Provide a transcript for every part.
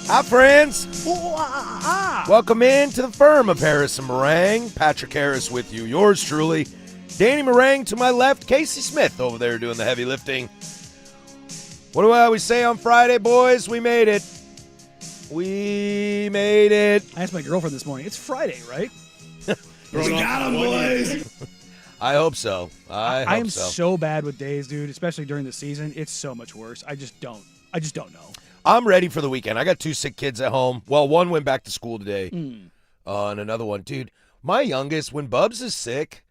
Hi, friends. Welcome in to the firm of Harris and Meringue. Patrick Harris with you. Yours truly, Danny Meringue to my left. Casey Smith over there doing the heavy lifting. What do I always say on Friday, boys? We made it. We made it. I asked my girlfriend this morning. It's Friday, right? We got him, boys. I hope so. I am so bad with days, dude, especially during the season. It's so much worse. I just don't know. I'm ready for the weekend. I got 2 sick kids at home. Well, one went back to school today, and another one. Dude, my youngest, when Bubs is sick,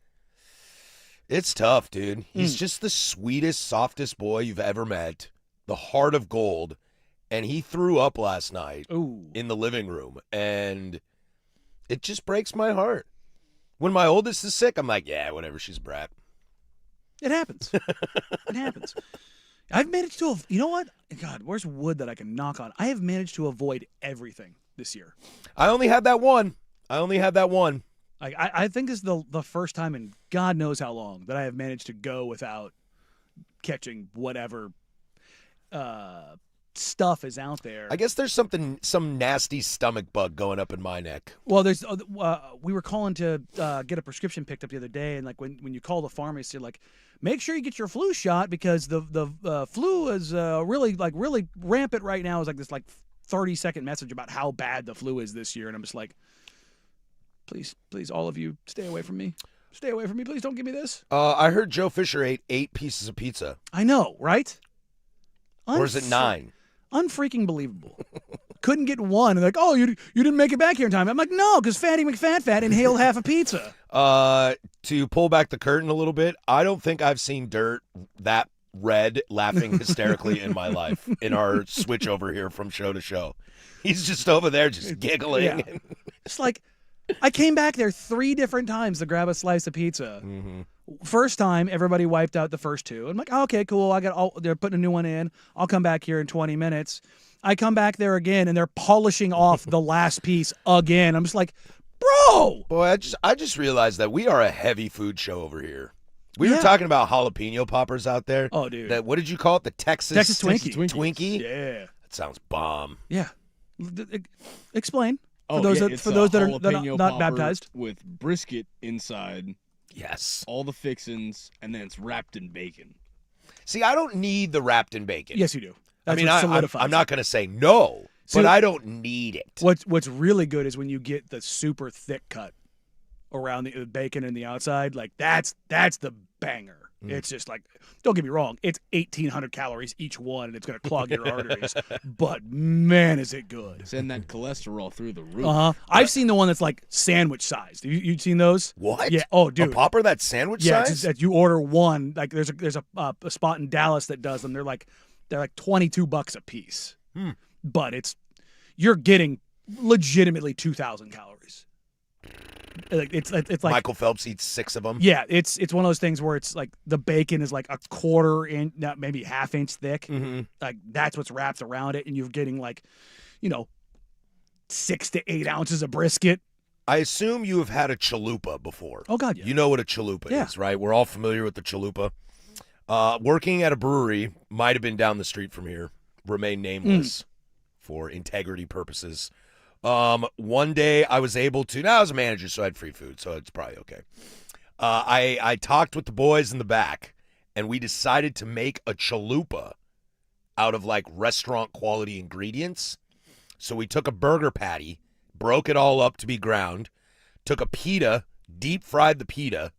it's tough, dude. He's just the sweetest, softest boy you've ever met, the heart of gold, and he threw up last night in the living room, and it just breaks my heart. When my oldest is sick, I'm like, yeah, whatever, she's a brat. It happens. It happens. I've managed to, you know what? God, where's wood that I can knock on? I have managed to avoid everything this year. I only had that one. Like I think this is the first time in God knows how long that I have managed to go without catching whatever stuff is out there. I guess there's some nasty stomach bug going up in my neck. Well, there's we were calling to get a prescription picked up the other day, and like when you call the pharmacy, like make sure you get your flu shot because the flu is really rampant right now. Is like this 30-second message about how bad the flu is this year, and I'm just like, please, all of you, stay away from me. Stay away from me, please. Don't give me this. I heard Joe Fisher ate 8 pieces of pizza. I know, right? Or is it 9? Unfreaking believable. Couldn't get one. And like, oh, you didn't make it back here in time. I'm like, no, because Fatty McFat inhaled half a pizza. To pull back the curtain a little bit, I don't think I've seen Dirt that red laughing hysterically in my life in our switch over here from show to show. He's just over there just giggling. Yeah. It's like, I came back there 3 different times to grab a slice of pizza. Mm-hmm. First time, everybody wiped out the first 2. I'm like, oh, okay, cool. They're putting a new one in. I'll come back here in 20 minutes. I come back there again, and they're polishing off the last piece again. I'm just like, bro. Boy, I just realized that we are a heavy food show over here. We were talking about jalapeno poppers out there. Oh, dude. What did you call it? The Texas Twinkie. Twinkie? Yeah. That sounds bomb. Yeah. Explain. For those that are not baptized. With brisket inside. Yes. All the fixins, and then it's wrapped in bacon. See, I don't need the wrapped in bacon. Yes, you do. I'm not going to say no, but I don't need it. What's really good is when you get the super thick cut around the bacon and the outside. Like that's the banger. It's just like, don't get me wrong, it's 1,800 calories each one, and it's going to clog your arteries. But man, is it good! Send that cholesterol through the roof. I've seen the one that's like sandwich sized. You seen those? What? Yeah. Oh, dude. A popper that's sandwich size? Yeah. You order one. Like there's a spot in Dallas that does them. They're like $22 a piece. But you're getting legitimately 2,000 calories. It's like Michael Phelps eats 6 of them. Yeah, it's one of those things where it's like the bacon is like a 1/4 inch, maybe ½ inch thick. Mm-hmm. Like that's what's wrapped around it, and you're getting 6 to 8 ounces of brisket. I assume you have had a chalupa before. Oh God, yeah. You know what a chalupa is, right? We're all familiar with the chalupa. Working at a brewery, might have been down the street from here. Remain nameless for integrity purposes. One day I was able to, now I was a manager, so I had free food, so it's probably okay. I talked with the boys in the back, and we decided to make a chalupa out of restaurant quality ingredients. So we took a burger patty, broke it all up to be ground, took a pita, deep fried the pita,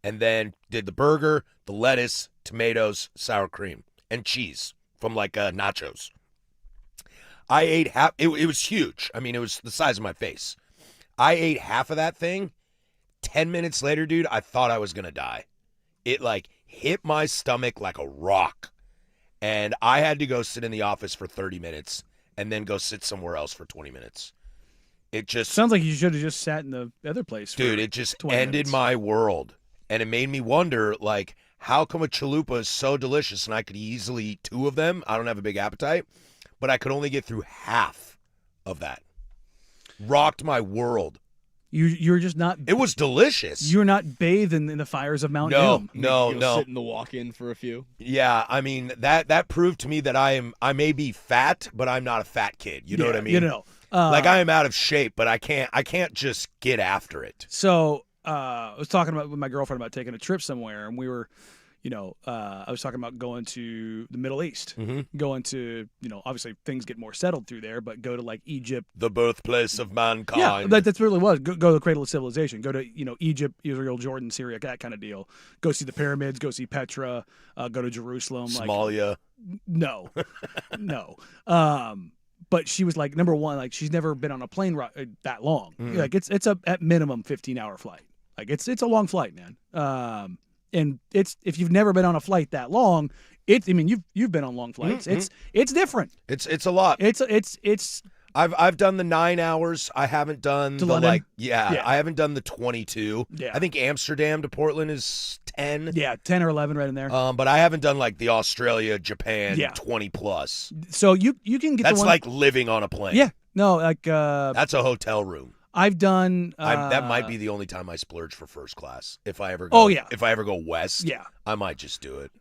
and then did the burger, the lettuce, tomatoes, sour cream, and cheese from nachos. I ate half. It was huge. I mean, it was the size of my face. I ate half of that thing. 10 minutes later, dude, I thought I was going to die. It hit my stomach like a rock. And I had to go sit in the office for 30 minutes and then go sit somewhere else for 20 minutes. It just sounds like you should have just sat in the other place. Dude, it just ended my world. And it made me wonder, how come a chalupa is so delicious and I could easily eat 2 of them? I don't have a big appetite. But I could only get through half of that. Rocked my world. You're just not. It was delicious. You're not bathed in the fires of Mount No, Doom. no. Sit in the walk-in for a few. Yeah, I mean that proved to me that I may be fat, but I'm not a fat kid. You know what I mean? You know, Like I am out of shape, but I can't just get after it. So I was talking with my girlfriend about taking a trip somewhere, and we were, I was talking about going to the Middle East, going to, obviously things get more settled through there, but go to like Egypt. The birthplace of mankind. Yeah, that's really was. Go to the cradle of civilization. Go to, Egypt, Israel, Jordan, Syria, that kind of deal. Go see the pyramids, go see Petra, go to Jerusalem. Somalia. No. But she was like, number one, like she's never been on a plane that long. Like it's a at minimum 15-hour flight. Like it's a long flight, man. And it's if you've never been on a flight that long, you've been on long flights. It's different. It's a lot. It's I've done the 9 hours. I haven't done the London? yeah, I haven't done the 22. Yeah. I think Amsterdam to Portland is 10. Yeah, 10 or 11 right in there. But I haven't done like the Australia, Japan Yeah. 20 plus. So you can get That's the one. like living on a plane. Yeah. No, like That's a hotel room. I've done. That might be the only time I splurge for first class. If I ever go, Oh, yeah. If I ever go west, Yeah. I might just do it.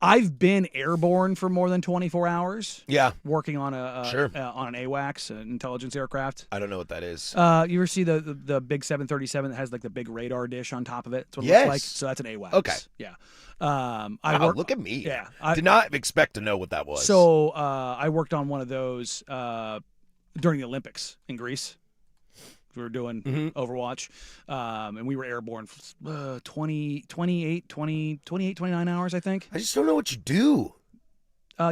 I've been airborne for more than 24 hours. Yeah. Working on Sure. on an AWACS, an intelligence aircraft. I don't know what that is. You ever see the big 737 that has like the big radar dish on top of it? That's what it Yes. looks like. So that's an AWACS. Okay. Yeah. Wow, look at me. Yeah. Did not expect to know what that was. So I worked on one of those during the Olympics in Greece. We were doing Overwatch, and we were airborne 29 hours, I think. I just don't know what you do.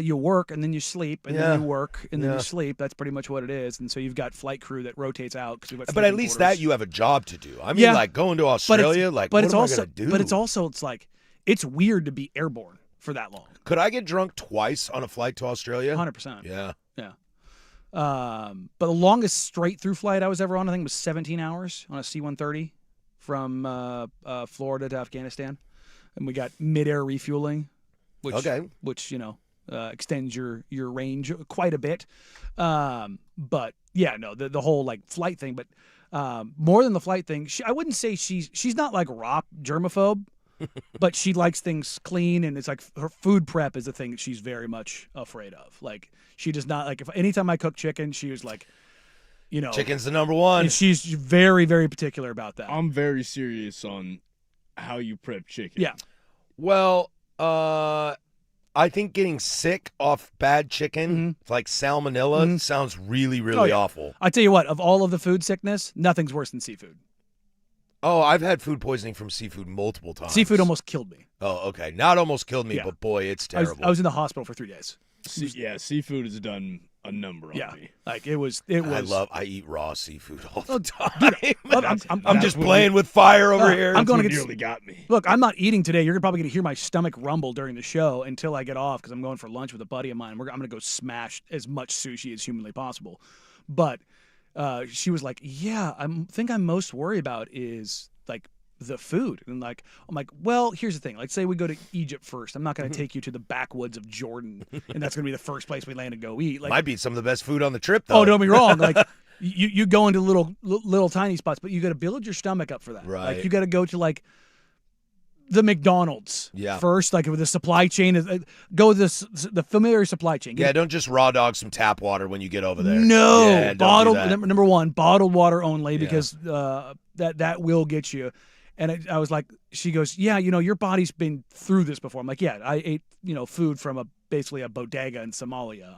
You work, and then you sleep, and Yeah. then you work, and then Yeah. you sleep. That's pretty much what it is. And so you've got flight crew that rotates out. But at least that you have a job to do. I mean, Yeah. like going to Australia, but what it's am also, I gonna do? But it's like, it's weird to be airborne for that long. Could I get drunk twice on a flight to Australia? 100%. Yeah. But the longest straight through flight I was ever on, I think, was 17 hours on a C-130 from Florida to Afghanistan, and we got mid-air refueling, which extends your range quite a bit. But yeah, no, the whole like flight thing, but more than the flight thing, I wouldn't say she's not like rock germaphobe. But she likes things clean, and it's like her food prep is a thing that she's very much afraid of. Like she does not like if anytime I cook chicken, she was like, Chicken's the number one. and she's very, very particular about that. I'm very serious on how you prep chicken. Yeah. Well, I think getting sick off bad chicken, like salmonella, sounds really, really yeah. awful. I tell you what, of all of the food sickness, nothing's worse than seafood. Oh, I've had food poisoning from seafood multiple times. Seafood almost killed me. Oh, okay. Not almost killed me, Yeah. but boy, it's I terrible. was in the hospital for 3 days. Seafood has done a number on me. Like it was. I eat raw seafood all the time. I'm I'm just playing with fire over here. I'm going to What get. nearly got me. Look, I'm not eating today. You're probably going to hear my stomach rumble during the show until I get off because I'm going for lunch with a buddy of mine. I'm going to go smash as much sushi as humanly possible. But she was like, "Yeah, think I'm most worried about is like the food." And like, I'm like, well, here's the thing. Like, say we go to Egypt first. I'm not going to take you to the backwoods of Jordan, and that's going to be the first place we land and go eat. Like, Might be some of the best food on the trip, though. oh, don't be wrong. Like, you go into little tiny spots, but you got to build your stomach up for that. Right. Like, you got to go to like the McDonald's first, like with the supply chain. Go with the familiar supply chain. Yeah, don't just raw dog some tap water when you get over there. No, Yeah, don't do bottled. that. Number one, bottled water only because that will get you. And I was like, she goes, yeah, your body's been through this before. I'm like, yeah, I ate food from basically a bodega in Somalia.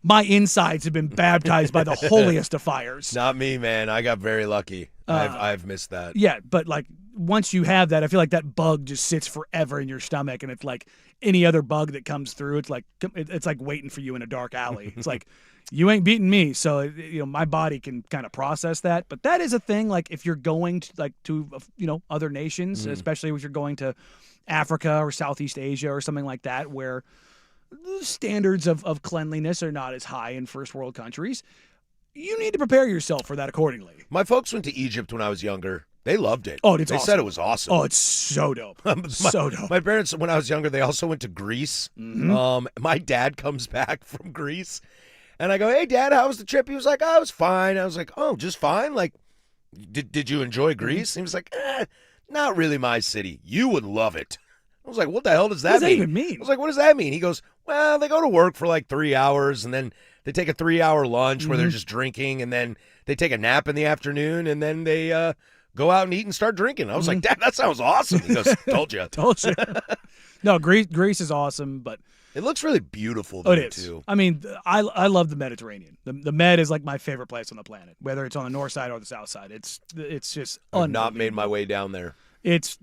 My insides have been baptized by the holiest of fires. Not me, man. I got very lucky. I've missed that. Yeah, but like once you have that, I feel like that bug just sits forever in your stomach, and it's like any other bug that comes through. It's like waiting for you in a dark alley. It's like you ain't beating me. So my body can kind of process that. But that is a thing. Like if you're going to other nations, especially if you're going to Africa or Southeast Asia or something like that, where the standards of cleanliness are not as high in first world countries, you need to prepare yourself for that accordingly. My folks went to Egypt when I was younger. They loved it. Oh, it's they awesome. said it was awesome. Oh, it's so dope. So dope. My parents, when I was younger, they also went to Greece. My dad comes back from Greece, and I go, "Hey, Dad, how was the trip?" He was like, "Oh, it was fine." I was like, "Oh, just fine? Like, Did you enjoy Greece? He was like, not really my city. You would love it. I was like, what the hell does that What does that mean? even mean? I was like, what does that mean? He goes, well, they go to work for like 3 hours, and then they take a 3-hour lunch where they're just drinking, and then they take a nap in the afternoon, and then they go out and eat and start drinking. I was like, Dad, that sounds awesome. He goes, told you. Told you. No, Greece is awesome, but It looks really beautiful oh, there, it is. too. I mean, I love the Mediterranean. The Med is like my favorite place on the planet, whether it's on the north side or the south side. It's just I've not unbelievable. made my way down there.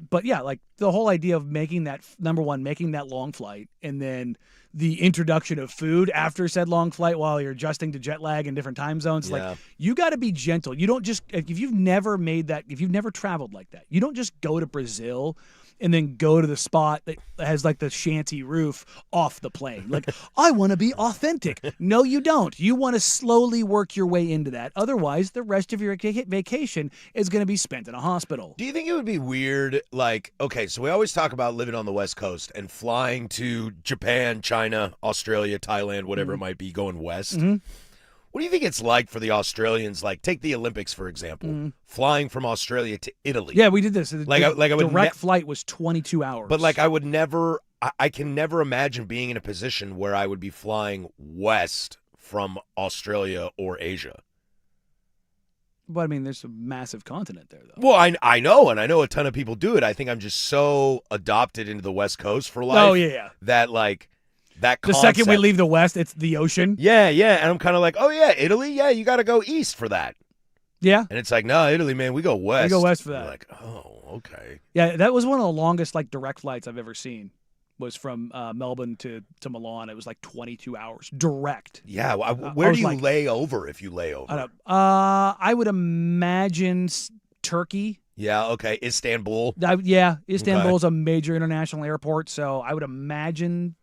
But yeah, like the whole idea of making that number one, making that long flight, and then the introduction of food after said long flight while you're adjusting to jet lag in different time zones. Yeah. Like you got to be gentle. You don't just if you've never made that, if you've never traveled like that, you don't just go to Brazil and then go to the spot that has like the shanty roof off the plane. Like, I want to be authentic. No, you don't. You want to slowly work your way into that. Otherwise, the rest of your vacation is going to be spent in a hospital. Do you think it would be weird, like, okay, so we always talk about living on the West Coast and flying to Japan, China, Australia, Thailand, whatever it might be, going west. What do you think it's like for the Australians? Like, take the Olympics, for example, flying from Australia to Italy. Yeah, we did this. Like I would direct flight was 22 hours. But, like, I would never, I can never imagine being in a position where I would be flying west from Australia or Asia. But I mean, there's a massive continent there, though. Well, I know, and I know a ton of people do it. I think I'm just so adopted into the West Coast for life. Oh, yeah. That, like, that The concept. second we leave the West, it's the ocean. Yeah, and I'm kind of like, oh, yeah, Italy? Yeah, you got to go east for that. Yeah. And it's like, no, Italy, man, we go west. We go west for You're that. like, oh, okay. Yeah, that was one of the longest, like, direct flights I've ever seen. Was from Melbourne to Milan. It was like 22 hours direct. Yeah, where was do you like- lay over if you lay over? I would imagine Turkey. Yeah, okay, Istanbul. Istanbul is a major international airport, so I would imagine.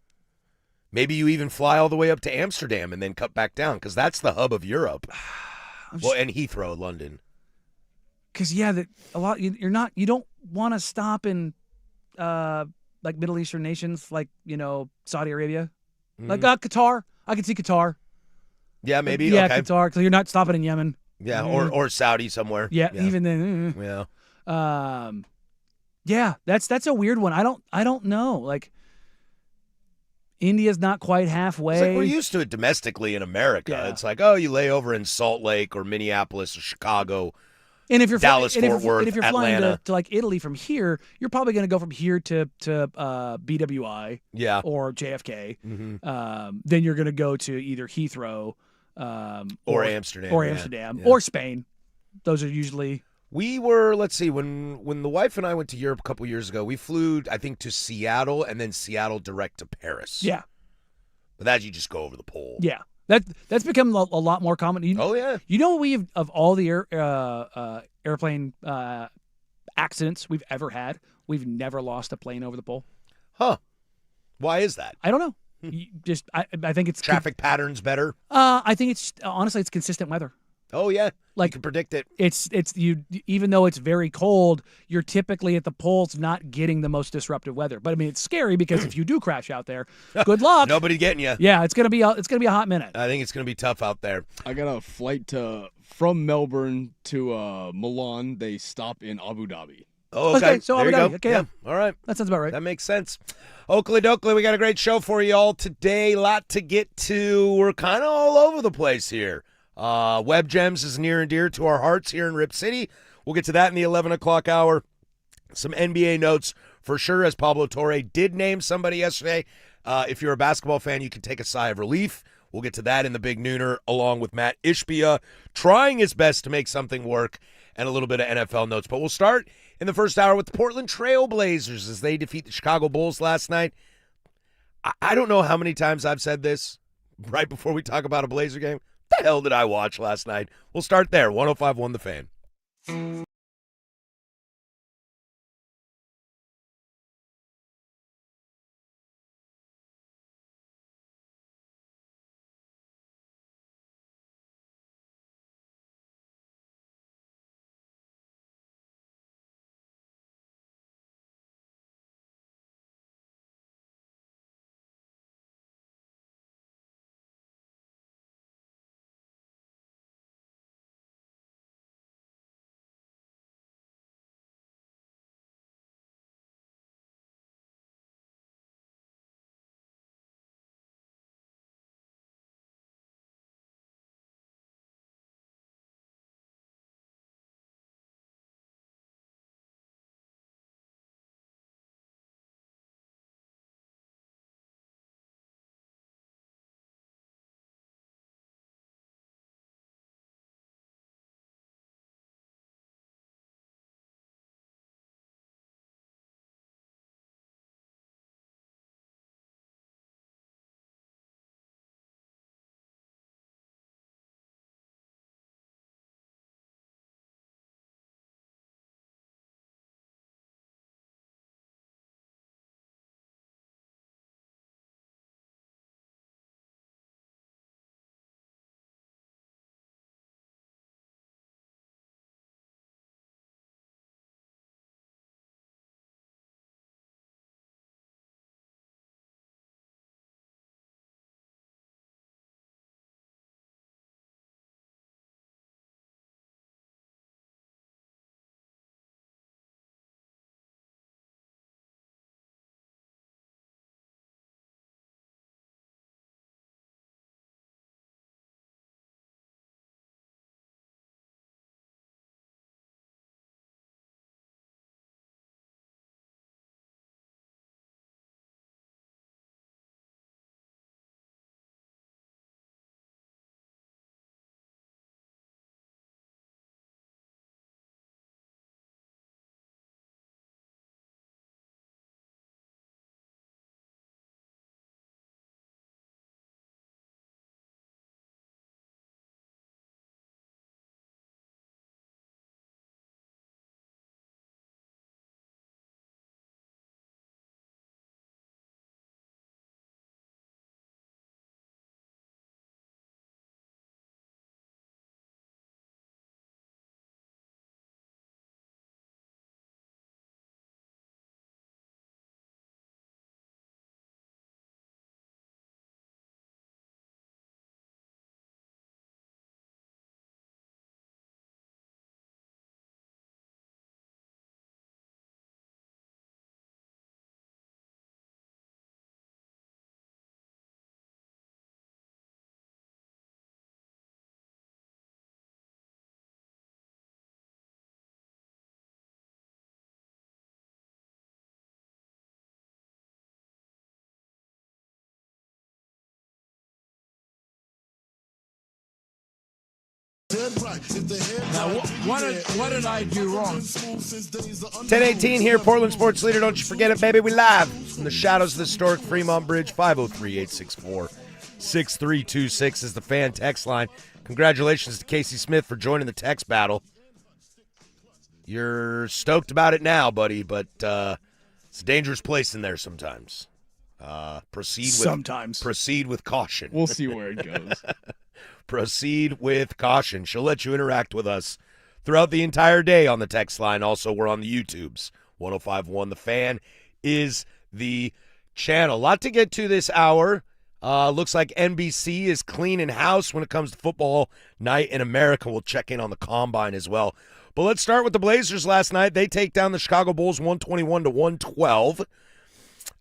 Maybe you even fly all the way up to Amsterdam and then cut back down because that's the hub of Europe. Well, and Heathrow, London. Because you don't want to stop in like Middle Eastern nations, like Saudi Arabia, like Qatar. I can see Qatar. Yeah, maybe. Yeah, okay. Qatar. Because you're not stopping in Yemen. Yeah, or Saudi somewhere. Yeah, even then. Yeah. Yeah, that's a weird one. I don't know. Like, India's not quite halfway. It's like we're used to it domestically in America. Yeah. It's like, oh, you lay over in Salt Lake or Minneapolis or Chicago. And if you're Dallas, Fort Worth, and if you're flying Atlanta. to like Italy from here, you're probably going to go from here to BWI Yeah. or JFK. Mm-hmm. Then you're going to go to either Heathrow Or Amsterdam. or yeah. Amsterdam Yeah. or Spain. Those are usually We were, let's see, when the wife and I went to Europe a couple years ago, we flew, I think, to Seattle and then Seattle direct to Paris. yeah. But that you just go over the pole. Yeah. That's become a lot more common. Oh, yeah. You know, of all the airplane accidents we've ever had, we've never lost a plane over the pole. Huh. Why is that? I don't know. I think it's Traffic patterns better? I think it's honestly it's consistent weather. Oh, yeah. Like- you can predict it. It's you even though it's very cold, you're typically at the poles not getting the most disruptive weather. But I mean, it's scary because if you do crash out there, good luck. Nobody getting you. Yeah, it's gonna be a hot minute. I think it's going to be tough out there. I got a flight from Melbourne to Milan. They stop in Abu Dhabi. Oh, Okay, so there you Abu go. Dhabi. Okay, yeah. All right. That sounds about right. That makes sense. Oakley Dokley, we got a great show for you all today. Lot to get to. We're kind of all over the place here. Web Gems is near and dear to our hearts here in Rip City. We'll get to that in the 11 o'clock hour. Some NBA notes for sure, as Pablo Torre did name somebody yesterday. If you're a basketball fan, you can take a sigh of relief. We'll get to that in the Big Nooner, along with Matt Ishbia trying his best to make something work, and a little bit of NFL notes. But we'll start in the first hour with the Portland Trail Blazers as they defeat the Chicago Bulls last night. I don't know how many times I've said this right before we talk about a Blazer game. What the hell did I watch last night? We'll start there. 105.1 The Fan. Now, what did I do wrong? 10:18 here, Portland Sports Leader. Don't you forget it, baby. We live from the shadows of the historic Fremont Bridge. 503-864-6326 is the fan text line. Congratulations to Casey Smith for joining the text battle. You're stoked about it now, buddy, but it's a dangerous place in there sometimes. Proceed with caution. We'll see where it goes. Proceed with caution. She'll let you interact with us throughout the entire day on the text line. Also, we're on the YouTubes. 105.1 The Fan is the channel. A lot to get to this hour. Looks like NBC is cleaning house when it comes to football night in America. We'll check in on the Combine as well. But let's start with the Blazers last night. They take down the Chicago Bulls 121-112.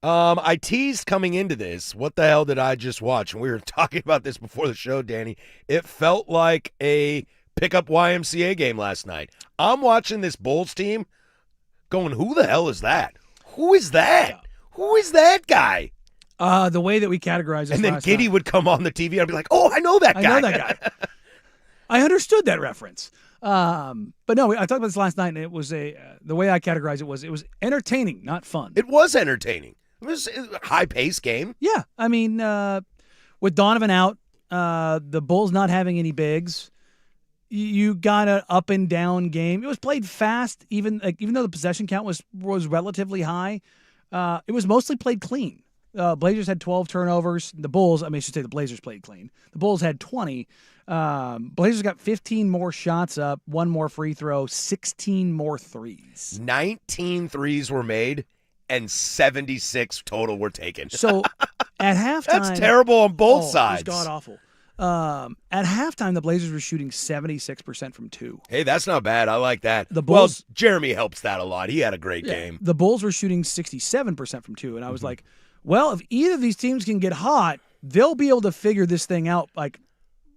I teased coming into this, what the hell did I just watch? And we were talking about this before the show, Danny. It felt like a pickup YMCA game last night. I'm watching this Bulls team going, who the hell is that? Who is that? Who is that guy? The way that we categorize it. And then Giddy would come on the TV. I'd be like, oh, I know that guy. I know that guy. I understood that reference. But no, I talked about this last night, and it was the way I categorized it was entertaining, not fun. It was entertaining. It was a high-paced game. Yeah, I mean, with Donovan out, the Bulls not having any bigs, you got an up and down game. It was played fast, even though the possession count was relatively high. It was mostly played clean. Blazers had 12 turnovers. The Bulls, I should say the Blazers played clean. The Bulls had 20. Blazers got 15 more shots up, one more free throw, 16 more threes. 19 threes were made, and 76 total were taken. So at halftime, that's terrible on both sides. It was god-awful. At halftime, the Blazers were shooting 76% from two. Hey, that's not bad. I like that. The Bulls, Jeremy helps that a lot. He had a great game. The Bulls were shooting 67% from two, and I was like, well, if either of these teams can get hot, they'll be able to figure this thing out,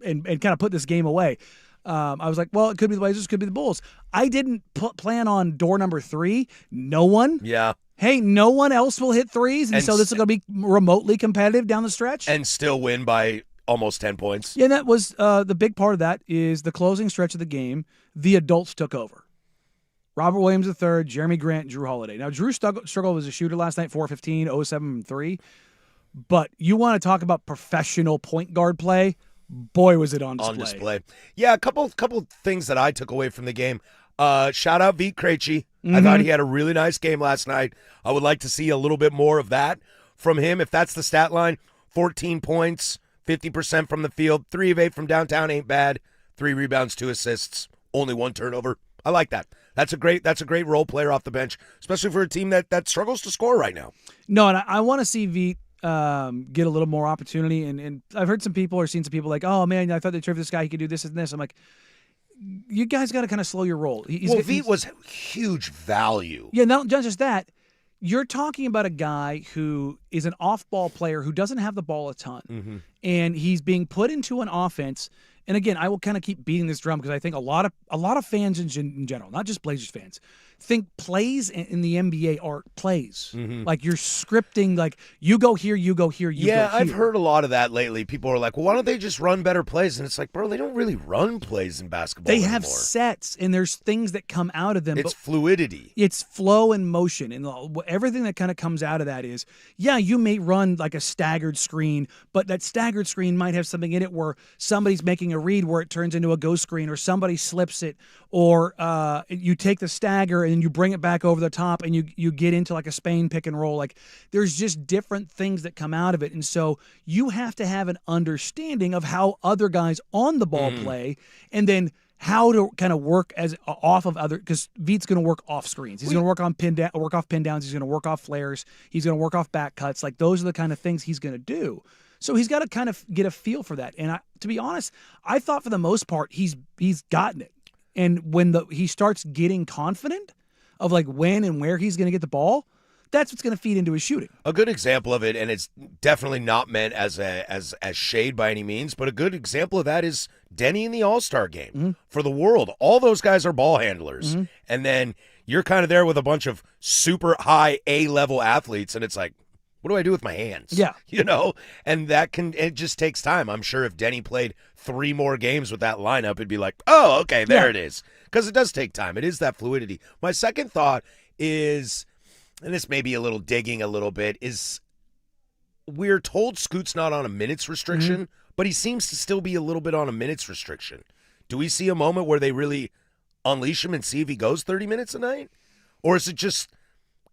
and kind of put this game away. I was like, well, it could be the Blazers, it could be the Bulls. I didn't plan on door number 3. No one. Yeah. Hey, no one else will hit threes, and so this is going to be remotely competitive down the stretch. And still win by almost 10 points. Yeah, and that was the big part of that is the closing stretch of the game, the adults took over. Robert Williams III, Jeremy Grant, Drew Holiday. Now, Drew struggled as a shooter last night, 4-15, 0-7-3. But you want to talk about professional point guard play, boy, was it on display. Yeah, a couple things that I took away from the game. Shout out Vit Krejci. I thought he had a really nice game last night. I would like to see a little bit more of that from him. If that's the stat line, 14 points, 50% from the field, 3 of 8 from downtown ain't bad. 3 rebounds, 2 assists, only 1 turnover. I like that. That's a great role player off the bench, especially for a team that struggles to score right now. No, and I want to see Vit get a little more opportunity. And I've heard some people or seen some people like, oh, man, I thought they traded this guy. He could do this and this. I'm like, you guys got to kind of slow your roll. Vit was huge value. Yeah, not just that. You're talking about a guy who is an off-ball player who doesn't have the ball a ton. And he's being put into an offense. And again, I will kind of keep beating this drum because I think a lot of fans in general, not just Blazers fans, think plays in the NBA are plays. Like you're scripting, like you go here, you go here, you go here. Yeah, I've heard a lot of that lately. People are like, well, why don't they just run better plays? And it's like, bro, they don't really run plays in basketball They have anymore. sets, and there's things that come out of them. It's fluidity. It's flow and motion. And everything that kind of comes out of that is, yeah, you may run like a staggered screen, but that staggered screen might have something in it where somebody's making a read where it turns into a ghost screen, or somebody slips it, or you take the stagger and then you bring it back over the top and you get into like a Spain pick and roll. Like there's just different things that come out of it. And so you have to have an understanding of how other guys on the ball play, and then how to kind of work as off of other, because Vit's going to work off screens. He's going to work off pin downs. He's going to work off flares. He's going to work off back cuts. Like those are the kind of things he's going to do. So he's got to kind of get a feel for that. And to be honest, I thought for the most part he's gotten it. And when he starts getting confident of like when and where he's going to get the ball, that's what's going to feed into his shooting. A good example of it, and it's definitely not meant as shade by any means, but a good example of that is Denny in the All-Star game for the World. All those guys are ball handlers. And then you're kind of there with a bunch of super high A-level athletes, and it's like, What do I do with my hands? Yeah. You know, and it just takes time. I'm sure if Denny played 3 more games with that lineup, it'd be like, oh, okay, there Yeah. it is. Because it does take time. It is that fluidity. My second thought is, and this may be a little digging a little bit, is we're told Scoot's not on a minutes restriction, but he seems to still be a little bit on a minutes restriction. Do we see a moment where they really unleash him and see if he goes 30 minutes a night? Or is it just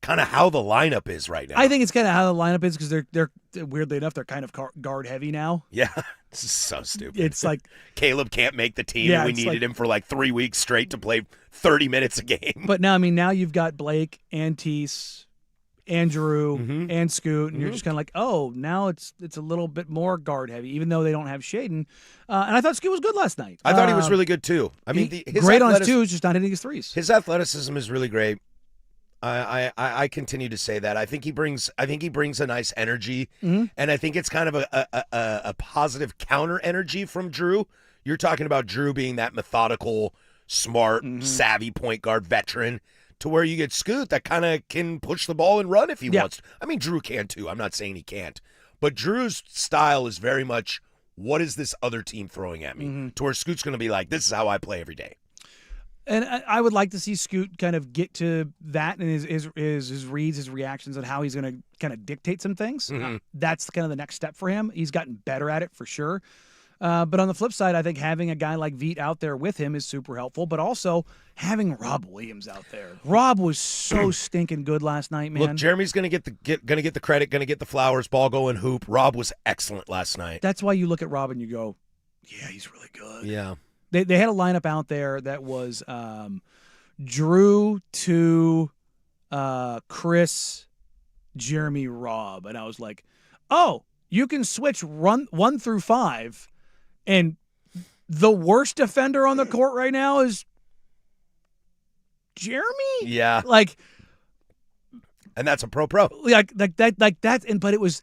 kind of how the lineup is right now? I think it's kind of how the lineup is because they're weirdly enough they're kind of guard heavy now. Yeah, this is so stupid. It's like Caleb can't make the team, Yeah, and we it's needed like- him for like 3 weeks straight to play 30 minutes a game. But now, I mean, now you've got Blake and Tease and Drew Mhm. and Scoot, and you're Mhm. just kind of like, oh, now it's a little bit more guard heavy, even though they don't have Shaden. And I thought Scoot was good last night. I thought he was really good too. I mean, his great on his athletic- twos, just not hitting his threes. His athleticism is really great. I continue to say that. I think he brings a nice energy, Mhm. and I think it's kind of a positive counter energy from Drew. You're talking about Drew being that methodical, smart, savvy point guard veteran, to where you get Scoot that kind of can push the ball and run if he Yeah. wants. I mean, Drew can too. I'm not saying he can't, but Drew's style is very much, what is this other team throwing at me? To where Scoot's going to be like, this is how I play every day. And I would like to see Scoot kind of get to that and his reads, his reactions, and how he's going to kind of dictate some things. That's kind of the next step for him. He's gotten better at it for sure. But on the flip side, I think having a guy like Veet out there with him is super helpful. But also having Rob Williams out there. Rob was so stinking good last night, man. Look, Jeremy's gonna get the credit, gonna get the flowers, ball going, hoop. Rob was excellent last night. That's why you look at Rob and you go, yeah, he's really good. Yeah. They had a lineup out there that was Drew to Chris, Jeremy, Rob, and I was like, oh, you can switch 1 through 5, and the worst defender on the court right now is Jeremy. Yeah. Like And that's a pro. like that, and but it was,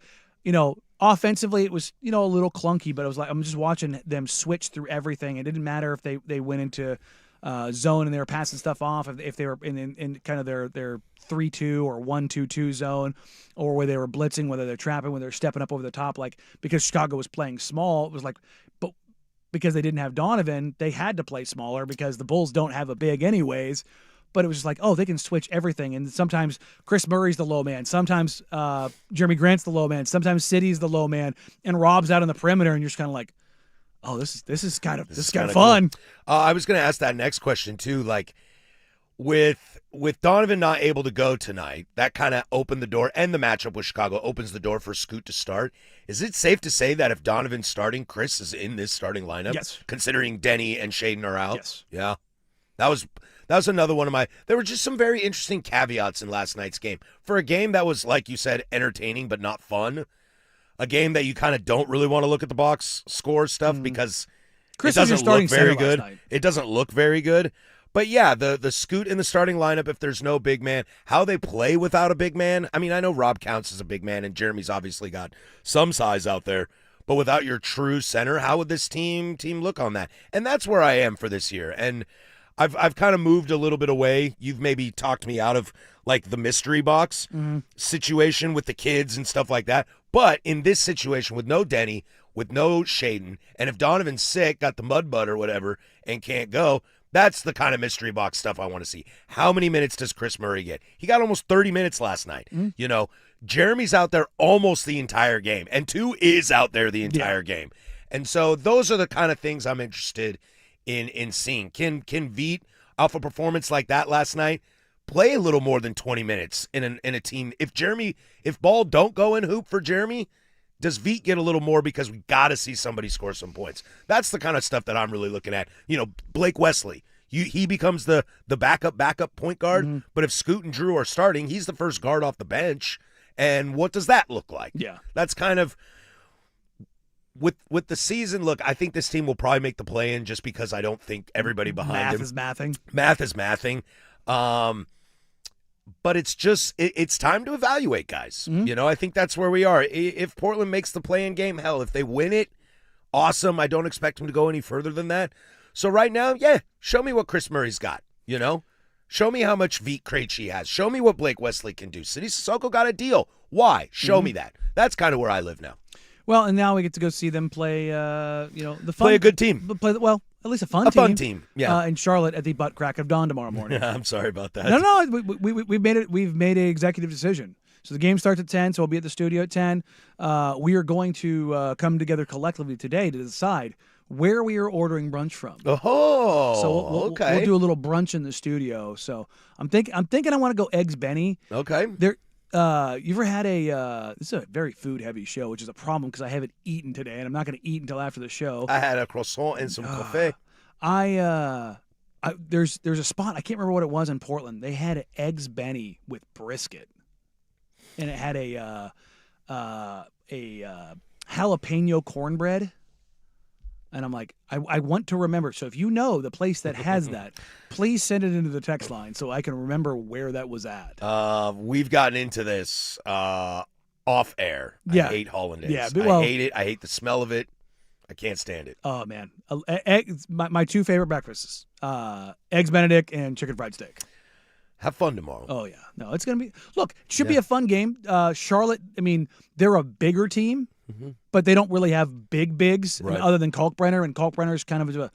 offensively it was a little clunky, but it was like I'm just watching them switch through everything. It didn't matter if they went into zone and they were passing stuff off, if they were in kind of their 3-2 or 1-2-2 zone, or where they were blitzing, whether they're trapping, whether they're stepping up over the top. Like, because Chicago was playing small, it was like, but because they didn't have Donovan, they had to play smaller because the Bulls don't have a big anyways. But it was just like, oh, they can switch everything. And sometimes Chris Murray's the low man. Sometimes Jeremy Grant's the low man. Sometimes City's the low man. And Rob's out on the perimeter. And you're just kind of like, oh, this is kind of fun. Cool. I was going to ask that next question too. Like, with Donovan not able to go tonight, that kind of opened the door, and the matchup with Chicago opens the door for Scoot to start. Is it safe to say that if Donovan's starting, Chris is in this starting lineup? Yes. Considering Denny and Shaden are out? Yes. Yeah. That was another one of my. There were just some very interesting caveats in last night's game. For a game that was, like you said, entertaining but not fun, a game that you kind of don't really want to look at the box score stuff because Chris it was your doesn't starting look very center last good. night. It doesn't look very good. But yeah, the Scoot in the starting lineup, if there's no big man, how they play without a big man. I mean, I know Rob counts as a big man, and Jeremy's obviously got some size out there. But without your true center, how would this team look on that? And that's where I am for this year. And I've kind of moved a little bit away. You've maybe talked me out of like the mystery box situation with the kids and stuff like that. But in this situation with no Denny, with no Shaden, and if Donovan's sick, got the mud butt or whatever, and can't go, that's the kind of mystery box stuff I want to see. How many minutes does Chris Murray get? He got almost 30 minutes last night. Jeremy's out there almost the entire game, and 2 is out there the entire game. And so those are the kind of things I'm interested in seeing. Can Veet, off a performance like that last night, play a little more than 20 minutes in a team? If ball don't go in hoop for Jeremy, does Veet get a little more because we got to see somebody score some points? That's the kind of stuff that I'm really looking at. Blake Wesley, he becomes the backup point guard, but if Scoot and Drew are starting, he's the first guard off the bench. And what does that look like? Yeah. That's kind of with the season. Look, I think this team will probably make the play-in just because I don't think everybody behind him. Math is mathing. But it's just it's time to evaluate, guys. I think that's where we are. If Portland makes the play-in game, hell, if they win it, awesome. I don't expect them to go any further than that. So right now, yeah, show me what Chris Murray's got. Show me how much Veet Krejci has. Show me what Blake Wesley can do. City Sissoko got a deal. Why? Show Mm-hmm. me that. That's kind of where I live now. Well, and now we get to go see them play. The fun, Play a good team. At least a fun A team. fun team, yeah. In Charlotte at the butt crack of dawn tomorrow morning. I'm sorry about that. No, we've made it. We've made an executive decision. So the game starts at 10. So we'll be at the studio at 10. We are going to come together collectively today to decide where we are ordering brunch from. Oh, So okay. we'll do a little brunch in the studio. So I'm thinking I want to go Eggs Benny. Okay. There, you ever had this is a very food heavy show, which is a problem because I haven't eaten today, and I'm not going to eat until after the show. I had a croissant and some coffee. There's a spot, I can't remember what it was in Portland. They had an Eggs Benny with brisket, and it had a jalapeno cornbread. And I'm like, I want to remember. So if you know the place that has that, please send it into the text line so I can remember where that was at. We've gotten into this off air. Yeah. I hate hollandaise. Yeah, but, well- I hate it. I hate the smell of it. I can't stand it. Oh man, my two favorite breakfasts: Eggs Benedict and chicken fried steak. Have fun tomorrow. Oh yeah, no, it's gonna be. Look, it should be a fun game. Charlotte, I mean, they're a bigger team, but they don't really have bigs Right. other than Kalkbrenner, and Kalkbrenner's kind of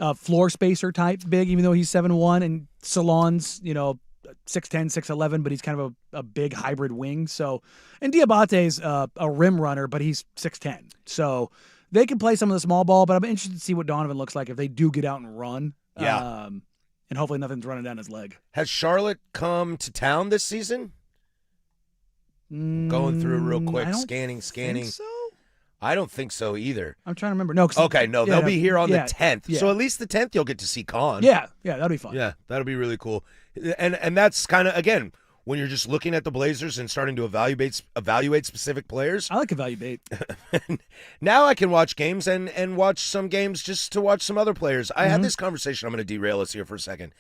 a floor spacer type big, even though he's 7'1", and Salon's 6'10", 6'11", but he's kind of a big hybrid wing. So, and Diabate's a rim runner, but he's 6'10", so they can play some of the small ball. But I'm interested to see what Donovan looks like if they do get out and run. Yeah. And hopefully nothing's running down his leg. Has Charlotte come to town this season? Going through real quick, I don't scanning. think so? I don't think so either. I'm trying to remember. No. 'Cause Okay, no, they'll be here on yeah, the 10th. yeah. So at least the 10th you'll get to see Khan. Yeah, that'll be fun. Yeah, that'll be really cool. And that's kind of, again, when you're just looking at the Blazers and starting to evaluate specific players. I like evaluate. Now I can watch games and watch some games just to watch some other players. I had this conversation. I'm going to derail us here for a second.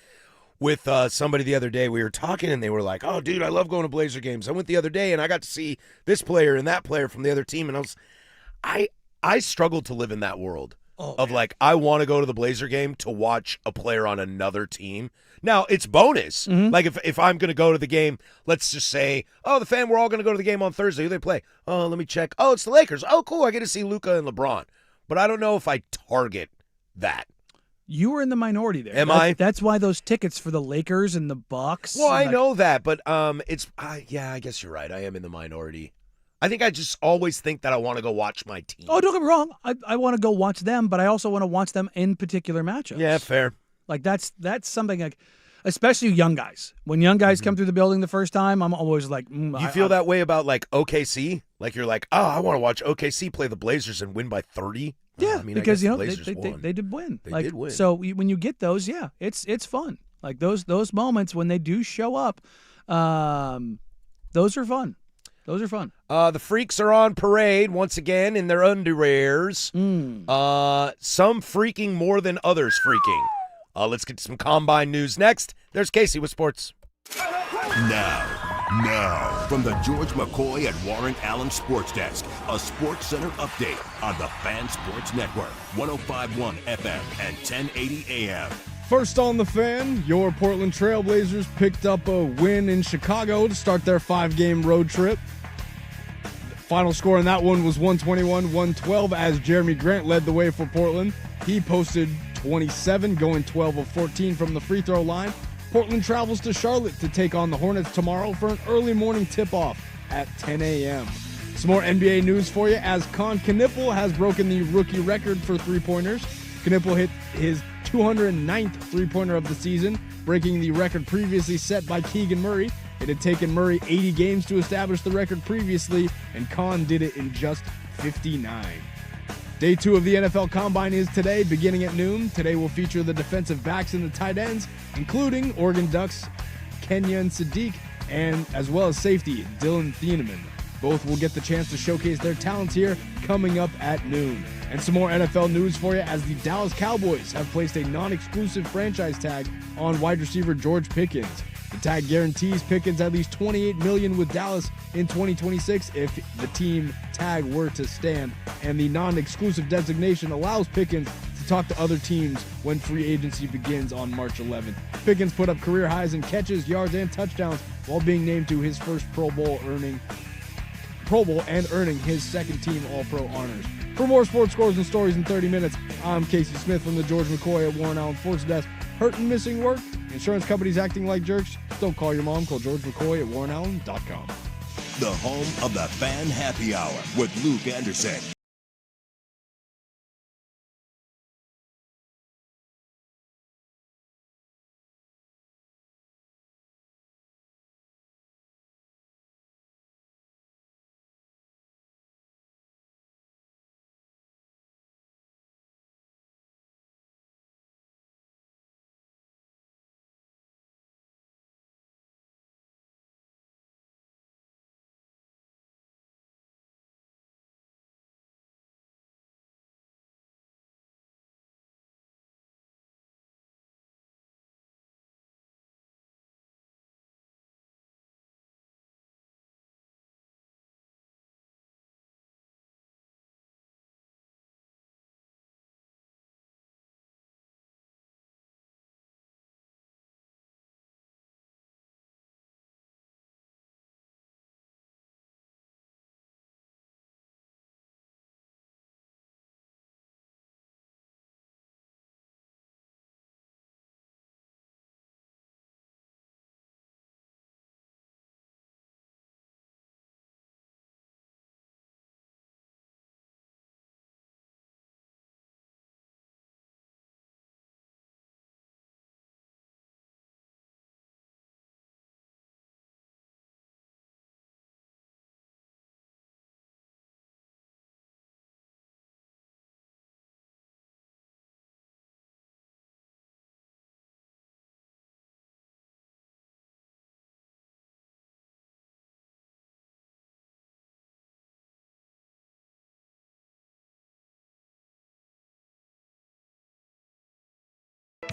With somebody the other day. We were talking and they were like, oh, dude, I love going to Blazer games. I went the other day and I got to see this player and that player from the other team. And I struggled to live in that world of like, I want to go to the Blazer game to watch a player on another team. Now, it's bonus. Like, if I'm going to go to the game, let's just say, oh, we're all going to go to the game on Thursday. Who they play? Oh, let me check. Oh, it's the Lakers. Oh, cool. I get to see Luka and LeBron. But I don't know if I target that. You were in the minority there. Am I? That's why those tickets for the Lakers and the Bucks. Well, I like- know that, but yeah, I guess you're right. I am in the minority. I think I just always think that I want to go watch my team. Oh, don't get me wrong. I want to go watch them, but I also want to watch them in particular matchups. Yeah, fair. Like that's something like, especially young guys. When young guys come through the building the first time, I'm always like, You feel that way about like OKC? Like you're like, oh, I want to watch OKC play the Blazers and win by 30? Yeah, I mean, because I guess you know the Blazers won. they did win. They did win. So when you get those, yeah, it's fun. Like those moments when they do show up, those are fun. Those are fun. The Freaks are on parade once again in their underwears. Some freaking more than others freaking. Let's get to some Combine news next. There's Casey with sports. Now, from the George McCoy and Warren Allen Sports Desk, a Sports Center update on the Fan Sports Network, 105.1 FM and 1080 AM. First on the Fan, your Portland Trailblazers picked up a win in Chicago to start their 5-game road trip. Final score in that one was 121-112 as Jeremy Grant led the way for Portland. He posted 27, going 12 of 14 from the free throw line. Portland travels to Charlotte to take on the Hornets tomorrow for an early morning tip-off at 10 a.m. Some more NBA news for you as Con Knippel has broken the rookie record for three-pointers. Knippel hit his 209th three-pointer of the season, breaking the record previously set by Keegan Murray. It had taken Murray 80 games to establish the record previously, and Con did it in just 59. Day 2 of the NFL Combine is today, beginning at noon. Today will feature the defensive backs and the tight ends, including Oregon Ducks, Kenyon Sadiq, and as well as safety, Dylan Thieneman. Both will get the chance to showcase their talents here coming up at noon. And some more NFL news for you as the Dallas Cowboys have placed a non-exclusive franchise tag on wide receiver George Pickens. The tag guarantees Pickens at least $28 million with Dallas in 2026 if the team tag were to stand, and the non-exclusive designation allows Pickens to talk to other teams when free agency begins on March 11th. Pickens put up career highs in catches, yards, and touchdowns while being named to his first Pro Bowl, earning Pro Bowl and earning his second-team All-Pro honors. For more sports scores and stories in 30 minutes, I'm Casey Smith from the George McCoy at Warren Allen Sports Desk. Hurt and missing work? Insurance companies acting like jerks? Don't call your mom. Call George McCoy at warrenallen.com. The home of the Fan Happy Hour with Luke Anderson.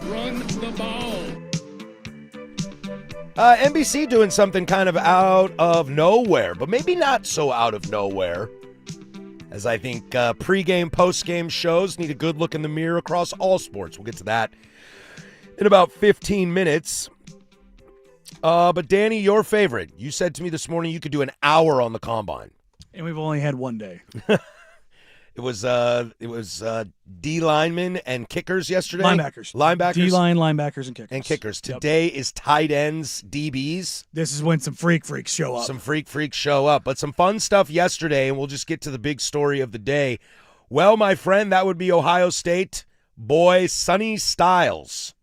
Run the ball. NBC doing something kind of out of nowhere, but maybe not so out of nowhere, as I think pregame, postgame shows need a good look in the mirror across all sports. We'll get to that in about 15 minutes. But Danny, your favorite. You said to me this morning you could do an hour on the Combine. And we've only had one day. It was D linemen and kickers yesterday. Linebackers. D-line, linebackers, and kickers. And kickers. Today is tight ends, DBs. This is when some freaks show up. Some freaks show up. But some fun stuff yesterday, and we'll just get to the big story of the day. Well, my friend, that would be Ohio State boy Sonny Styles.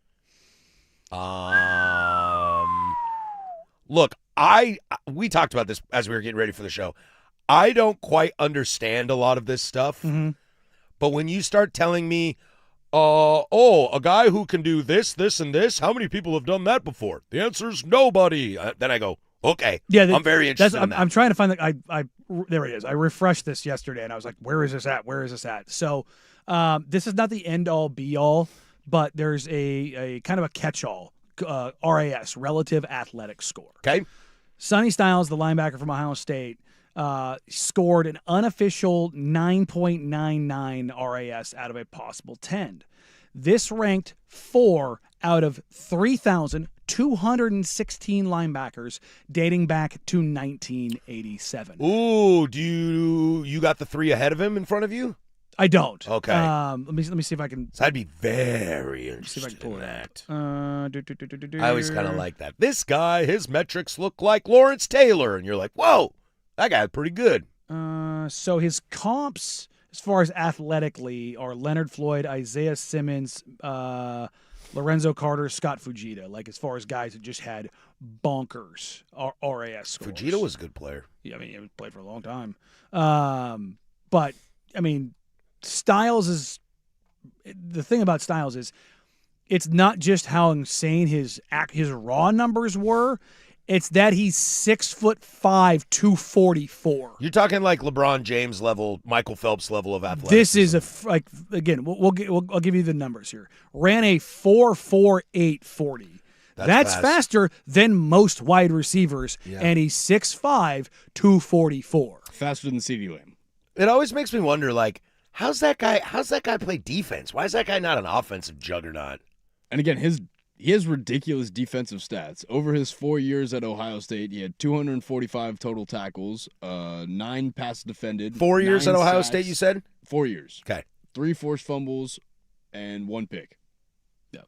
Look, we talked about this as we were getting ready for the show. I don't quite understand a lot of this stuff, but when you start telling me, a guy who can do this, this, and this, how many people have done that before? The answer is nobody. Then I go, okay, yeah, I'm very interested in that. I'm trying to find there it is. I refreshed this yesterday, and I was like, where is this at? Where is this at? So this is not the end-all, be-all, but there's a kind of a catch-all, RAS, Relative Athletic Score. Okay. Sonny Styles, the linebacker from Ohio State, scored an unofficial 9.99 RAS out of a possible 10. This ranked 4 out of 3,216 linebackers dating back to 1987. Ooh, you got the 3 ahead of him in front of you? I don't. Okay. Let me see if I can. So I'd be very interested in that. I always kind of like that. This guy, his metrics look like Lawrence Taylor, and you're like, whoa. That guy's pretty good. So his comps, as far as athletically, are Leonard Floyd, Isaiah Simmons, Lorenzo Carter, Scott Fujita. Like, as far as guys that just had bonkers RAS scores. Fujita was a good player. Yeah, I mean, he played for a long time. But, I mean, Styles is – the thing about Styles is it's not just how insane his raw numbers were. It's that he's 6'5", 244. You're talking like LeBron James level, Michael Phelps level of athleticism. This is again. I'll give you the numbers here. Ran a 4.48 40. That's faster than most wide receivers, and he's 6'5", 244. Faster than CeeDee Lamb. It always makes me wonder, like, how's that guy play defense? Why is that guy not an offensive juggernaut? And again, He has ridiculous defensive stats. Over his 4 years at Ohio State, he had 245 total tackles, 9 pass defended. 4 years 9 at Ohio sacks. State, you said? 4 years. Okay. 3 forced fumbles, and 1 pick. Yeah.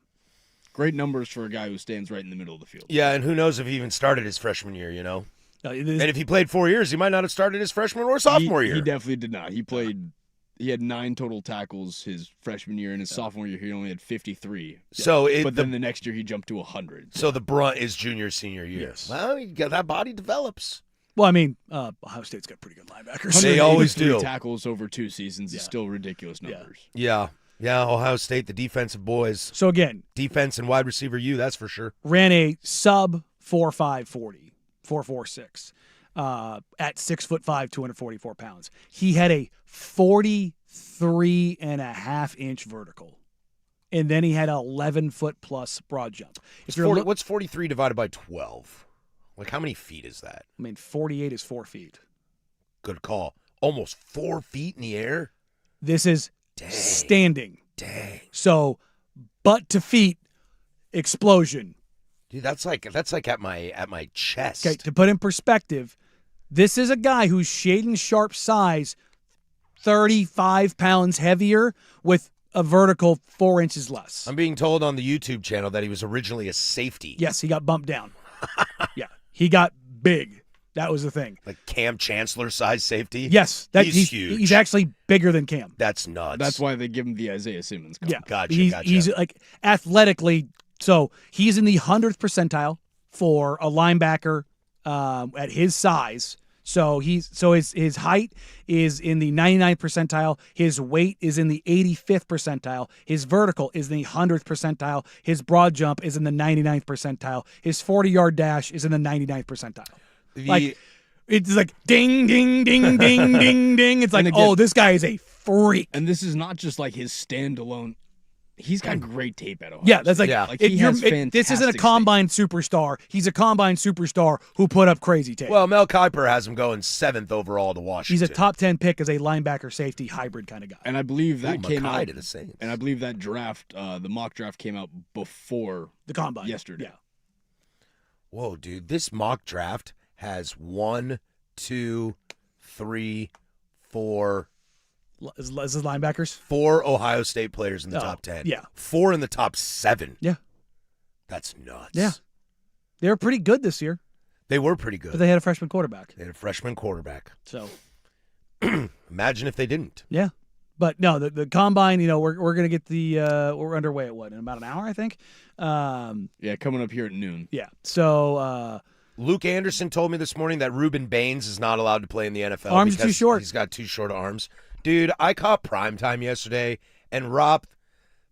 Great numbers for a guy who stands right in the middle of the field. Yeah, and who knows if he even started his freshman year, you know? It And is- if he played 4 years, he might not have started his freshman or sophomore year. He definitely did not. He had 9 total tackles his freshman year, and his sophomore year he only had 53. So But then the next year he jumped to 100. So the brunt is junior, senior year. Yes. Well, that body develops. well, I mean, Ohio State's got pretty good linebackers. They always 183 do. tackles over 2 seasons is still ridiculous numbers. Yeah. Yeah, Ohio State, the defensive boys. So again, Defense and wide receiver U, that's for sure. ran a sub 4.540, 4.46 at 6'5", 244 pounds. He had a 43.5-inch vertical, and then he had an 11-foot plus broad jump. If you're What's 43 divided by 12? Like, how many feet is that? 48 is 4 feet. Good call. Almost 4 feet in the air? This is Dang. standing. Dang. So, butt to feet explosion. Dude, that's like at my chest. Okay, to put in perspective, this is a guy who's Shaden Sharp's size, 35 pounds heavier with a vertical 4 inches less. I'm being told on the YouTube channel that he was originally a safety. Yes, he got bumped down. Yeah, he got big. That was the thing. Like Cam Chancellor size safety? Yes, He's huge. He's actually bigger than Cam. That's nuts. That's why they give him the Isaiah Simmons comp. Yeah, Gotcha, He's like athletically. So he's in the 100th percentile for a linebacker at his size. So his height is in the 99th percentile. His weight is in the 85th percentile. His vertical is in the 100th percentile. His broad jump is in the 99th percentile. His 40-yard dash is in the 99th percentile. Like it's like ding, ding, ding, ding, ding, ding. It's like, And again- oh, this guy is a freak. And this is not just like his standalone. He's got great tape at Ohio. Yeah, that's like, Yeah. He has this isn't a fantastic combine superstar. He's a combine superstar who put up crazy tape. Well, Mel Kiper has him going 7th overall to Washington. He's a top 10 pick as a linebacker safety hybrid kind of guy. And I believe that came Mackay out. to the Saints. And I believe that draft, the mock draft, came out before. The combine yesterday. Yeah. Whoa, dude, this mock draft has 1, 2, 3, 4, Is this linebackers? 4 Ohio State players in the Oh, top 10. yeah. 4 in the top 7. Yeah. That's nuts. Yeah. They were pretty good this year, They were pretty good. but they had a freshman quarterback. They had a freshman quarterback. So, Imagine if they didn't. yeah. But no, the combine, we're going to get we're underway at in about an hour, I think. Yeah, coming up here at noon. Yeah. So, Luke Anderson told me this morning that Reuben Baines is not allowed to play in the NFL. Arms are too because short. He's got too short arms. Dude, I caught primetime yesterday, and Rob,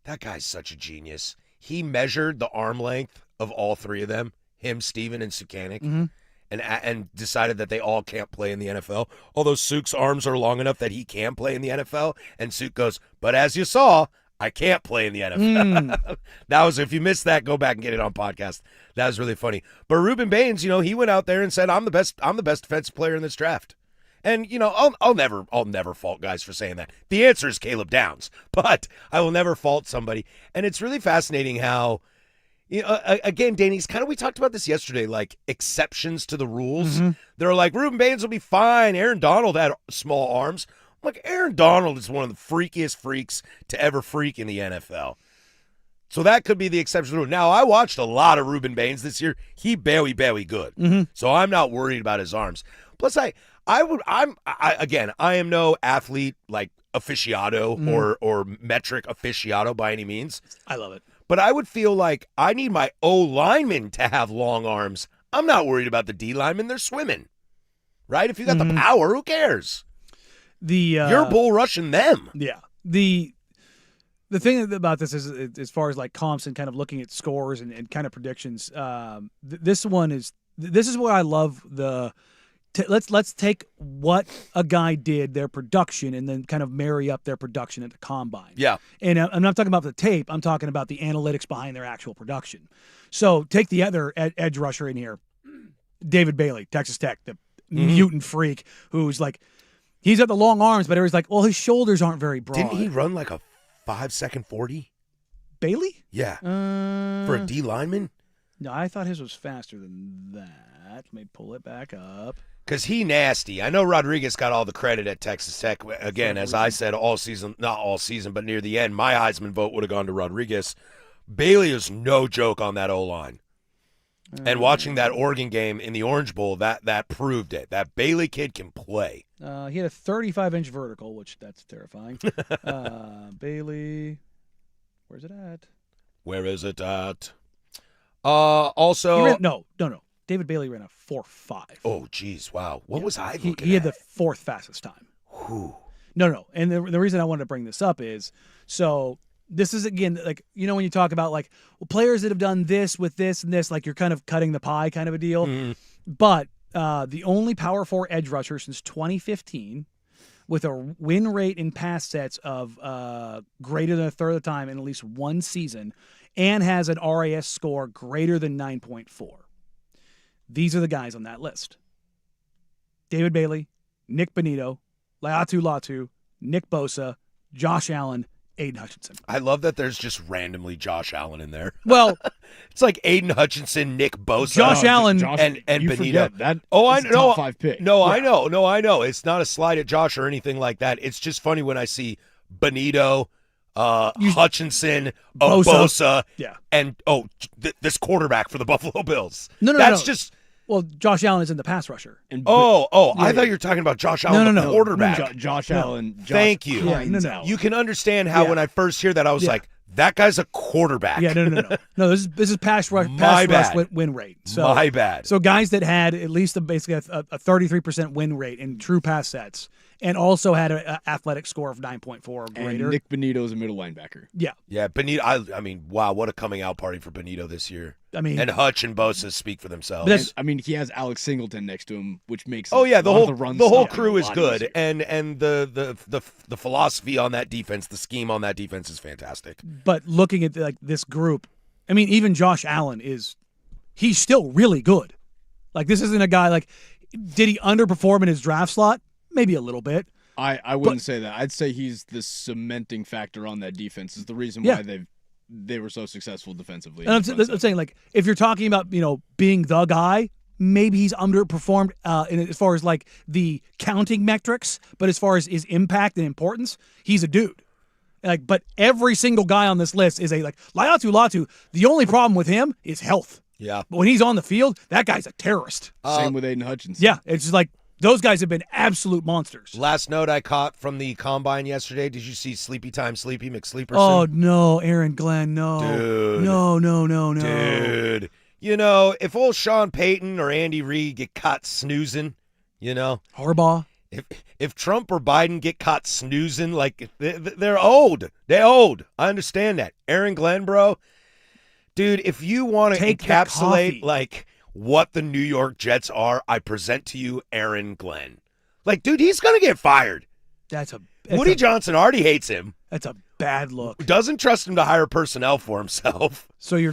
that guy's such a genius. He measured the arm length of all 3 of them, him, Steven, and Sukanik, and decided that they all can't play in the NFL. Although Suk's arms are long enough that he can play in the NFL, and Suk goes, but as you saw, I can't play in the NFL. That was, if you missed that, go back and get it on podcast. That was really funny. But Reuben Baines, he went out there and said, I'm the best defensive player in this draft. And I'll never fault guys for saying that. The answer is Caleb Downs, but I will never fault somebody. And it's really fascinating how, again, Danny, it's kind of, we talked about this yesterday, like exceptions to the rules. They're like, Reuben Baines will be fine. Aaron Donald had small arms. I'm like, Aaron Donald is one of the freakiest freaks to ever freak in the NFL. So that could be the exception to the rule. Now, I watched a lot of Reuben Baines this year. He very good. So I'm not worried about his arms. Plus, I am no athlete like aficionado or metric aficionado by any means. I love it. But I would feel like I need my O linemen to have long arms. I'm not worried about the D linemen. They're swimming, right? If you got the power, who cares? You're bull rushing them. Yeah. The thing about this is, as far as like comps and kind of looking at scores and kind of predictions, this is where I love let's take what a guy did, their production, and then kind of marry up their production at the combine. Yeah. And I'm not talking about the tape. I'm talking about the analytics behind their actual production. So take the other edge rusher in here, David Bailey, Texas Tech, the mutant freak who's like, he's got the long arms, but everybody's like, well, his shoulders aren't very broad. Didn't he run like a 5-second 40? Bailey? Yeah, for a D lineman. No, I thought his was faster than that. Let me pull it back up. Because he nasty. I know Rodriguez got all the credit at Texas Tech. Again, as I said, all season, not all season, but near the end, my Heisman vote would have gone to Rodriguez. Bailey is no joke on that O-line. And watching that Oregon game in the Orange Bowl, that proved it. That Bailey kid can play. He had a 35-inch vertical, which that's terrifying. Bailey, where's it at? Where is it at? Also, No. David Bailey ran a 4.5. oh, geez, wow. What was I looking He had at? the fourth fastest time. Whew. No. And the reason I wanted to bring this up is, so this is, again, like, when you talk about, like, well, players that have done this with this and this, like, you're kind of cutting the pie kind of a deal. Mhm. But the only Power 4 edge rusher since 2015 with a win rate in pass sets of greater than a third of the time in at least one season and has an RAS score greater than 9.4. These are the guys on that list. David Bailey, Nick Bonito, Laiatu Latu, Nick Bosa, Josh Allen, Aiden Hutchinson. I love that there's just randomly Josh Allen in there. Well, It's like Aiden Hutchinson, Nick Bosa. Josh Allen and you Bonito. forget that. Oh, I is a know. top 5 pick. No, I know. No, I know. It's not a slide at Josh or anything like that. It's just funny when I see Bonito, Hutchinson, Bosa, yeah. and this quarterback for the Buffalo Bills. No. That's just. Well, Josh Allen is in the pass rusher. And I thought you were talking about Josh Allen, No. the quarterback. Josh Allen. Josh Thank you. Hines No. Allen. You can understand how Yeah. when I first hear that, I was Yeah. like, that guy's a quarterback. Yeah, no. No, this is pass rush bad. win rate. So, My bad. So guys that had at least basically a 33% win rate in true pass sets and also had an athletic score of 9.4 or And greater. Nick Bonito is a middle linebacker. Yeah, Bonito. I mean, wow, what a coming out party for Bonito this year. I mean, And Hutch and Bosa speak for themselves. But that's- I mean, he has Alex Singleton next to him, which makes Oh yeah, a the lot whole of the run the whole stuff crew a is lot good, easier. and the philosophy on that defense, the scheme on that defense is fantastic. but looking at like this group, I mean, even Josh Allen he's still really good. Like this isn't a guy like, did he underperform in his draft slot? Maybe a little bit. I wouldn't say that. I'd say he's the cementing factor on that defense. Is the reason Yeah. why they were so successful defensively. And I'm saying, like, if you're talking about, being the guy, maybe he's underperformed as far as, like, the counting metrics, but as far as his impact and importance, he's a dude. Like, but every single guy on this list is Laiatu Latu. The only problem with him is health. Yeah. But when he's on the field, that guy's a terrorist. Same with Aiden Hutchinson. Yeah, it's just like those guys have been absolute monsters. Last note I caught from the combine yesterday. Did you see Sleepy Time Sleepy McSleeperson? Oh, no, Aaron Glenn, no. Dude. No. Dude. If old Sean Payton or Andy Reid get caught snoozing, Harbaugh. if Trump or Biden get caught snoozing, like they're old. They're old. I understand that. Aaron Glenn, bro. Dude, if you want to Take the encapsulate coffee. like what the New York Jets are, I present to you Aaron Glenn. Like, dude, he's gonna get fired. Woody Johnson already hates him. That's a bad look. Doesn't trust him to hire personnel for himself. So you're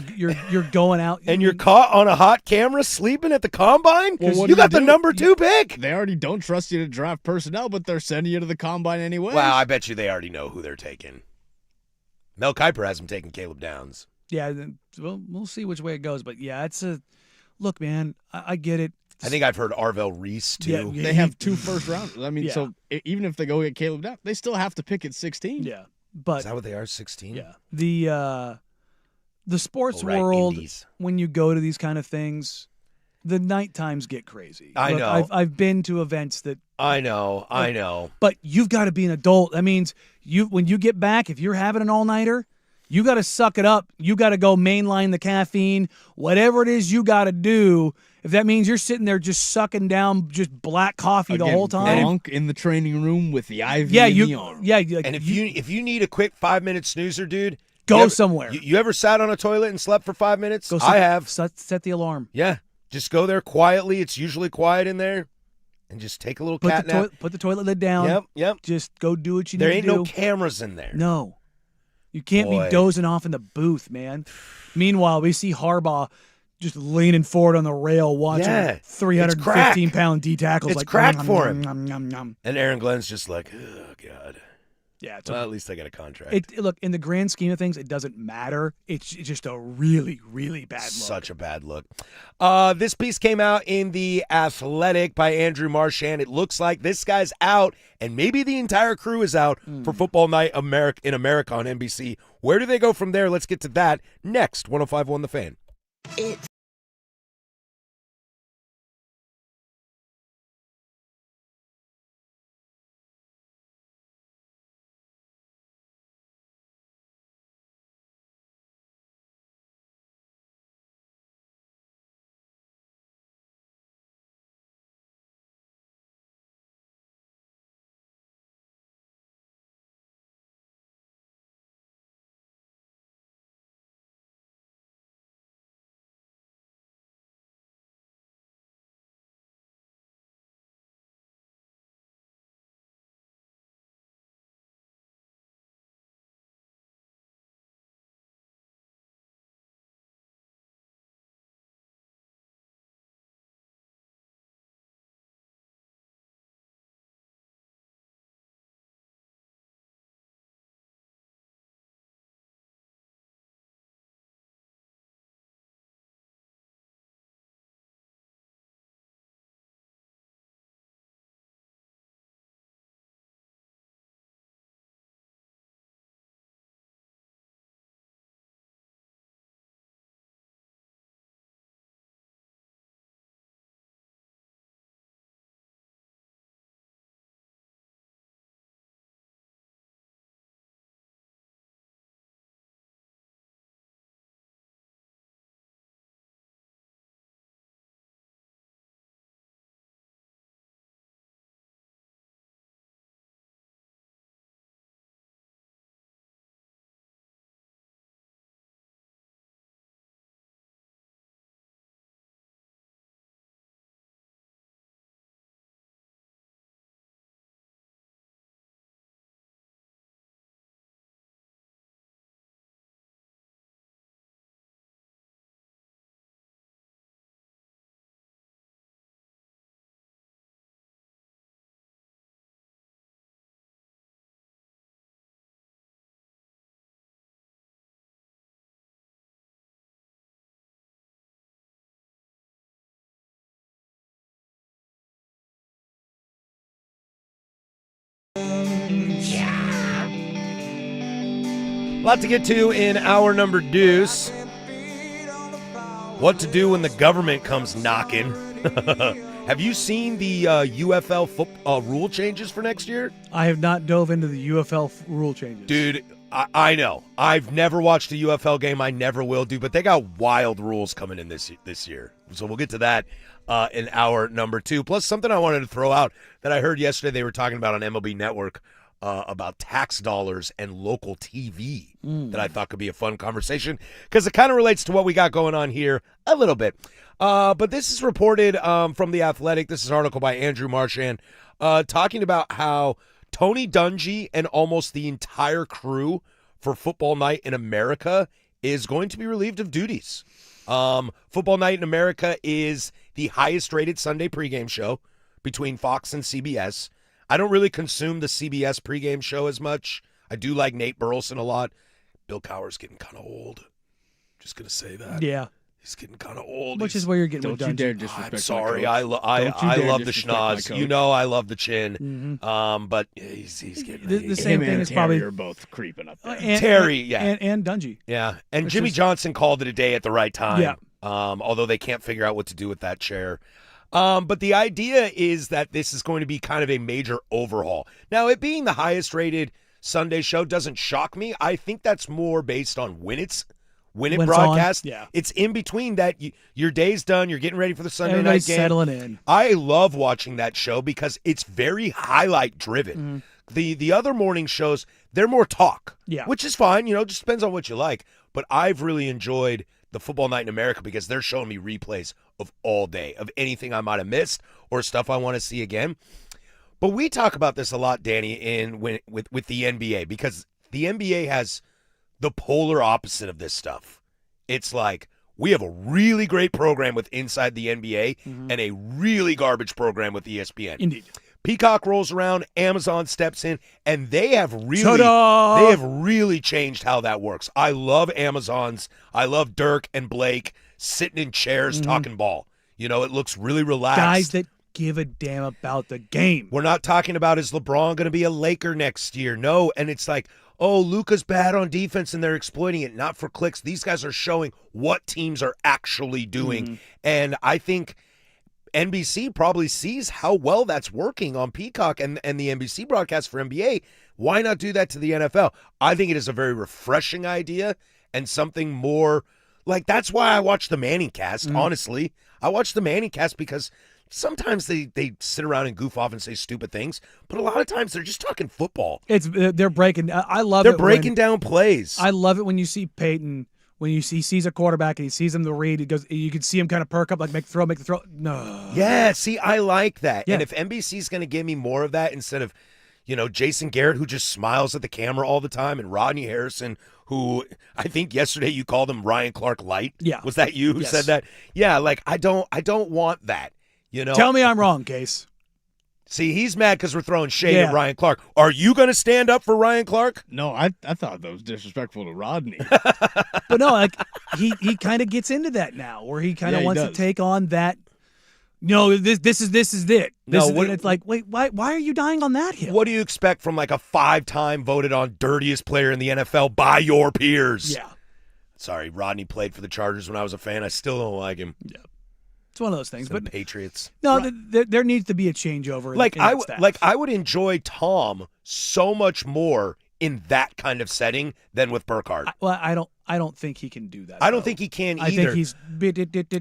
going out And you're caught on a hot camera sleeping at the combine? Well, what you do got you the do? number 2 pick. They already don't trust you to draft personnel, but they're sending you to the combine anyway. Wow, I bet you they already know who they're taking. Mel Kiper has him taking Caleb Downs. Yeah, we'll see which way it goes, but yeah, it's a look, man. I get it. I think I've heard Arvell Reese too. Yeah. They have 2 first rounders. I mean, Yeah. so even if they go get Caleb Down, they still have to pick at 16. Yeah, but Is that what they are? 16? yeah, the sports Oh, right, world Indies. when you go to these kind of things, the night times get crazy. I Look, know. I've been to events that, I know. but you've got to be an adult. That means when you get back, if you're having an all nighter. You got to suck it up. You got to go mainline the caffeine, whatever it is you got to do. If that means you're sitting there just sucking down just black coffee the Again, whole time. Gronk in the training room with the IV Yeah, in the arm. And if you need a quick 5-minute snoozer, dude, Go you ever- somewhere. You ever sat on a toilet and slept for 5 minutes? go I have. set the alarm. Yeah. Just go there quietly. It's usually quiet in there. And just take a little cat nap. Put the toilet lid down. Yep. Just go do what you There need ain't to do. no cameras in there. No. You can't Boy. be dozing off in the booth, man. Meanwhile, we see Harbaugh just leaning forward on the rail watching Yeah, it's 315-pound D tackles. It's like, crack nom, for nom, him. nom, nom, nom. And Aaron Glenn's just like, oh, God. Yeah, it's Well, at least I got a contract. look, in the grand scheme of things, it doesn't matter. It's just a really, really bad look. Such a bad look. This piece came out in The Athletic by Andrew Marchand. It looks like this guy's out, and maybe the entire crew is out for Football Night in America on NBC. Where do they go from there? Let's get to that next. 105.1 The Fan. It's A lot to get to in hour number deuce. What to do when the government comes knocking. Have you seen the UFL rule changes for next year? I have not dove into the UFL rule changes. Dude, I know. I've never watched a UFL game. I never will do, but they got wild rules coming in this year. So we'll get to that in hour number 2. Plus, something I wanted to throw out that I heard yesterday they were talking about on MLB Network about tax dollars and local TV that I thought could be a fun conversation because it kind of relates to what we got going on here a little bit. But this is reported from The Athletic. This is an article by Andrew Marchand talking about how Tony Dungy and almost the entire crew for Football Night in America is going to be relieved of duties. Football Night in America is the highest rated Sunday pregame show between Fox and CBS. I don't really consume the CBS pregame show as much. I do like Nate Burleson a lot. Bill Cowher's getting kind of old. Just going to say that. Yeah. He's getting kind of old. Which is where you're getting with Don't you Dungy. dare disrespect I'm sorry. my I coach. love the disrespect my schnoz. coach. You know I love the chin. But he's getting The same Him thing and is Terry probably are both creeping up there. Terry, yeah. and Dungy. Yeah, and Which Jimmy is- Johnson called it a day at the right time. Yeah. Although they can't figure out what to do with that chair. But the idea is that this is going to be kind of a major overhaul. Now, it being the highest rated Sunday show doesn't shock me. I think that's more based on when it When it's broadcast. on, yeah. It's in between that your day's done, you're getting ready for the Sunday Everybody's night game. settling in. I love watching that show because it's very highlight driven. The other morning shows, they're more talk. Yeah. Which is fine, just depends on what you like. But I've really enjoyed the Football Night in America because they're showing me replays of all day, of anything I might have missed or stuff I want to see again. But we talk about this a lot, Danny, with the NBA because the NBA has the polar opposite of this stuff. It's like we have a really great program with Inside the NBA and a really garbage program with ESPN. Indeed. Peacock rolls around, Amazon steps in, and they have Ta-da! really changed how that works. I love Amazon's. I love Dirk and Blake sitting in chairs talking ball. You know, it looks really relaxed. Guys that give a damn about the game. We're not talking about, is LeBron going to be a Laker next year? No, and it's like, oh, Luka's bad on defense and they're exploiting it, not for clicks. These guys are showing what teams are actually doing. And I think NBC probably sees how well that's working on Peacock and the NBC broadcast for NBA. Why not do that to the NFL? I think it is a very refreshing idea and something more like, that's why I watch the Manning cast, honestly. I watch the Manning cast because sometimes they sit around and goof off and say stupid things, but a lot of times they're just talking football. They're breaking. I love They're it. breaking down plays. I love it when you see Peyton. When he sees a quarterback and he sees him to read, he goes. You can see him kind of perk up, like make the throw. No. Yeah, see, I like that. Yeah. And if NBC's going to give me more of that instead of, Jason Garrett, who just smiles at the camera all the time, and Rodney Harrison, who I think yesterday you called him Ryan Clark Light. Yeah. Was that you who Yes. said that? Yeah, like I don't want that. Tell me I'm wrong, Case. See, he's mad because we're throwing shade Yeah. at Ryan Clark. Are you going to stand up for Ryan Clark? No, I thought that was disrespectful to Rodney. But no, like he kind of gets into that now, where he kind of Yeah, he wants to does. take on that. No, this is it. No, what- and it's like, wait, why are you dying on that hill? What do you expect from like a 5-time voted on dirtiest player in the NFL by your peers? Yeah, Sorry, Rodney played for the Chargers when I was a fan. I still don't like him. it's one of those things. Some But Patriots. no, there needs to be a changeover. Like in I that staff. I would enjoy Tom so much more in that kind of setting than with Burkhardt. I don't think he can do that. I don't though. think he can I either. think he's.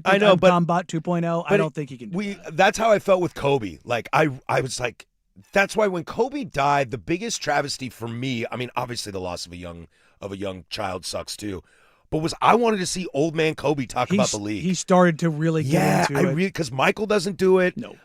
I know, but- Tombot 2.0. I but don't think he can do that. That's how I felt with Kobe. Like I was like, that's why when Kobe died, the biggest travesty for me, I mean, obviously the loss of a young child sucks too, but was I wanted to see old man Kobe talk about the league. He started to really yeah, get into it. because Michael doesn't do it. No.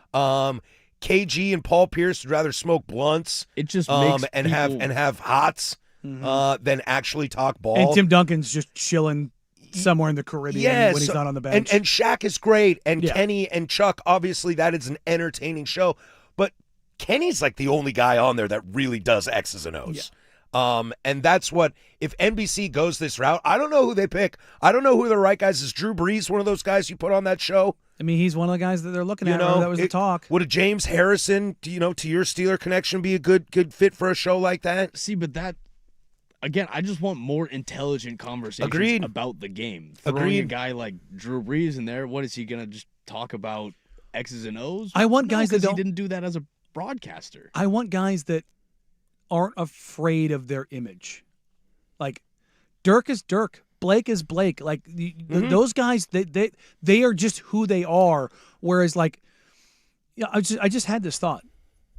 KG and Paul Pierce would rather smoke blunts It just makes and people, have hots than actually talk ball. And Tim Duncan's just chilling somewhere in the Caribbean when he's not on the bench. And Shaq is great, and Yeah. Kenny and Chuck, obviously that is an entertaining show. But Kenny's like the only guy on there that really does X's and O's. And that's what, if NBC goes this route, I don't know who they pick. I don't know who the right guys is. Drew Brees one of those guys you put on that show? I mean, he's one of the guys that they're looking at. That was the talk. Would a James Harrison, to your Steeler connection, be a good fit for a show like that? see, but that again, I just want more intelligent conversations Agreed. about the game. Throwing a Agreed. guy like Drew Brees in there, what is he gonna just talk about X's and O's? I want No, guys that 'cause don't. He didn't do that as a broadcaster. I want guys that aren't afraid of their image. Like Dirk is Dirk, Blake is Blake. Like those guys, they are just who they are. Whereas, like, I just had this thought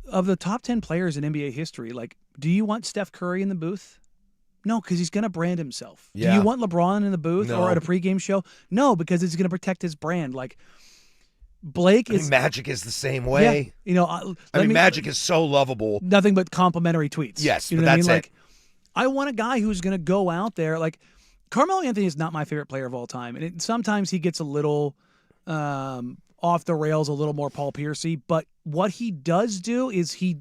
of the top 10 players in NBA history. Like, do you want Steph Curry in the booth? No, because he's going to brand himself. Yeah. Do you want LeBron in the booth No. or at a pregame show? No, because it's going to protect his brand. Like, Blake I mean, is. Magic is the same Yeah, way. Magic is so lovable. nothing but complimentary tweets. Yes, you know but what I that's mean? it. Like, I want a guy who's going to go out there. Like, Carmelo Anthony is not my favorite player of all time, and sometimes he gets a little off the rails, a little more Paul Piercey. But what he does do is he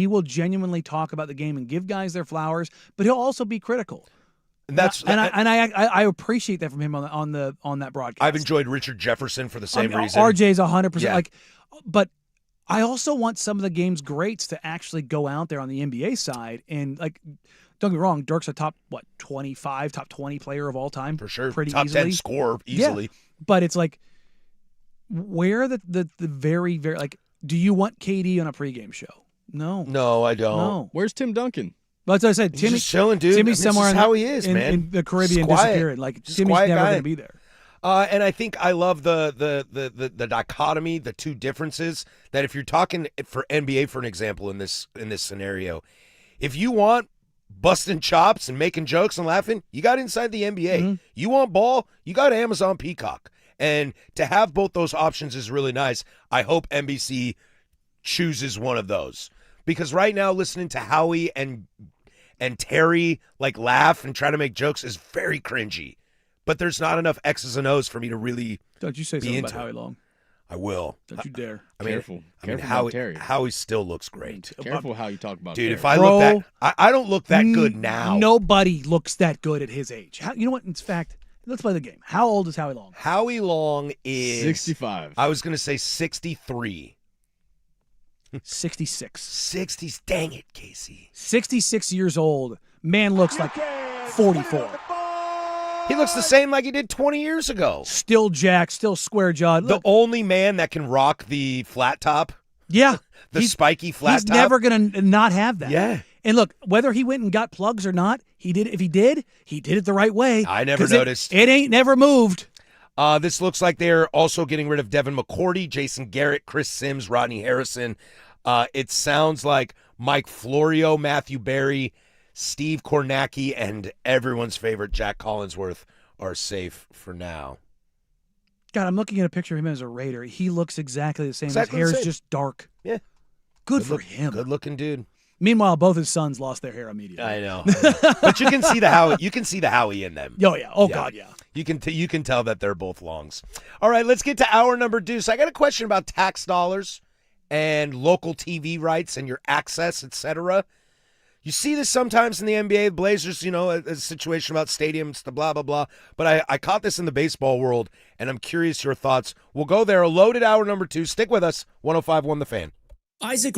will genuinely talk about the game and give guys their flowers, but he'll also be critical. And that's I appreciate that from him on that broadcast. I've enjoyed Richard Jefferson for the same reason. RJ's 100%. Yeah. Like, but I also want some of the game's greats to actually go out there on the NBA side and, like, don't get me wrong, Dirk's a top 25, top 20 player of all time For sure. pretty Top easily. 10 scorer easily. Yeah. But it's like, where are the very, very, like, do you want KD on a pregame show? No. No, I don't. No. Where's Tim Duncan? But as I said, He's Timmy, just chilling, dude. Timmy's This is somewhere how he is, man. in the Caribbean Just quiet. disappearing. Like, Just Timmy's quiet never guy. going to be there. And I think I love the dichotomy, the two differences. That if you're talking for NBA, for an example, in this scenario, if you want busting chops and making jokes and laughing, you got Inside the NBA. Mm-hmm. You want ball, you got Amazon Peacock. And to have both those options is really nice. I hope NBC chooses one of those, because right now listening to Howie and Terry like laugh and try to make jokes is very cringy. But there's not enough X's and O's for me to really. Don't you say Be something about into it. Howie Long. I will. Don't you dare. I mean, Careful. I mean, Careful about Terry. Howie still looks great. Careful how you talk about Dude, Terry. if I Bro, look I don't look that good now. Nobody looks that good at his age. You know what? In fact, let's play the game. How old is Howie Long? Howie Long is 65. I was going to say 63. 66. 60s. Dang it, Casey. 66 years old. Man looks like 44. He looks the same like he did 20 years ago. Still jacked, still square jawed. The only man that can rock the flat top, Yeah. the He's- spiky flat He's top. never going to not have that. Yeah. And look, whether he went and got plugs or not, he did. If he did it the right way. I never 'Cause noticed. It ain't never moved. This looks like they're also getting rid of Devin McCourty, Jason Garrett, Chris Sims, Rodney Harrison. It sounds like Mike Florio, Matthew Berry, Steve Kornacki, and everyone's favorite Jack Collinsworth are safe for now. God, I'm looking at a picture of him as a Raider. He looks exactly the same. Exactly His the hair's same. just dark. Yeah. Good for him. Good looking dude. Meanwhile, both his sons lost their hair immediately. I know. But you can see the Howie. You can see the Howie in them. Oh yeah. Oh Yeah. God, yeah. You can tell that they're both longs. All right, let's get to hour number 2. So I got a question about tax dollars and local TV rights and your access, etc. You see this sometimes in the NBA. Blazers, a situation about stadiums, the blah, blah, blah. But I caught this in the baseball world, and I'm curious your thoughts. We'll go there. A loaded hour number 2. Stick with us. 105.1 The Fan. Isaac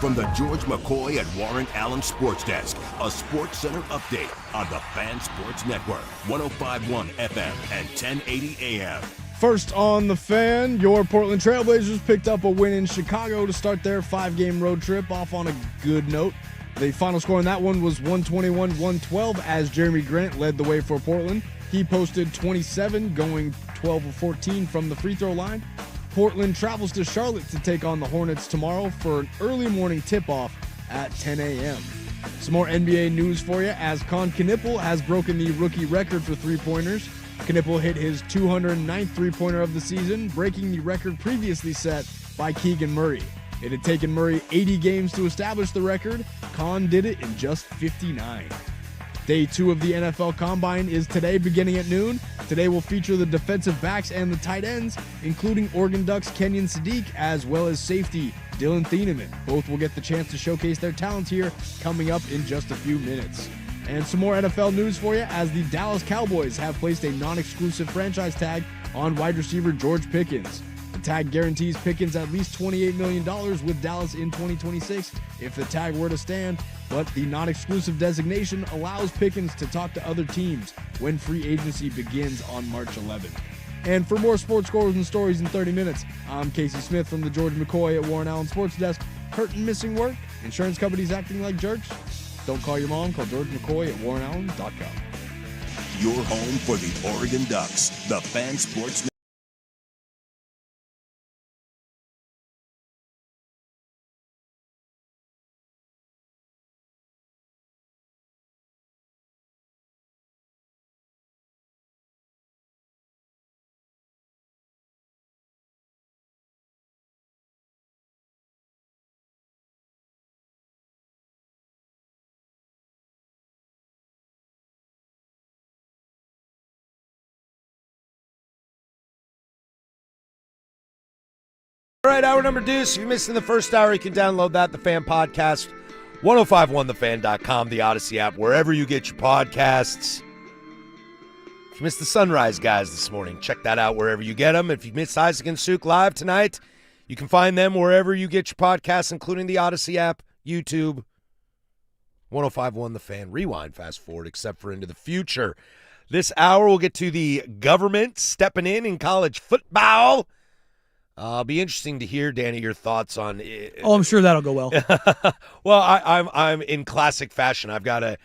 From the George McCoy and Warren Allen Sports Desk, a Sports Center update on the Fan Sports Network, 105.1 FM and 1080 AM. First on The Fan, your Portland Trailblazers picked up a win in Chicago to start their 5-game road trip off on a good note. The final score in that one was 121-112 as Jeremy Grant led the way for Portland. He posted 27, going 12 of 14 from the free throw line. Portland travels to Charlotte to take on the Hornets tomorrow for an early morning tip-off at 10 a.m. Some more NBA news for you as Con Knippel has broken the rookie record for three-pointers. Knippel hit his 209th three-pointer of the season, breaking the record previously set by Keegan Murray. It had taken Murray 80 games to establish the record. Con did it in just 59. Day 2 of the NFL Combine is today beginning at noon. Today will feature the defensive backs and the tight ends, including Oregon Ducks Kenyon Sadiq as well as safety Dylan Thieneman. Both will get the chance to showcase their talents here coming up in just a few minutes. And some more NFL news for you as the Dallas Cowboys have placed a non-exclusive franchise tag on wide receiver George Pickens. The tag guarantees Pickens at least $28 million with Dallas in 2026 if the tag were to stand, but the non-exclusive designation allows Pickens to talk to other teams when free agency begins on March 11th. And for more sports scores and stories in 30 minutes, I'm Casey Smith from the George McCoy at Warren Allen Sports Desk. Hurt and missing work? Insurance companies acting like jerks? Don't call your mom, call George McCoy at warrenallen.com. Your home for the Oregon Ducks, the Fan Sports All right, hour number deuce. If you missed in the first hour, you can download that, the Fan Podcast, 1051thefan.com, the Odyssey app, wherever you get your podcasts. If you missed the Sunrise guys this morning, check that out wherever you get them. If you missed Isaac and Suk live tonight, you can find them wherever you get your podcasts, including the Odyssey app, YouTube, 1051 The Fan. Rewind, fast forward, except for Into the Future. This hour, we'll get to the government stepping in college football. Be interesting to hear, Danny, your thoughts on it. Oh, I'm sure that'll go well. Well, I'm in classic fashion. I've got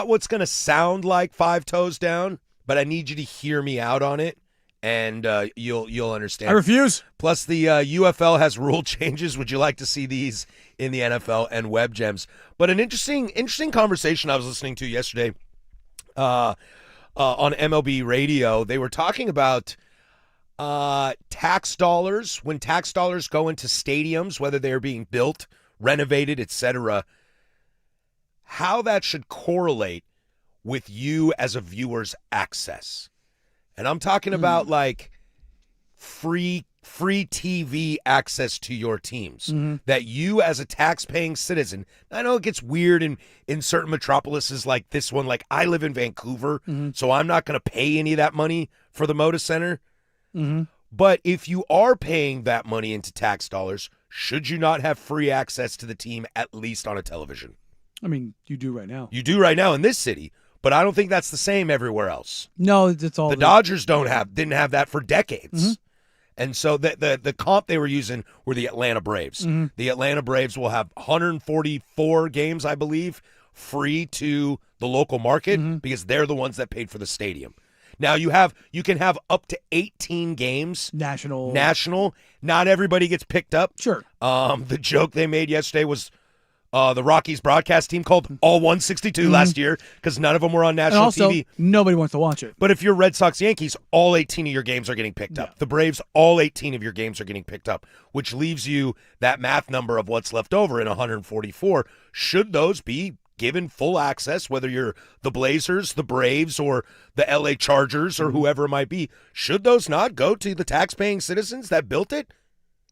what's going to sound like Five Toes Down, but I need you to hear me out on it, and you'll understand. I refuse. Plus, the UFL has rule changes. Would you like to see these in the NFL and Web Gems? But an interesting conversation I was listening to yesterday on MLB radio. They were talking about tax dollars, when tax dollars go into stadiums, whether they're being built, renovated, etc., how that should correlate with you as a viewer's access. And I'm talking about like free TV access to your teams, that you as a tax-paying citizen, I know it gets weird in certain metropolises like this one, like I live in Vancouver, so I'm not going to pay any of that money for the Moda Center. But if you are paying that money into tax dollars, should you not have free access to the team, at least on a television? I mean, you do right now. You do right now in this city, but I don't think that's the same everywhere else. No, it's all The Dodgers didn't have that for decades. And so the comp they were using were the Atlanta Braves. The Atlanta Braves will have 144 games, I believe, free to the local market because they're the ones that paid for the stadium. Now you can have up to 18 games national. Not everybody gets picked up. Sure. The joke they made yesterday was the Rockies broadcast team called all 162 last year because none of them were on And national also, TV. nobody wants to watch it. But if you're Red Sox Yankees, all 18 of your games are getting picked up. Yeah. The Braves, all 18 of your games are getting picked up, which leaves you that math number of what's left over in 144. Should those be given full access, whether you're the Blazers, the Braves, or the LA Chargers, or whoever it might be? Should those not go to the tax-paying citizens that built it?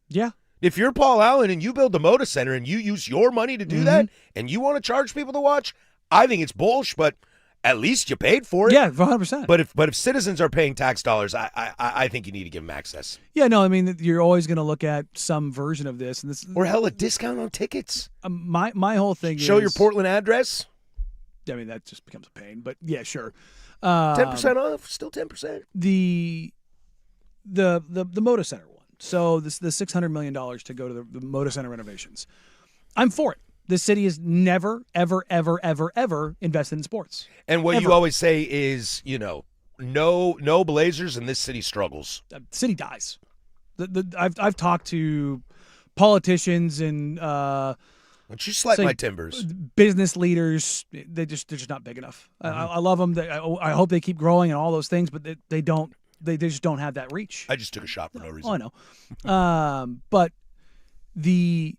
Yeah. If you're Paul Allen and you build the Moda Center and you use your money to do that, and you want to charge people to watch, I think it's bullshit, but at least you paid for it. Yeah, 100%. But if citizens are paying tax dollars, I think you need to give them access. Yeah, no, I mean, you're always going to look at some version of this. And this, Or hell, a discount on tickets. my whole thing Show is... your Portland address. I mean, that just becomes a pain, but yeah, sure. 10% off, still 10%. The Moda Center one. So the $600 million to go to the Moda Center renovations. I'm for it. The city has never, ever, ever, ever, ever invested in sports. And what Ever. you always say is, no Blazers and this city struggles. The city dies. I've talked to politicians and Why don't you slight my timbers? business leaders. They're just not big enough. I love them. I hope they keep growing and all those things, but they don't. They just don't have that reach. I just took a shot for no reason. Oh, I know. But the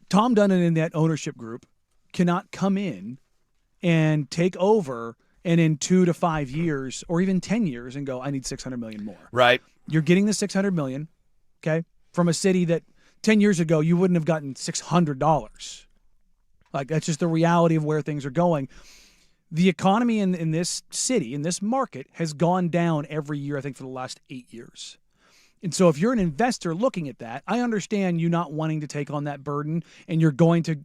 Tom Dunn in that ownership group cannot come in and take over and in 2 to 5 years or even 10 years and go, I need $600 million more. Right. You're getting the $600 million, okay, from a city that 10 years ago you wouldn't have gotten $600. Like, that's just the reality of where things are going. The economy in this city, in this market, has gone down every year, I think, for the last 8 years. And so if you're an investor looking at that, I understand you not wanting to take on that burden, and you're going to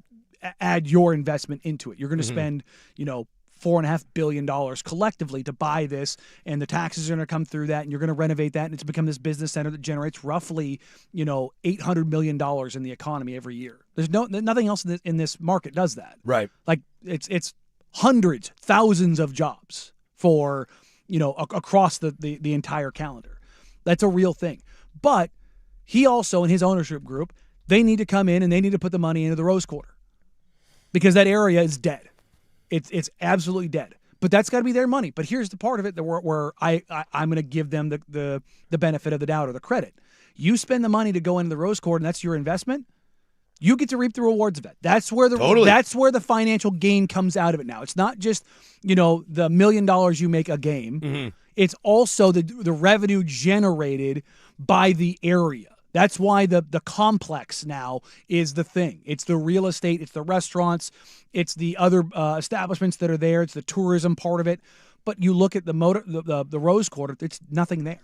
add your investment into it. You're going to spend, $4.5 billion collectively to buy this, and the taxes are going to come through that, and you're going to renovate that, and it's become this business center that generates roughly, $800 million in the economy every year. There's nothing else in this market does that. Right. Like it's hundreds, thousands of jobs for, across the entire calendar. That's a real thing. But he also, in his ownership group, they need to come in and they need to put the money into the Rose Quarter because that area is dead. It's absolutely dead. But that's got to be their money. But here's the part of it that where I'm going to give them the benefit of the doubt or the credit. You spend the money to go into the Rose Quarter, and that's your investment. You get to reap the rewards of that. That's where the financial gain comes out of it now. It's not just, the $1 million you make a game. It's also the revenue generated by the area. That's why the complex now is the thing. It's the real estate, it's the restaurants, it's the other establishments that are there, it's the tourism part of it. But you look at the Rose Quarter, it's nothing there.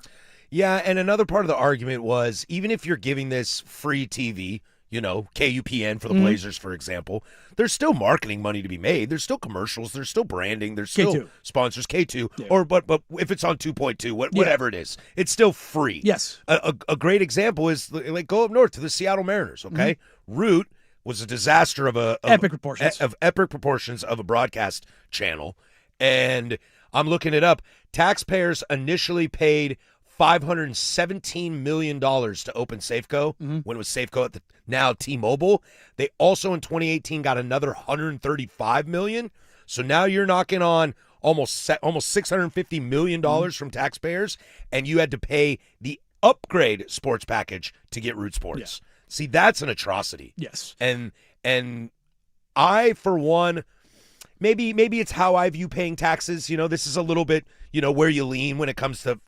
Yeah, and another part of the argument was even if you're giving this free TV, KUPN for the Blazers, for example, there's still marketing money to be made. There's still commercials. There's still branding. There's still K2. Sponsors, K2, Yeah. but if it's on 2.2, whatever it is, it's still free. Yes. A great example is like go up north to the Seattle Mariners. Okay, Root was a disaster of Epic proportions. of epic proportions of a broadcast channel, and I'm looking it up. Taxpayers initially paid $517 million to open Safeco when it was Safeco at the now T-Mobile. They also in 2018 got another $135 million. So now you're knocking on almost $650 million from taxpayers, and you had to pay the upgrade sports package to get Root Sports. Yeah. See, that's an atrocity. Yes. And I, for one, maybe it's how I view paying taxes. This is a little bit, where you lean when it comes to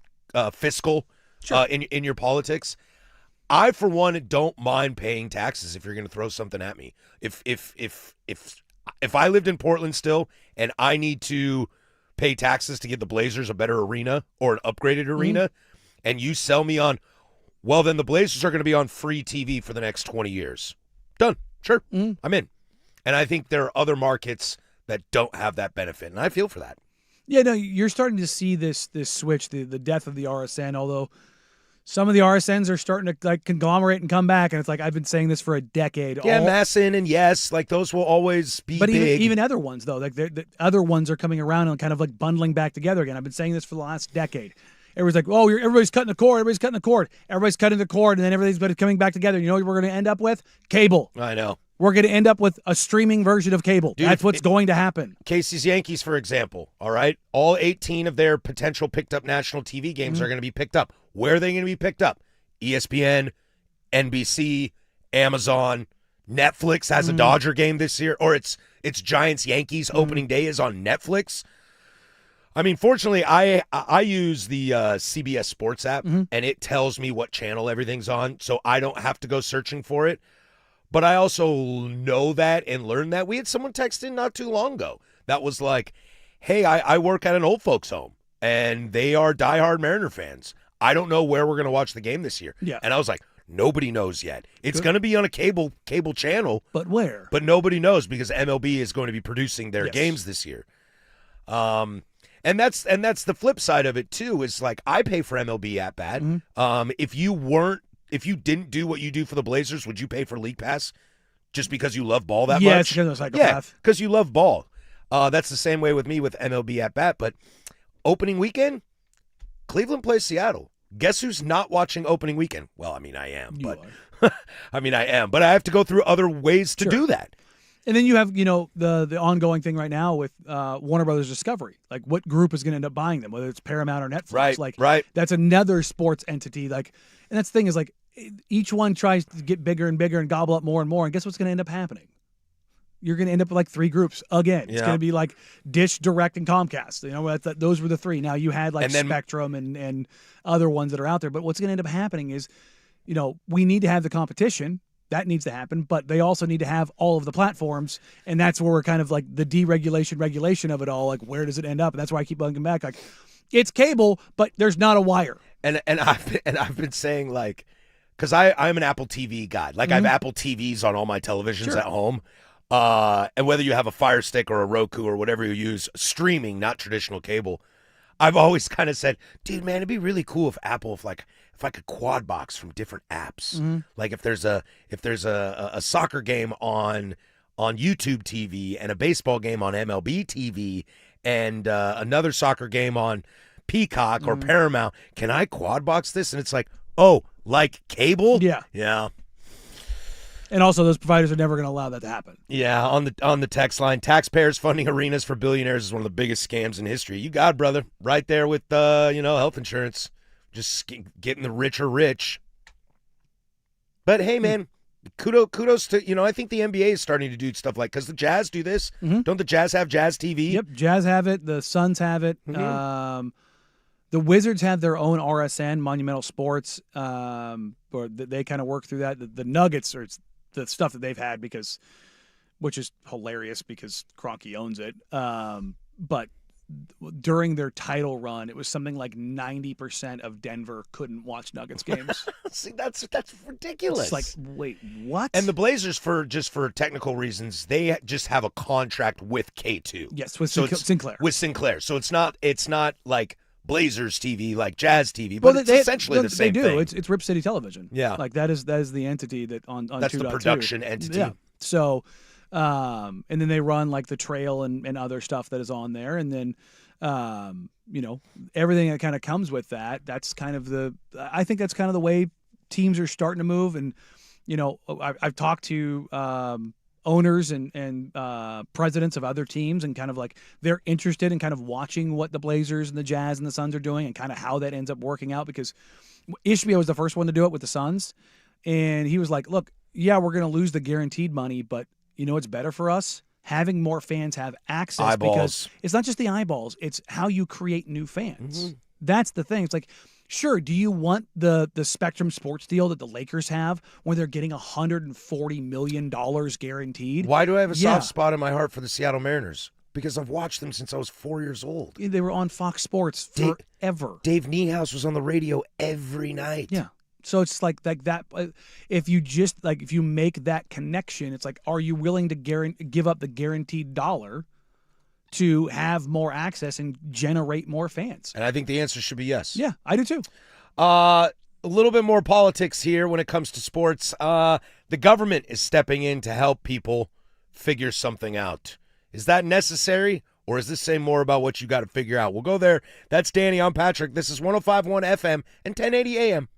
fiscal in your politics. I, for one, don't mind paying taxes if you're going to throw something at me. If I lived in Portland still and I need to pay taxes to give the Blazers a better arena or an upgraded arena, and you sell me on, well, then the Blazers are going to be on free TV for the next 20 years. Done. Sure. I'm in. And I think there are other markets that don't have that benefit, and I feel for that. Yeah, no, you're starting to see this switch, the death of the RSN, although some of the RSNs are starting to conglomerate and come back, and it's like I've been saying this for a decade. Yeah, Masson and Yes, those will always be but big. even other ones, though, the other ones are coming around and kind of bundling back together again. I've been saying this for the last decade. Everybody's like, oh, everybody's cutting the cord, everybody's cutting the cord, and then everything's coming back together. You know what we're going to end up with? Cable. I know. We're going to end up with a streaming version of cable. Dude, that's what's going to happen. Casey's Yankees, for example, all right? All 18 of their potential picked-up national TV games are going to be picked up. Where are they going to be picked up? ESPN, NBC, Amazon, Netflix has a Dodger game this year, or it's Giants-Yankees opening day is on Netflix. I mean, fortunately, I use the CBS Sports app, and it tells me what channel everything's on, so I don't have to go searching for it. But I also know that and learned that. We had someone text in not too long ago that was like, hey, I work at an old folks home, and they are diehard Mariner fans. I don't know where we're going to watch the game this year. Yeah. And I was like, nobody knows yet. It's going to be on a cable channel. But where? But nobody knows because MLB is going to be producing their games this year. And that's the flip side of it, too, is like I pay for MLB at bat. If you didn't do what you do for the Blazers, would you pay for League Pass just because you love ball that much? Yes, because I'm a psychopath. Yeah, because you love ball. That's the same way with me with MLB at bat. But opening weekend, Cleveland plays Seattle. Guess who's not watching opening weekend? Well, I mean, I am. I am. But I have to go through other ways to do that. And then you have, the ongoing thing right now with Warner Brothers Discovery. Like, what group is going to end up buying them, whether it's Paramount or Netflix? Right. That's another sports entity. And that's the thing is, each one tries to get bigger and bigger and gobble up more and more. And guess what's going to end up happening? You're going to end up with 3 groups again. It's going to be like Dish, Direct, and Comcast. Those were the 3. Now you had Spectrum and other ones that are out there. But what's going to end up happening is, we need to have the competition. That needs to happen, but they also need to have all of the platforms, and that's where we're kind of the regulation of it all. Where does it end up? And that's why I keep bugging back. It's cable, but there's not a wire. And I've been saying because I'm an Apple TV guy. I have Apple TVs on all my televisions at home. And whether you have a Fire Stick or a Roku or whatever you use, streaming, not traditional cable, I've always kind of said, dude, man, it'd be really cool if Apple, if I could quad box from different apps. If there's a soccer game on YouTube TV and a baseball game on MLB TV and another soccer game on Peacock or Paramount, can I quad box this? And it's like cable? Yeah. Yeah. And also, those providers are never going to allow that to happen. Yeah, on the text line, taxpayers funding arenas for billionaires is one of the biggest scams in history. You got it, brother. Right there with health insurance. Just getting the rich are rich. But hey, man, kudos to I think the NBA is starting to do stuff because the Jazz do this. Don't the Jazz have Jazz TV? Yep, Jazz have it. The Suns have it. The Wizards have their own RSN, Monumental Sports, or they kind of work through that. The Nuggets are the stuff that they've had which is hilarious because Kroenke owns it. But during their title run, it was something like 90% of Denver couldn't watch Nuggets games. See, that's ridiculous. It's like, wait, what? And the Blazers, for technical reasons, they just have a contract with K2. Yes, with So it's- Sinclair. With Sinclair, so it's not like Blazers TV, like Jazz TV, but it's essentially the same They do. thing. It's Rip City Television. Yeah. like that is the entity that on That's 2.2. the production entity. Yeah. So, and then they run like the Trail and other stuff that is on there, and then, everything that kind of comes with that. That's kind of I think that's kind of the way teams are starting to move. And I've talked to owners and presidents of other teams, and kind of like they're interested in kind of watching what the Blazers and the Jazz and the Suns are doing, and kind of how that ends up working out, because Ishbia was the first one to do it with the Suns, and he was like, look, yeah, we're going to lose the guaranteed money, but it's better for us having more fans have access, Eyeballs. because it's not just the eyeballs, it's how you create new fans. Mm-hmm. That's the thing. It's like, sure, do you want the Spectrum Sports deal that the Lakers have, where they're getting $140 million guaranteed? Why do I have a Yeah. soft spot in my heart for the Seattle Mariners? Because I've watched them since I was 4 years old. They were on Fox Sports Dave- forever. Dave Niehaus was on the radio every night. Yeah. So it's like that. If you make that connection, it's like, are you willing to give up the guaranteed dollar to have more access and generate more fans? And I think the answer should be yes. Yeah, I do too. A little bit more politics here when it comes to sports. The government is stepping in to help people figure something out. Is that necessary, or is this saying more about what you got to figure out? We'll go there. That's Danny. I'm Patrick. This is 105.1 FM and 1080 AM.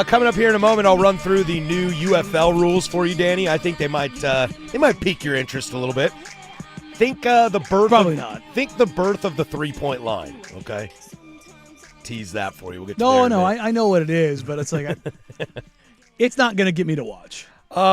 Coming up here in a moment, I'll run through the new UFL rules for you, Danny. I think they might pique your interest a little bit. Think the birth. Probably not. Think the birth of the 3-point line. Okay. Tease that for you. We'll get to No, there in a no, minute. I know what it is, but it's like it's not going to get me to watch.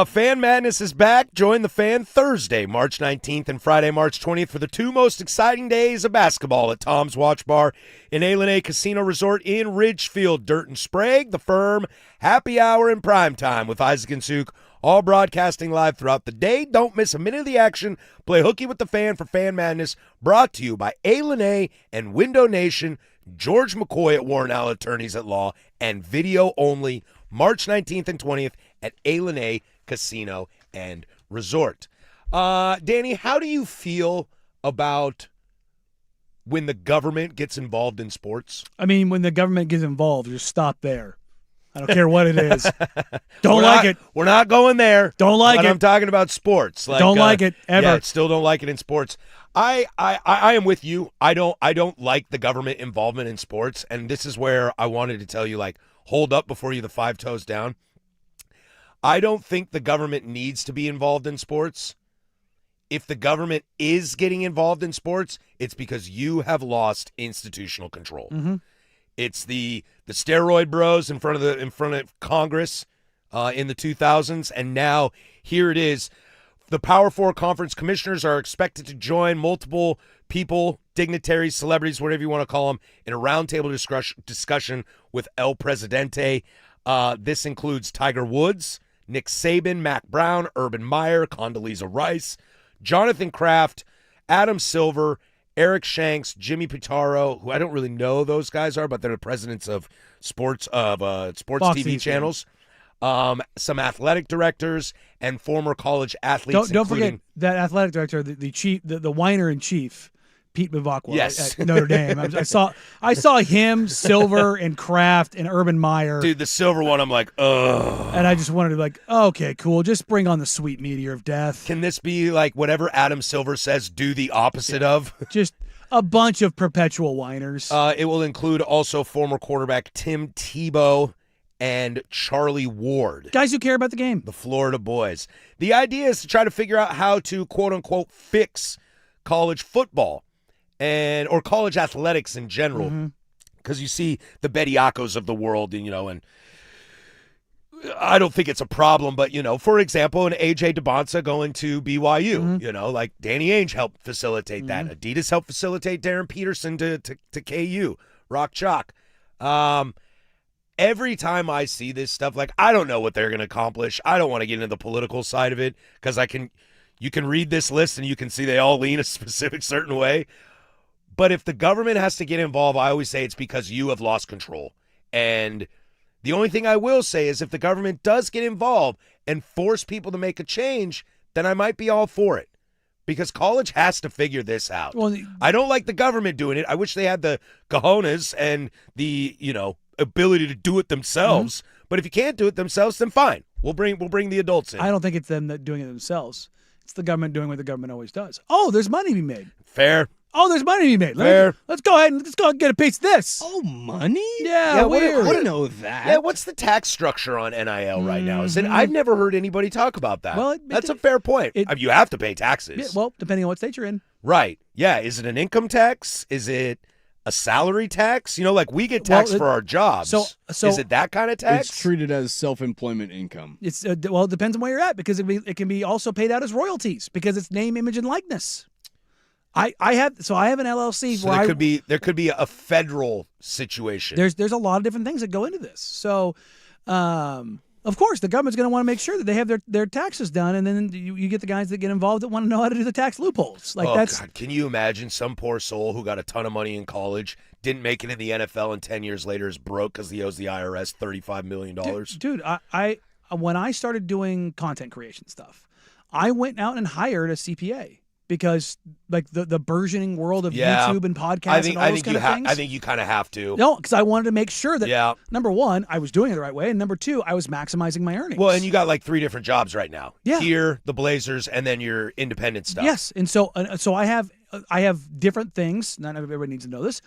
Fan Madness is back. Join the Fan Thursday, March 19th and Friday, March 20th for the two most exciting days of basketball at Tom's Watch Bar in A Casino Resort in Ridgefield. Dirt and Sprague, The Firm, Happy Hour, and Prime Time with Isaac and Suk, all broadcasting live throughout the day. Don't miss a minute of the action. Play hooky with the Fan for Fan Madness, brought to you by A and Window Nation, George McCoy at Warren Allen Attorneys at Law, and video only, March 19th and 20th at A Casino and Resort. Danny, how do you feel about when the government gets involved in sports? I mean, when the government gets involved, just stop there. I don't care what it is. Don't like it. We're not going there. Don't like but it. I'm talking about sports. Don't like it, ever. Yeah, still don't like it in sports. I am with you. I don't like the government involvement in sports, and this is where I wanted to tell you, like, hold up before you the 5 toes down. I don't think the government needs to be involved in sports. If the government is getting involved in sports, it's because you have lost institutional control. Mm-hmm. It's the steroid bros in front of Congress in the 2000s, and now here it is. The Power Four conference commissioners are expected to join multiple people, dignitaries, celebrities, whatever you want to call them, in a roundtable discussion with El Presidente. This includes Tiger Woods, Nick Saban, Mac Brown, Urban Meyer, Condoleezza Rice, Jonathan Kraft, Adam Silver, Eric Shanks, Jimmy Pitaro, who I don't really know those guys are, but they're the presidents of sports Fox TV channels. Some athletic directors and former college athletes. Don't forget that athletic director, the chief, the whiner in chief, Pete Mavakwa Yes. at Notre Dame. I saw him, Silver, and Kraft, and Urban Meyer. Dude, the silver one, I'm like, ugh. And I just wanted to be like, okay, cool. Just bring on the sweet meteor of death. Can this be like whatever Adam Silver says, do the opposite of? Just a bunch of perpetual whiners. It will include also former quarterback Tim Tebow and Charlie Ward, Guys who care about the game. the Florida boys. The idea is to try to figure out how to, quote unquote, fix college football or college athletics in general. Because you see the Bediacos of the world, and I don't think it's a problem, but, for example, an A.J. DeBonsa going to BYU, like Danny Ainge helped facilitate that. Adidas helped facilitate Darren Peterson to KU, Rock Chalk. Every time I see this stuff, like, I don't know what they're going to accomplish. I don't want to get into the political side of it because you can read this list and you can see they all lean a specific certain way. But if the government has to get involved, I always say it's because you have lost control. And the only thing I will say is if the government does get involved and force people to make a change, then I might be all for it. Because college has to figure this out. Well, I don't like the government doing it. I wish they had the cojones and the, ability to do it themselves. But if you can't do it themselves, then fine. We'll bring the adults in. I don't think it's them that doing it themselves. It's the government doing what the government always does. Oh, there's money to be made. Fair. Oh, there's money to be made. Fair. Let's go ahead and get a piece of this. Oh, money? Yeah, Yeah, what- weird. I know that. Yeah, what's the tax structure on NIL right now? I've never heard anybody talk about that. Well, that's a fair point. You have to pay taxes. Yeah, well, depending on what state you're in. Right. Yeah. Is it an income tax? Is it a salary tax? Like we get taxed for our jobs. so is it that kind of tax? It's treated as self-employment income. It's it depends on where you're at because it can be also paid out as royalties because it's name, image, and likeness. I have an LLC So where there could be a federal situation. there's a lot of different things that go into this. So, of course, the government's going to want to make sure that they have their taxes done, and then you get the guys that get involved that want to know how to do the tax loopholes. Like God, can you imagine some poor soul who got a ton of money in college, didn't make it in the NFL, and 10 years later is broke because he owes the IRS $35 million? Dude, I when I started doing content creation stuff, I went out and hired a CPA. Because like the burgeoning world of YouTube and podcasts and all those kind of things. I think you kind of have to. No, because I wanted to make sure that number one, I was doing it the right way, and number two, I was maximizing my earnings. Well, and you got like 3 different jobs right now. Yeah. Here, the Blazers, and then your independent stuff. Yes, and so I have different things. Not everybody needs to know this.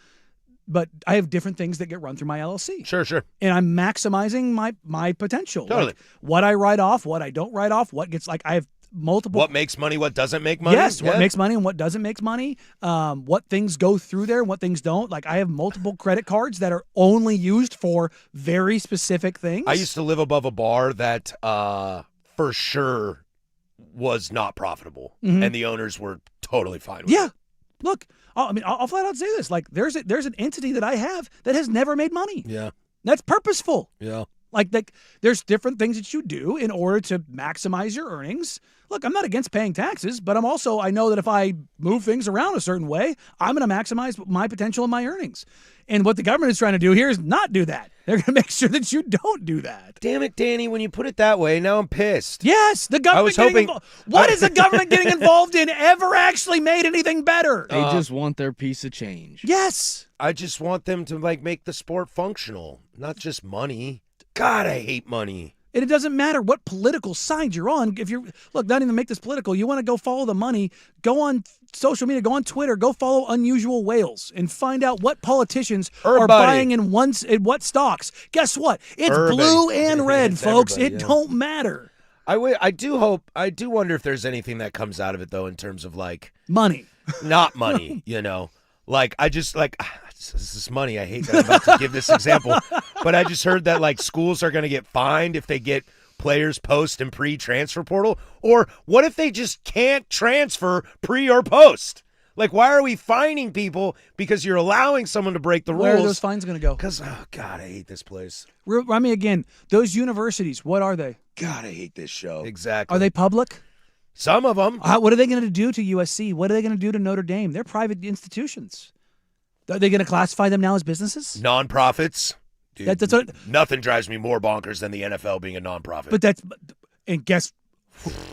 but I have different things that get run through my LLC. Sure. And I'm maximizing my potential. Totally. Like what I write off, what I don't write off, what gets, like, I have multiple. What makes money, what doesn't make money? Yes, what Yeah. makes money and what doesn't make money. What things go through there and what things don't. Like, I have multiple credit cards that are only used for very specific things. I used to live above a bar that for sure was not profitable, and the owners were totally fine with it. Yeah. Look, I'll flat out say this. Like, there's an entity that I have that has never made money. Yeah. That's purposeful. Yeah. Like, there's different things that you do in order to maximize your earnings. Look, I'm not against paying taxes, but I know that if I move things around a certain way, I'm going to maximize my potential and my earnings. And what the government is trying to do here is not do that. They're going to make sure that you don't do that. Damn it, Danny, when you put it that way, now I'm pissed. Yes, the government was getting hoping- involved. What is the government getting involved in ever actually made anything better? They just want their piece of change. Yes. I just want them to make the sport functional, not just money. God, I hate money. And it doesn't matter what political side you're on. If you're, look, not even make this political. You want to go follow the money, go on social media, go on Twitter, go follow Unusual Whales and find out what politicians are Everybody. buying in what stocks. Guess what? It's Everybody. blue and red, It's folks. everybody, It yeah. don't matter. I do wonder if there's anything that comes out of it, though, in terms of, Money. not money, Like, I just, this is money. I hate that I'm about to give this example, but I just heard that, schools are going to get fined if they get players post and pre-transfer portal. Or what if they just can't transfer pre or post? Like, why are we fining people because you're allowing someone to break the rules? Where are those fines going to go? Because, oh, God, I hate this place. Remind me again, those universities, what are they? God, I hate this show. Exactly. Are they public? Some of them. What are they going to do to USC? What are they going to do to Notre Dame? They're private institutions. Are they going to classify them now as businesses? Nonprofits. Dude, That's what, nothing drives me more bonkers than the NFL being a nonprofit. and guess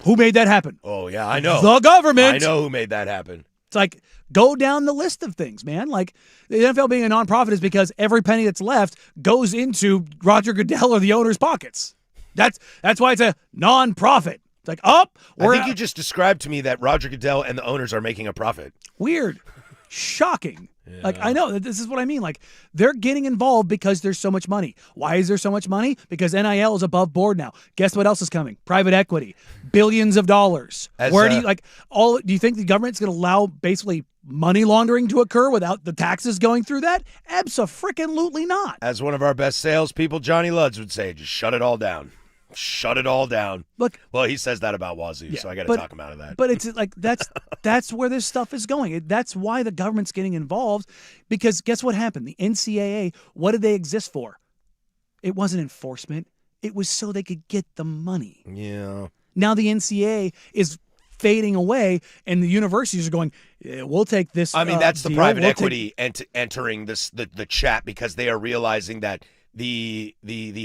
who made that happen? Oh, yeah, I know. The government. I know who made that happen. It's like, go down the list of things, man. Like, the NFL being a nonprofit is because every penny that's left goes into Roger Goodell or the owner's pockets. That's why it's a nonprofit. It's like, I think you just described to me that Roger Goodell and the owners are making a profit. weird, shocking. Like, I know, this is what I mean. Like, they're getting involved because there's so much money. Why is there so much money? Because NIL is above board now. Guess what else is coming? Private equity. Billions of dollars. Where do you think the government's going to allow basically money laundering to occur without the taxes going through that? Abso-freaking-lutely not. As one of our best salespeople, Johnny Ludds, would say, just shut it all down. Shut it all down. Look, well, he says that about Wazoo, so I got to talk him out of that. But it's like that's where this stuff is going. That's why the government's getting involved, because guess what happened? The NCAA, what did they exist for? It wasn't enforcement. It was so they could get the money. Yeah. Now the NCAA is fading away, and the universities are going, we'll take this. I mean, that's the deal. private We'll equity entering the chat, because they are realizing that the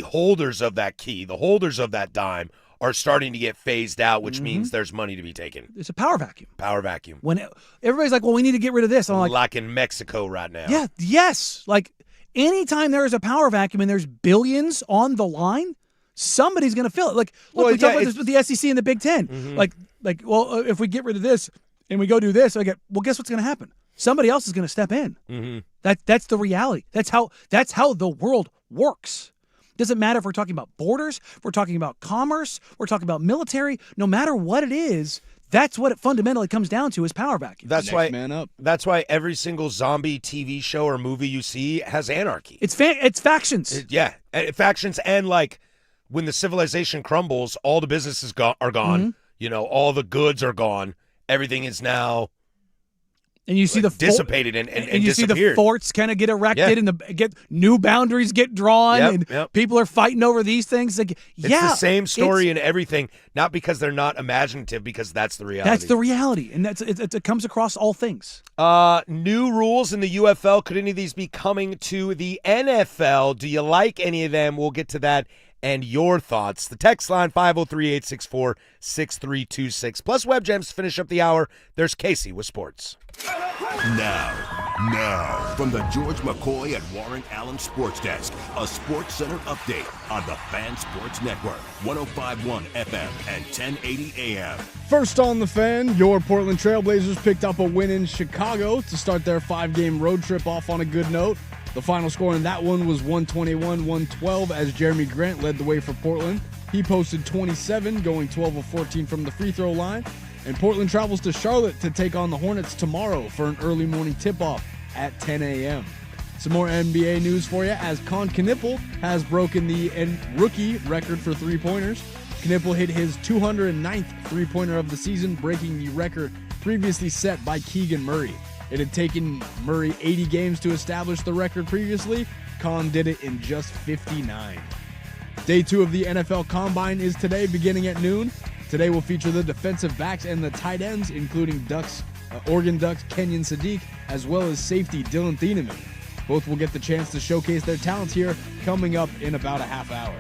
holders of that key, the holders of that dime, are starting to get phased out, which means there's money to be taken. It's a power vacuum. Power vacuum. When everybody's like, well, we need to get rid of this. I'm like in Mexico right now. Yeah, yes. Like, anytime there is a power vacuum and there's billions on the line, somebody's going to fill it. Like, look, we talk about this with the SEC and the Big Ten. Well, if we get rid of this and we go do this, well, guess what's going to happen? Somebody else is going to step in. Mm-hmm. That's the reality. That's how the world works. Doesn't matter if we're talking about borders, if we're talking about commerce, we're talking about military. No matter what it is, that's what it fundamentally comes down to, is power vacuum. That's Next man up. That's why every single zombie TV show or movie you see has anarchy. It's factions. Factions, and when the civilization crumbles, all the businesses are gone. Mm-hmm. All the goods are gone. Everything is now. And you see the dissipated and you see the disappeared. forts kind of get erected and get new boundaries get drawn, people are fighting over these things. It's the same story and everything, not because they're not imaginative, because that's the reality. That's the reality, and it comes across all things. New rules in the UFL. Could any of these be coming to the NFL? Do you like any of them? We'll get to that and your thoughts. The text line 503-864-6326. Plus Web Gems to finish up the hour. There's Casey with sports. Now, from the George McCoy and Warren Allen Sports Desk, a Sports Center update on the Fan Sports Network, 105.1 FM and 1080 AM. First on the Fan, your Portland Trailblazers picked up a win in Chicago to start their 5-game road trip off on a good note. The final score in that one was 121-112 as Jeremy Grant led the way for Portland. He posted 27, going 12 of 14 from the free throw line. And Portland travels to Charlotte to take on the Hornets tomorrow for an early morning tip-off at 10 a.m. Some more NBA news for you as Con Knippel has broken the rookie record for three-pointers. Knippel hit his 209th three-pointer of the season, breaking the record previously set by Keegan Murray. It had taken Murray 80 games to establish the record previously. Con did it in just 59. Day 2 of the NFL Combine is today, beginning at noon. Today will feature the defensive backs and the tight ends, including Oregon Ducks Kenyon Sadiq, as well as safety Dylan Thieneman. Both will get the chance to showcase their talents here coming up in about a half hour.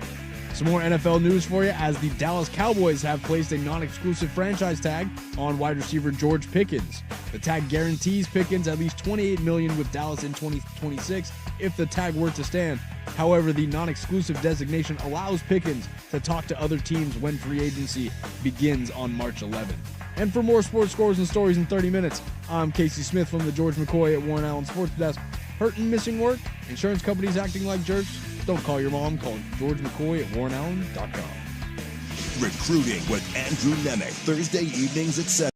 Some more NFL news for you as the Dallas Cowboys have placed a non-exclusive franchise tag on wide receiver George Pickens. The tag guarantees Pickens at least $28 million with Dallas in 2026 if the tag were to stand. However, the non-exclusive designation allows Pickens to talk to other teams when free agency begins on March 11th. And for more sports scores and stories in 30 minutes, I'm Casey Smith from the George McCoy at Warren Allen Sports Desk. Hurt and missing work? Insurance companies acting like jerks? Don't call your mom. Call George McCoy at warrenallen.com. Recruiting with Andrew Nemec, Thursday evenings at 7.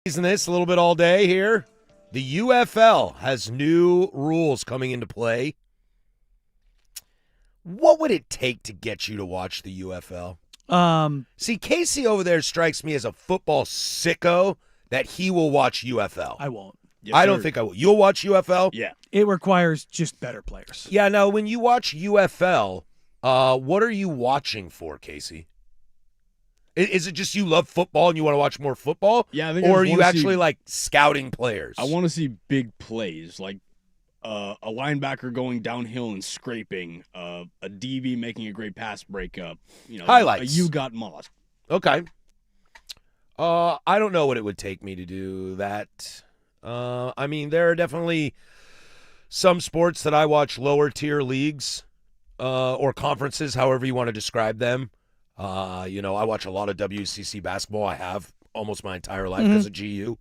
Teasing this a little bit all day here. The UFL has new rules coming into play. What would it take to get you to watch the UFL? I Casey over there strikes me as a football sicko that he will watch UFL. won't. Yes, I don't sir. think I will. You'll watch UFL? Yeah. It requires just better players. Yeah, now when you watch UFL, what are you watching for, Casey? Is it just you love football and you want to watch more football? Yeah, I think I or are just you wanna see- actually like scouting players? I want to see big plays, like a linebacker going downhill and scraping, a DB making a great pass breakup. Highlights. A you got Moss. Okay. I don't know what it would take me to do that. I mean, there are definitely some sports that I watch lower tier leagues or conferences, however you want to describe them. I watch a lot of WCC basketball. I have almost my entire life because of GU.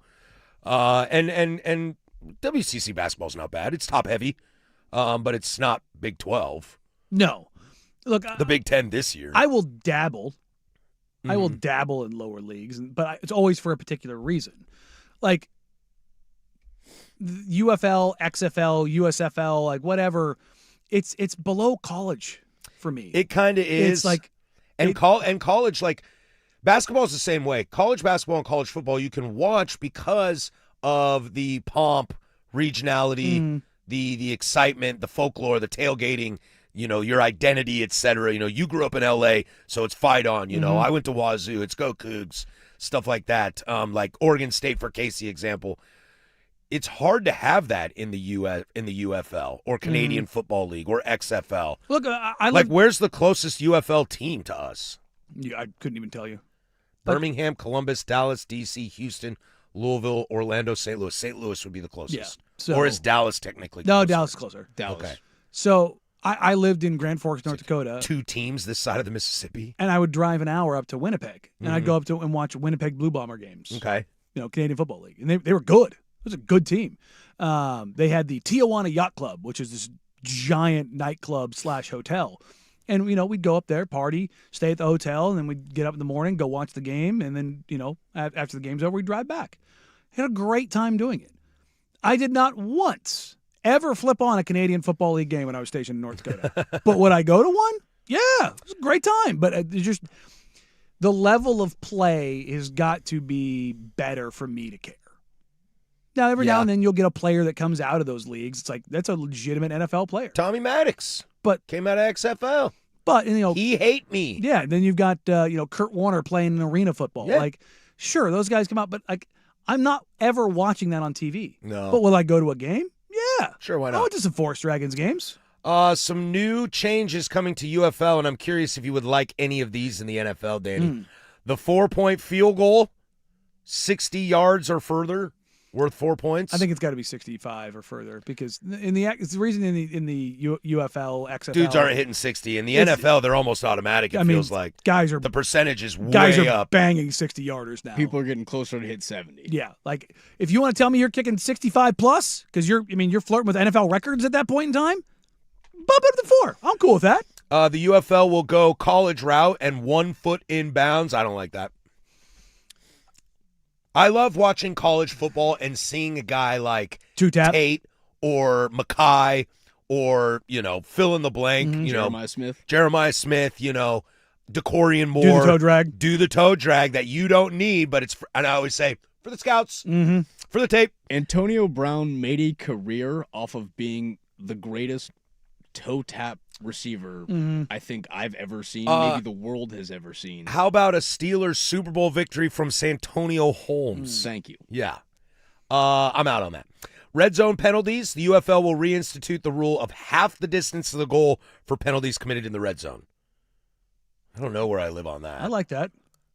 And WCC basketball's not bad. It's top heavy, but it's not Big 12. No. Look, The Big 10 this year. I will dabble. I will Mhm. dabble in lower leagues, but it's always for a particular reason. Like UFL, XFL, USFL, like whatever. It's below college for me. It kind of is. It's like And college, like basketball is the same way. College basketball and college football, you can watch because of the pomp, regionality, the excitement, the folklore, the tailgating, your identity, etc. You grew up in LA, so it's fight on. I went to Wazoo, it's go Cougs, stuff like that. Like Oregon State for Casey example. It's hard to have that in the UFL or Canadian Football League or XFL. look, I Like, live. where's the closest UFL team to us? Yeah, I couldn't even tell you. Birmingham, Columbus, Dallas, D.C., Houston, Louisville, Orlando, St. Louis. St. Louis would be the closest. Yeah. So Or is Dallas technically no, closer? Dallas is closer. Dallas. Okay. So I lived in Grand Forks, North Dakota, Two teams this side of the Mississippi. and I would drive an hour up to Winnipeg, and I'd go up to and watch Winnipeg Blue Bomber games. Okay. Canadian Football League, and they were good. It was a good team. They had the Tijuana Yacht Club, which is this giant nightclub / hotel. And, we'd go up there, party, stay at the hotel, and then we'd get up in the morning, go watch the game, and then, after the game's over, we'd drive back. Had a great time doing it. I did not once ever flip on a Canadian Football League game when I was stationed in North Dakota. But would I go to one? Yeah, it was a great time. But it's just the level of play has got to be better for me to care. Now, every now Yeah. and then you'll get a player that comes out of those leagues. It's like, that's a legitimate NFL player. Tommy Maddox. But- came out of XFL. But, He hate me. yeah, then you've got, Kurt Warner playing in arena football. Yeah. Like, sure, those guys come out, but, like, I'm not ever watching that on TV. No. But will I go to a game? Yeah. Sure, why I not? went to some Forest Dragons games. Some new changes coming to UFL, and I'm curious if you would like any of these in the NFL, Danny. The 4-point field goal, 60 yards or further, worth 4 points. I think it's got to be 65 or further because it's the reason in the UFL, XFL. dudes aren't hitting 60. In the It's- NFL, they're almost automatic, it feels like. guys are The percentage is guys way are up. banging 60-yarders now. People are getting closer to hit 70. Yeah, like if you want to tell me you're kicking 65 plus because you're flirting with NFL records at that point in time, bump it to 4. I'm cool with that. The UFL will go college route and 1 foot in bounds. I don't like that. I love watching college football and seeing a guy like Two tap. Tate or Mackay or, fill in the blank, Jeremiah Smith. DeCorian Moore. Do the toe drag. Do the toe drag that you don't need, but and I always say, for the scouts, for the tape. Antonio Brown made a career off of being the greatest toe tap receiver I think I've ever seen, maybe the world has ever seen. How about a Steelers Super Bowl victory from Santonio Holmes? Thank you. Yeah. I'm out on that. Red zone penalties. The UFL will reinstitute the rule of half the distance to the goal for penalties committed in the red zone. I don't know where I live on that. I like that.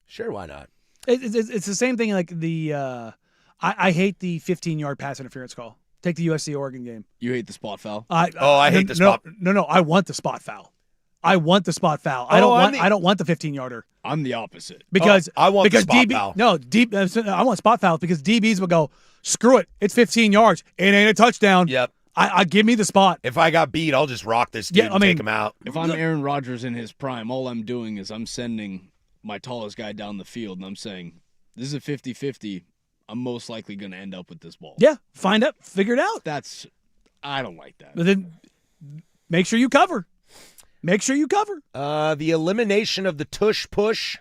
Sure, why not? It's the same thing like the I hate the 15-yard pass interference call. Take the USC Oregon game. You hate the spot foul? I hate the spot. No, I want the spot foul. I want the spot foul. I don't want the 15-yarder. I'm the opposite. Because I want because the spot DB, foul. No, I want spot foul because DBs will go, screw it. It's 15 yards. It ain't a touchdown. Yep. I give me the spot. If I got beat, I'll just rock this dude and take him out. If I'm Aaron Rodgers in his prime, all I'm doing is I'm sending my tallest guy down the field and I'm saying, this is a 50-50. I'm most likely going to end up with this ball. Yeah, figure it out. I don't like that. But then make sure you cover. Make sure you cover. The elimination of the tush push.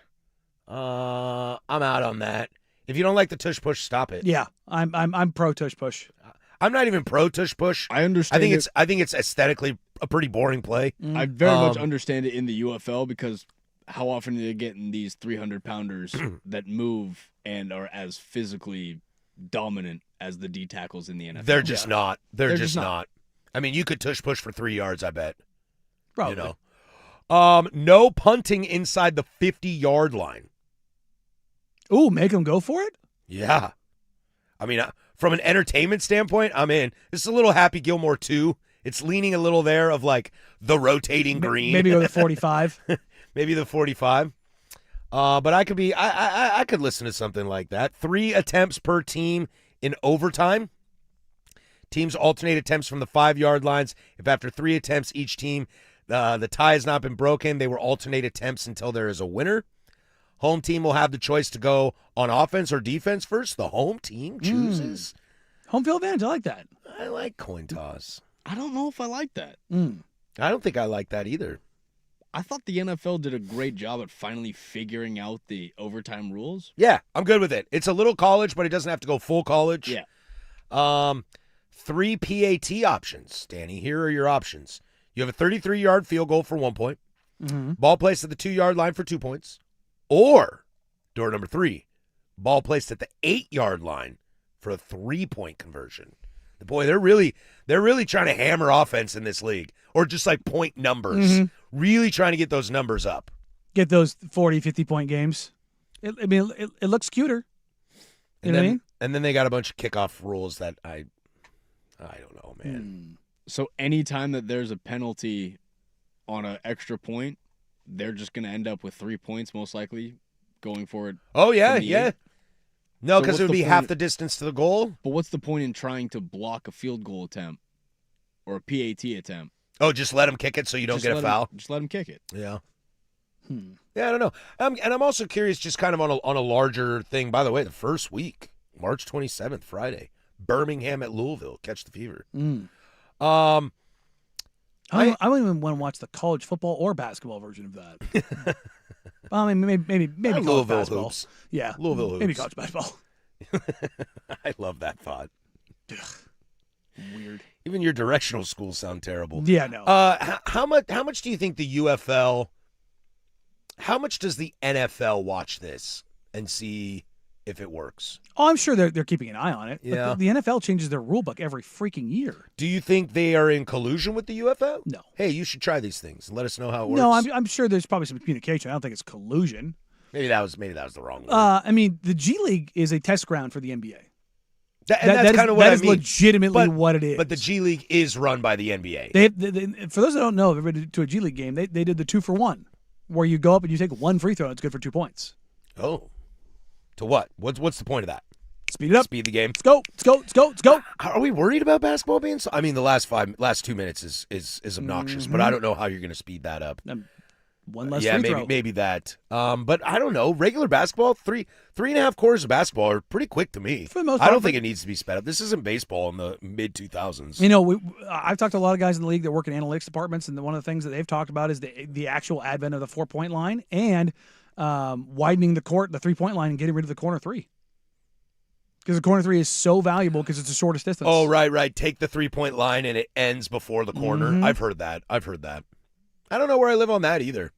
I'm out on that. If you don't like the tush push, stop it. Yeah, I'm pro tush push. I'm not even pro tush push. I understand. I think it's aesthetically a pretty boring play. I very much understand it in the UFL because how often are they getting these 300-pounders that move and are as physically dominant as the D tackles in the NFL? They're just not. They're just not. I mean, you could tush push for 3 yards, I bet. Probably. You know. No punting inside the 50-yard line. Ooh, make them go for it? Yeah. I mean, from an entertainment standpoint, I'm in. This is a little Happy Gilmore 2. It's leaning a little there of like the rotating green. Maybe go to 45. Maybe the 45. But I could listen to something like that. 3 attempts per team in overtime. Teams alternate attempts from the 5-yard lines. If after 3 attempts each team, the tie has not been broken, they will alternate attempts until there is a winner. Home team will have the choice to go on offense or defense first. The home team chooses. Home field advantage. I like that. I like coin toss. I don't know if I like that. I don't think I like that either. I thought the NFL did a great job at finally figuring out the overtime rules. Yeah, I'm good with it. It's a little college, but it doesn't have to go full college. Yeah. 3 PAT options, Danny. Here are your options. You have a 33-yard field goal for 1 point. Ball placed at the 2-yard line for 2 points. Or, door number 3, ball placed at the 8-yard line for a 3-point conversion. Boy, they're really trying to hammer offense in this league, or just like point numbers. Really trying to get those numbers up. Get those 40, 50-point games. It looks cuter. You know what I mean? And then they got a bunch of kickoff rules that I don't know, man. So anytime that there's a penalty on an extra point, they're just going to end up with 3 points, most likely, going forward. Oh, yeah, from the yeah. eight. No, So because what's it would the be point- half the distance to the goal. But what's the point in trying to block a field goal attempt or a PAT attempt? Oh, just let them kick it so you don't Just get a let foul? Just let them kick it. Yeah. Yeah, I don't know. And I'm also curious, just kind of on a larger thing. By the way, the first week, March 27th, Friday, Birmingham at Louisville, catch the fever. I don't even want to watch the college football or basketball version of that. Well, I mean, maybe college Louisville basketball. hoops. Yeah, Louisville maybe hoops. college basketball. I love that thought. Weird. Even your directional schools sound terrible. Yeah, no. How much do you think the UFL? How much does the NFL watch this and see if it works? I'm sure they're keeping an eye on it. Yeah. But the NFL changes their rule book every freaking year. Do you think they are in collusion with the UFL? No. Hey, you should try these things and let us know how it works. No, I'm sure there's probably some communication. I don't think it's collusion. Maybe that was the wrong word. I mean, the G League is a test ground for the NBA. That's that is- kind of what that I is mean. legitimately what it is. But the G League is run by the NBA. They, for those that don't know, if ever been to a G League game, they did the 2-for-1, where you go up and you take one free throw and it's good for 2 points. Oh, to what? What's the point of that? Speed it up. Speed the game. Let's go. Let's go. Let's go. Let's go. Are we worried about basketball being? I mean, the last 2 minutes is obnoxious, but I don't know how you're going to speed that up. One less Yeah, free throw. maybe that. But I don't know. Regular basketball, three and a half quarters of basketball are pretty quick to me. For the most I part, don't think it needs to be sped up. This isn't baseball in the mid 2000s. You know, I've talked to a lot of guys in the league that work in analytics departments, and one of the things that they've talked about is the actual advent of the 4-point line and widening the court, the 3-point line, and getting rid of the corner 3. Because the corner 3 is so valuable because it's the shortest distance. Oh, right. Take the 3-point line and it ends before the corner. Mhm. I've heard that. I don't know where I live on that either.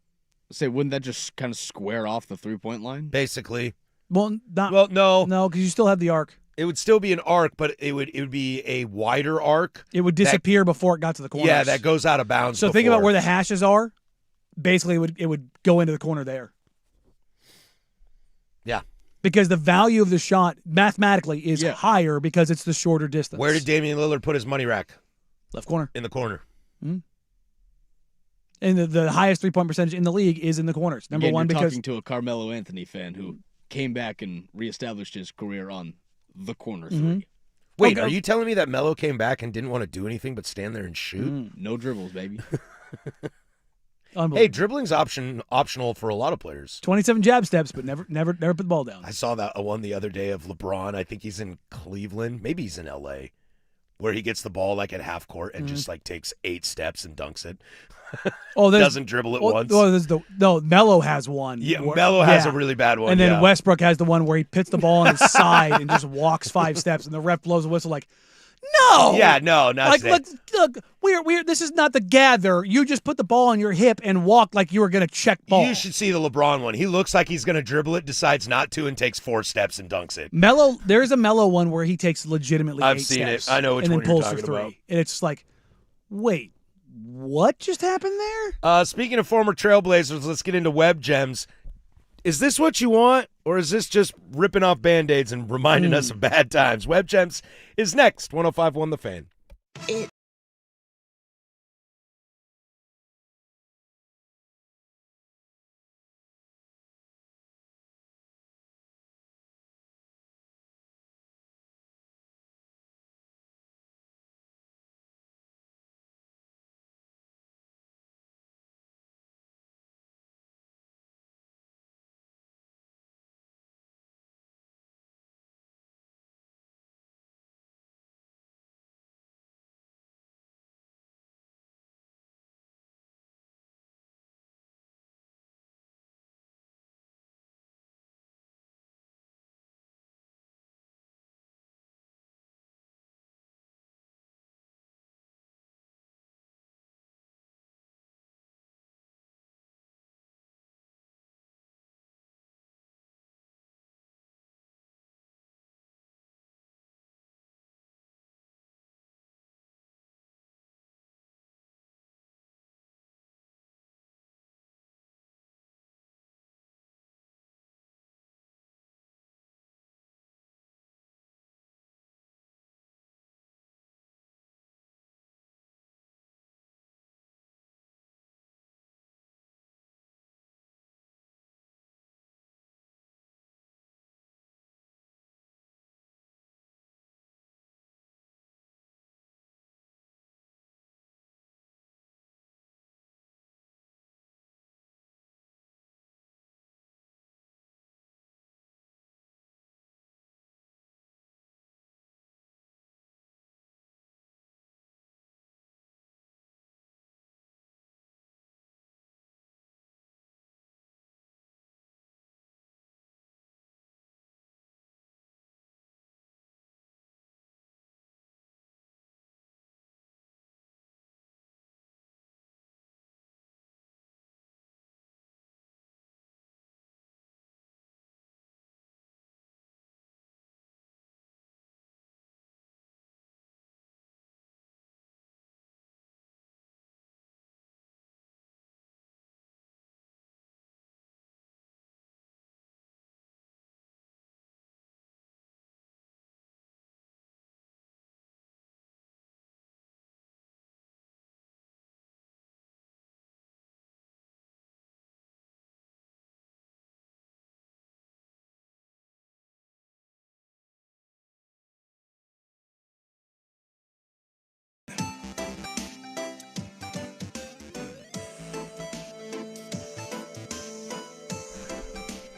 Say, wouldn't that just kind of square off the 3-point line? Basically, Well, no, no, because you still have the arc. it would still be an arc, but it would be a wider arc. It would disappear before it got to the corners. Yeah, that goes out of bounds. So think about before. where the hashes are. Basically, it would go into the corner there. Yeah. Because the value of the shot mathematically is Yeah. higher because it's the shorter distance. Where did Damian Lillard put his money rack? Left corner. In the corner. And the highest 3-point percentage in the league is in the corners. Number Again, one, you're because talking to a Carmelo Anthony fan who came back and reestablished his career on the corner 3. Wait, Okay. are you telling me that Melo came back and didn't want to do anything but stand there and shoot? No dribbles, baby. Unbelievable. Hey, dribbling's optional for a lot of players. 27 jab steps, but never put the ball down. I saw that one the other day of LeBron. I think he's in Cleveland. Maybe he's in L.A., where he gets the ball like at half court and just like takes 8 steps and dunks it. Doesn't dribble it once. Melo has one. Yeah, Melo has a really bad one. And then yeah. Westbrook has the one where he puts the ball on his side and just walks 5 steps, and the ref blows a whistle like, no. Yeah, no, not like, today. look, we're. This is not the gather. You just put the ball on your hip and walk like you were going to check ball. You should see the LeBron one. He looks like he's going to dribble it, decides not to, and takes 4 steps and dunks it. Melo, there's a Melo one where he takes legitimately I've 8 seen steps. it. I know which and one then you're pulls for talking 3. about. And it's just like, wait, what just happened there? Speaking of former Trailblazers, let's get into Web Gems. Is this what you want, or is this just ripping off Band-Aids and reminding us of bad times? Web Gems is next. 105.1 The Fan.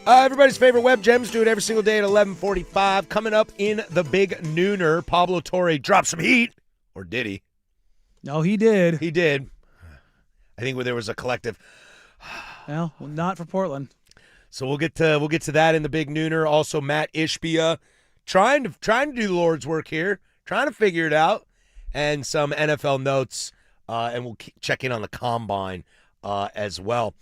Everybody's favorite Web Gems, do it every single day at 11:45. Coming up in the Big Nooner, Pablo Torre dropped some heat. Or did he? No, he did. He did. I think there was a collective. Well, not for Portland. So we'll get to that in the Big Nooner. Also, Matt Ishbia trying to do the Lord's work here, trying to figure it out, and some NFL notes, and we'll check in on the Combine as well.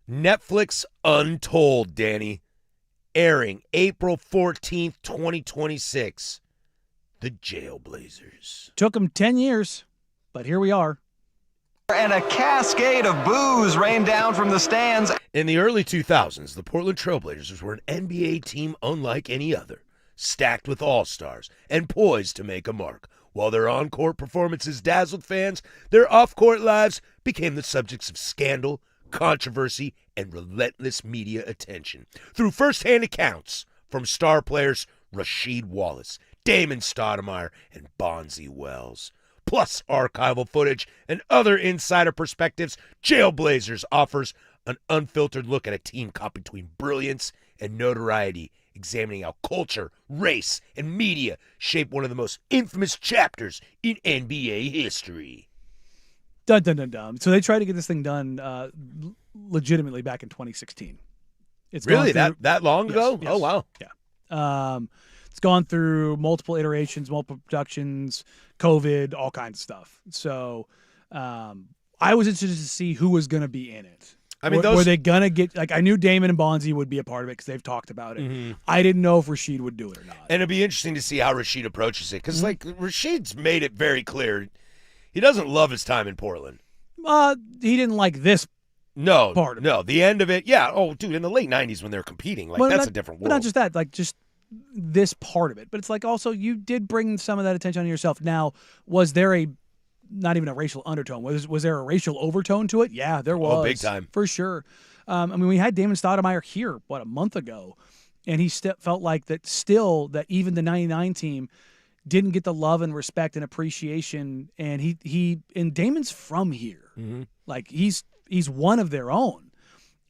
Netflix Untold, Danny, airing April 14th, 2026. The Jailblazers. Took him 10 years, but here we are. And a cascade of boos rained down from the stands. In the early 2000s, the Portland Trailblazers were an NBA team unlike any other, stacked with all-stars and poised to make a mark. While their on-court performances dazzled fans, their off-court lives became the subjects of scandal, controversy, and relentless media attention. Through first-hand accounts from star players Rasheed Wallace, Damon Stoudemire, and Bonzi Wells, plus archival footage and other insider perspectives, Jailblazers offers an unfiltered look at a team caught between brilliance and notoriety, examining how culture, race, and media shape one of the most infamous chapters in NBA history. Dun dun dun dun. So they tried to get this thing done legitimately back in 2016. It's gone Really? through- That long Yes, ago? yes. Oh, wow. It's gone through multiple iterations, multiple productions, COVID, all kinds of stuff. So I was interested to see who was going to be in it. I mean, were they going to get, like, I knew Damon and Bonzi would be a part of it because they've talked about it. Mm-hmm. I didn't know if Rashid would do it or not. And it'd be interesting to see how Rashid approaches it, because Mm-hmm. like Rashid's made it very clear he doesn't love his time in Portland. He didn't like this. No, Part of no, the end of it. Yeah. Oh, dude, in the late '90s when they're competing, like Well, that's not- a different But world. not just that, like just this part of it. But it's like also you did bring some of that attention on yourself. Now, was there not even a racial undertone? Was there a racial overtone to it? Yeah, there was. Oh, big time. For sure. I mean, we had Damon Stoudemire here, a month ago, and he felt like that even the 99 team didn't get the love and respect and appreciation. And and Damon's from here. Mm-hmm. Like he's one of their own,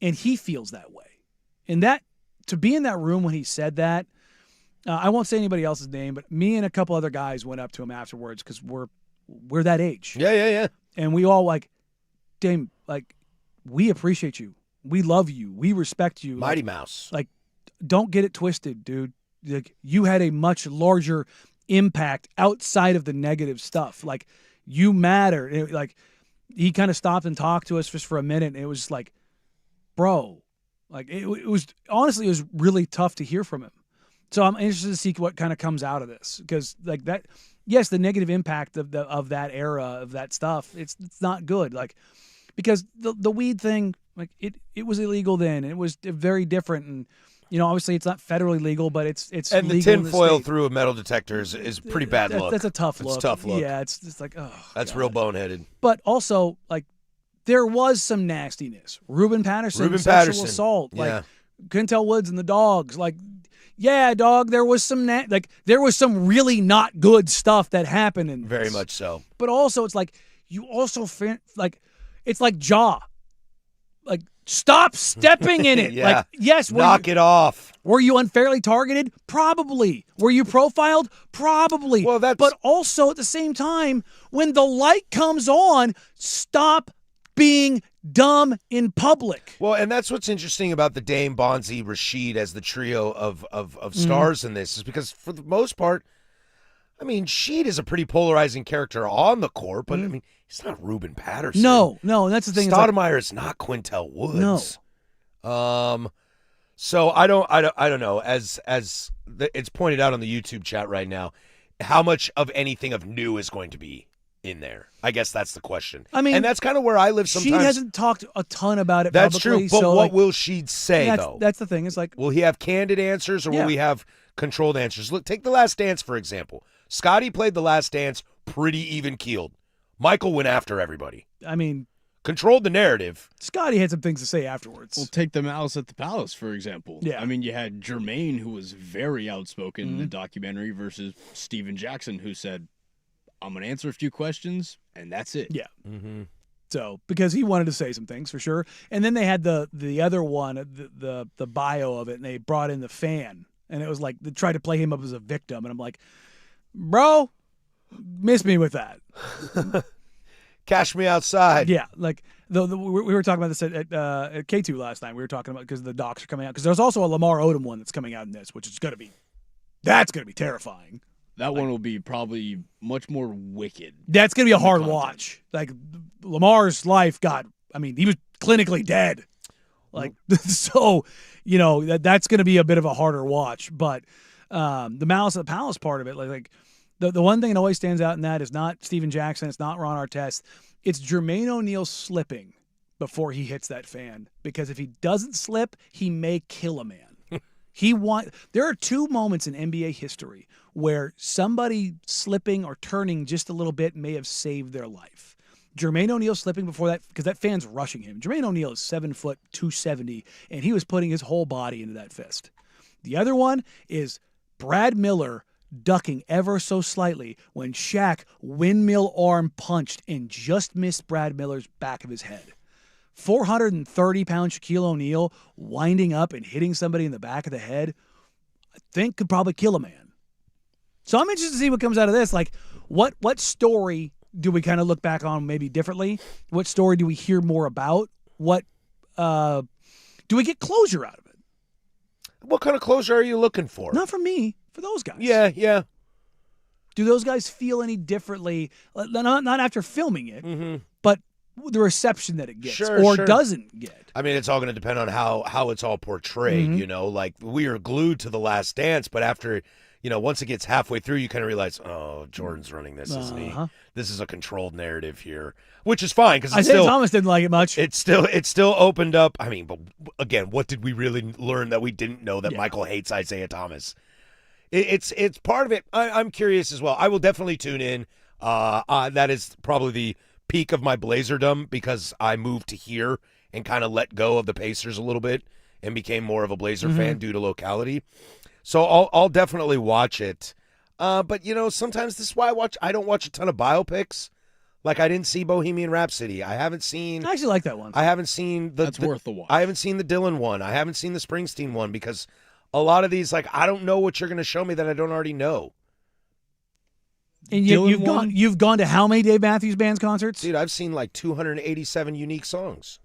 and he feels that way. And that, to be in that room when he said that, I won't say anybody else's name, but me and a couple other guys went up to him afterwards because we're that age. Yeah. And we all like, Dame, like, we appreciate you. We love you. We respect you. Mighty Mouse. Like, don't get it twisted, dude. Like, you had a much larger impact outside of the negative stuff. Like, you matter. Like, he kind of stopped and talked to us just for a minute, and it was just like, bro, like, it was honestly, it was really tough to hear from him. So I'm interested to see what kind of comes out of this, because like that, yes, the negative impact of that era of that stuff, it's not good. Like, because the weed thing, like it was illegal then, and it was very different, and obviously it's not federally legal, but it's And the legal in tinfoil state. through a metal detector is pretty bad look. That's a tough It's look. a tough look. Yeah, it's like, oh, That's God. real boneheaded. But also, like, there was some nastiness. Ruben Patterson, Ruben sexual Patterson. assault, Yeah. like Quintel Woods and the dogs, like. Yeah, dog. There was some there was some really not good stuff that happened in this. Very much so. But also, it's like you also it's like Jaw. Like, stop stepping in it. Yeah. Like, yes, Knock it off. were you unfairly targeted? Probably. Were you profiled? Probably. Well, that's- But also at the same time, when the light comes on, stop being dumb in public. Well, and that's what's interesting about the Dame, Bonzi, Rashid as the trio of Mm-hmm. stars in this, is because for the most part, I mean, Sheed is a pretty polarizing character on the court, but I mean, he's not Ruben Patterson. No, and that's the thing. It's like, Stoudemire is not Quintel Woods. So I don't know. As it's pointed out on the YouTube chat right now, how much of anything of new is going to be in there? I guess that's the question. I mean, and that's kind of where I live she sometimes. hasn't talked a ton about it That's publicly. true, but so, what like, will she say, though? that's the thing. It's like, Will he have candid answers, or Yeah. will we have controlled answers? Look, take The Last Dance, for example. Scotty played The Last Dance pretty even-keeled. Michael went after everybody. I mean, Controlled the narrative. Scotty had some things to say afterwards. Well, take the Malice at the Palace, for example. Yeah. I mean, you had Jermaine, who was very outspoken in the documentary, versus Steven Jackson, who said, I'm going to answer a few questions, and that's it. Yeah. Mm-hmm. So, because he wanted to say some things for sure. And then they had the other one, the bio of it, and they brought in the fan. And it was like, they tried to play him up as a victim. And I'm like, bro, miss me with that. Cash me outside. Yeah. Like, we were talking about this at K2 last night. We were talking about, because the docs are coming out. Because there's also a Lamar Odom one that's coming out in this, which is going to be terrifying. That one will be probably much more wicked. That's going to be a hard content. watch. Like, Lamar's life he was clinically dead. Like, so, that's going to be a bit of a harder watch. But the Malice at the Palace part of it, like the one thing that always stands out in that is not Steven Jackson, it's not Ron Artest, it's Jermaine O'Neal slipping before he hits that fan. Because if he doesn't slip, he may kill a man. There are two moments in NBA history where somebody slipping or turning just a little bit may have saved their life. Jermaine O'Neal slipping before that, because that fan's rushing him. Jermaine O'Neal is 7 foot 270, and he was putting his whole body into that fist. The other one is Brad Miller ducking ever so slightly when Shaq windmill arm punched and just missed Brad Miller's back of his head. 430-pound Shaquille O'Neal winding up and hitting somebody in the back of the head, I think could probably kill a man. So I'm interested to see what comes out of this. Like, what story do we kind of look back on maybe differently? What story do we hear more about? What do we get closure out of it? What kind of closure are you looking for? Not for me, for those guys. Yeah. Do those guys feel any differently? Not after filming it, but the reception that it gets Sure. doesn't get. I mean, it's all going to depend on how it's all portrayed, you know? Like, we are glued to The Last Dance, but after, once it gets halfway through, you kind of realize, oh, Jordan's running this, isn't he? This is a controlled narrative here, which is fine because Isaiah Thomas didn't like it much. It still opened up. I mean, but again, what did we really learn that we didn't know that Michael hates Isaiah Thomas? It's part of it. I'm curious as well. I will definitely tune in. That is probably the peak of my Blazerdom because I moved to here and kind of let go of the Pacers a little bit and became more of a Blazer fan due to locality. So I'll definitely watch it. But sometimes this is why I don't watch a ton of biopics. Like, I didn't see Bohemian Rhapsody. I haven't seen. I actually like that one. I haven't seen That's worth the watch. I haven't seen the Dylan one. I haven't seen the Springsteen one because a lot of these, like, I don't know what you're going to show me that I don't already know. And Dylan you've gone to how many Dave Matthews Band's concerts? Dude, I've seen like 287 unique songs.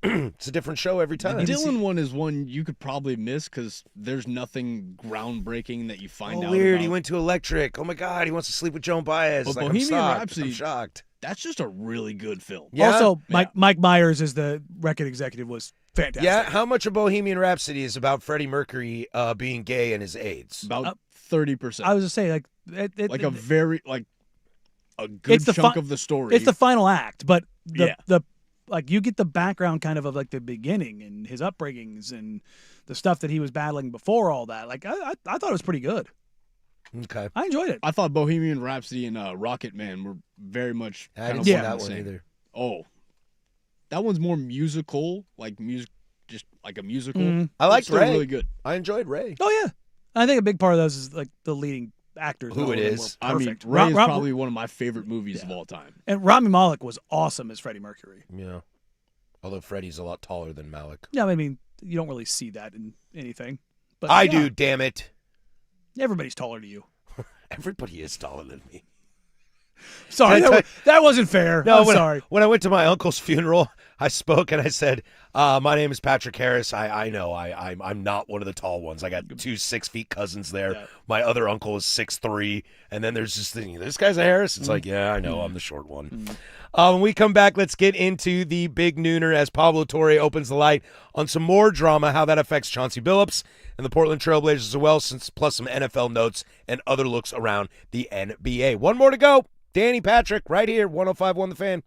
It's a different show every time. The Dylan one is one you could probably miss because there's nothing groundbreaking that you find out weird. about. He went to Electric. Oh my God, he wants to sleep with Joan Baez. But Like, Bohemian I'm Rhapsody- shocked. That's just a really good film. Yeah. Also, Yeah. Mike Myers as the record executive was fantastic. Yeah, how much of Bohemian Rhapsody is about Freddie Mercury being gay and his AIDS? About 30%. I was just saying, like, a very a good It's the chunk fi- of the story. it's the final act, but Yeah. the like you get the background kind of like the beginning and his upbringings and the stuff that he was battling before all that. Like I thought it was pretty good. Okay. I enjoyed it. I thought Bohemian Rhapsody and Rocket Man were very much I kind didn't of see one that and the one same. either. Oh, that one's more musical, like music, just like a musical. Mhm. I liked Still Ray. really good. I enjoyed Ray. Oh yeah, I think a big part of those is like the leading actors. Who and all it of them is. were I mean, perfect. Ray is Rob- probably one of my favorite movies of all time. and Rami Malek was awesome as Freddie Mercury. Yeah. Although Freddie's a lot taller than Malik. Yeah, I mean you don't really see that in anything, but I yeah, do, damn it. Everybody's taller to you. Everybody is taller than me. Sorry, Can I that wasn't fair. I'm when sorry. When I went to my uncle's funeral, I spoke and I said, my name is Patrick Harris. I know I'm not one of the tall ones. I got 2 6-feet cousins there. Yeah. My other uncle is 6'3", and then there's this thing. This guy's a Harris. It's like, yeah, I know. I'm the short one. When we come back, let's get into the big nooner as Pablo Torre opens the light on some more drama, how that affects Chauncey Billups and the Portland Trailblazers as well, plus some NFL notes and other looks around the NBA. One more to go. Danny Patrick right here, 105.1 The Fan.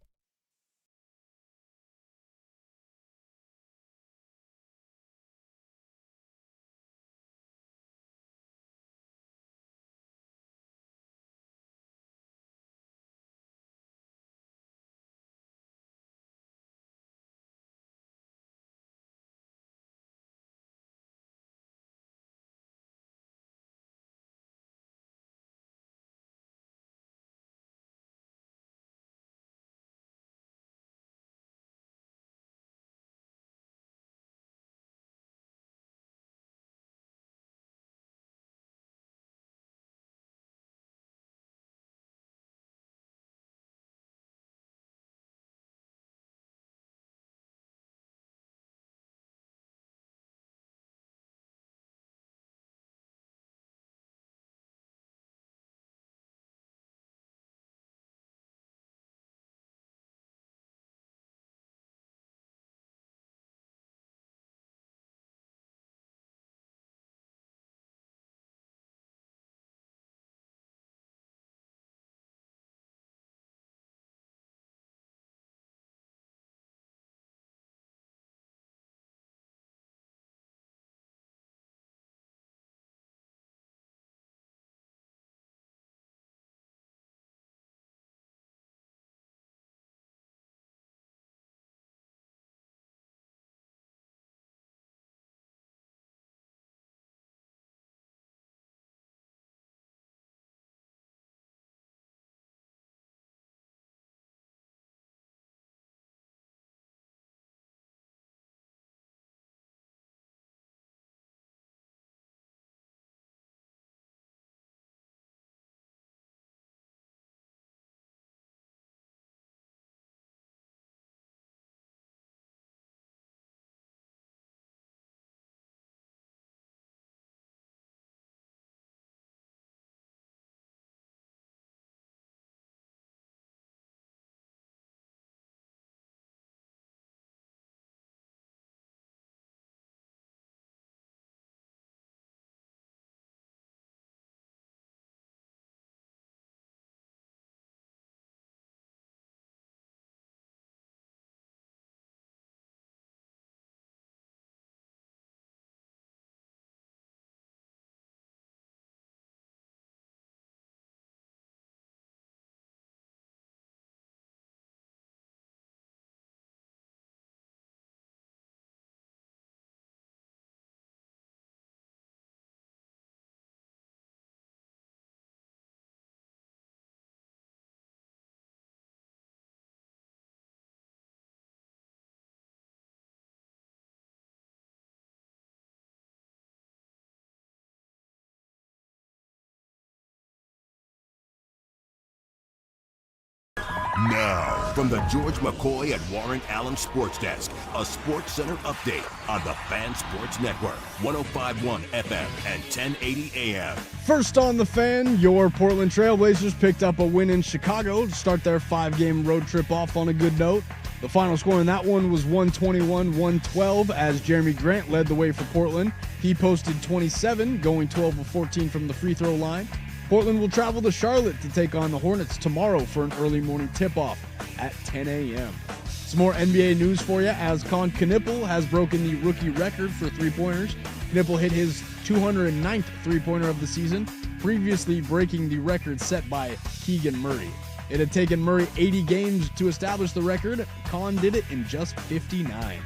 Now, from the George McCoy at Warren Allen Sports Desk, a Sports Center update on the Fan Sports Network, 105.1 FM and 1080 AM. First on the Fan, your Portland Trailblazers picked up a win in Chicago to start their 5-game road trip off on a good note. The final score in that one was 121-112 as Jeremy Grant led the way for Portland. He posted 27, going 12 of 14 from the free throw line. Portland will travel to Charlotte to take on the Hornets tomorrow for an early morning tip-off at 10 a.m. Some more NBA news for you as Con Knippel has broken the rookie record for three-pointers. Knippel hit his 209th three-pointer of the season, previously breaking the record set by Keegan Murray. It had taken Murray 80 games to establish the record. Con did it in just 59.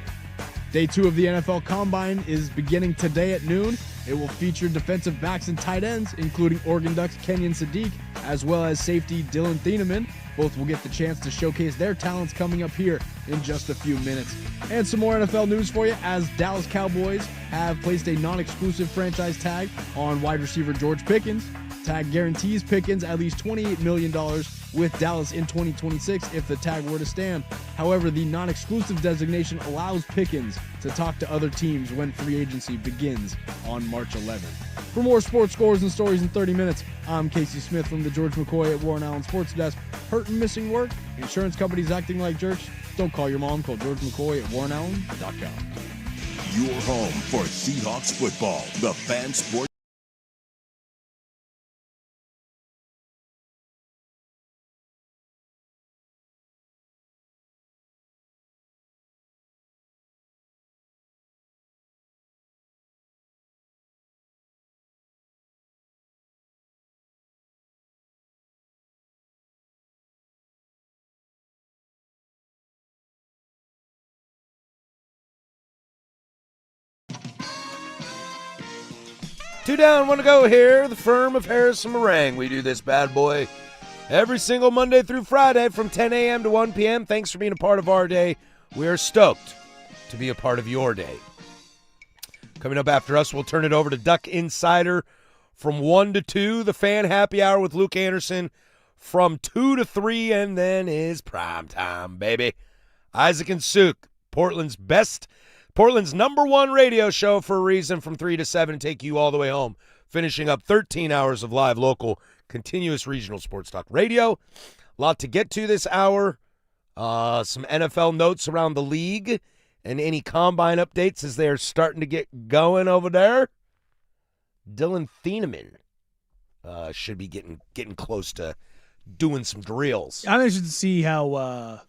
Day 2 of the NFL Combine is beginning today at noon. It will feature defensive backs and tight ends, including Oregon Ducks Kenyon Sadiq, as well as safety Dylan Thieneman. Both will get the chance to showcase their talents coming up here in just a few minutes. And some more NFL news for you as Dallas Cowboys have placed a non-exclusive franchise tag on wide receiver George Pickens. Tag guarantees Pickens at least $28 million with Dallas in 2026 if the tag were to stand. However, the non-exclusive designation allows Pickens to talk to other teams when free agency begins on March 11th. For more sports scores and stories in 30 minutes, I'm Casey Smith from the George McCoy at Warren Allen Sports Desk. Hurt and missing work? Insurance companies acting like jerks? Don't call your mom. Call George McCoy at warrenallen.com. Your home for Seahawks football, the Fan Sports. Two down, one to go here. The firm of Harris and Meringue. We do this bad boy every single Monday through Friday from 10 a.m. to 1 p.m. Thanks for being a part of our day. We are stoked to be a part of your day. Coming up after us, we'll turn it over to Duck Insider from 1 to 2. The Fan Happy Hour with Luke Anderson from 2 to 3. And then is prime time, baby. Isaac and Suk, Portland's number one radio show for a reason from 3 to 7 and take you all the way home, finishing up 13 hours of live, local, continuous regional sports talk radio. A lot to get to this hour. Some NFL notes around the league and any combine updates as they're starting to get going over there. Dylan Thieneman should be getting close to doing some drills. I'm interested to see how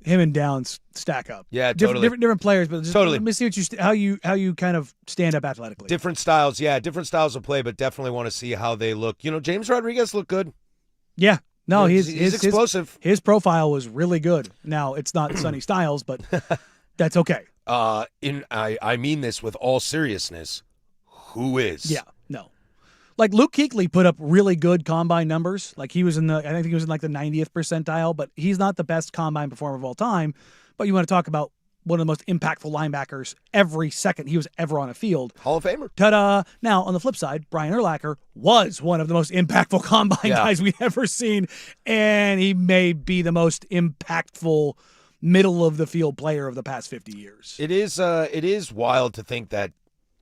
him and Downs stack up. Yeah, totally. Different players, but just Totally. let me see what how you kind of stand up athletically. Different styles, yeah, different styles of play, but definitely want to see how they look. You know, James Rodriguez looked good. Yeah. No, He's his explosive. His profile was really good. Now, it's not Sonny Styles, but that's okay. I mean this with all seriousness. Who is? Yeah, no. Like Luke Kuechly put up really good combine numbers. Like I think he was in like the 90th percentile, but he's not the best combine performer of all time. But you want to talk about one of the most impactful linebackers every second he was ever on a field. Hall of Famer. Ta-da! Now, on the flip side, Brian Urlacher was one of the most impactful combine guys we've ever seen, and he may be the most impactful middle-of-the-field player of the past 50 years. It is wild to think that,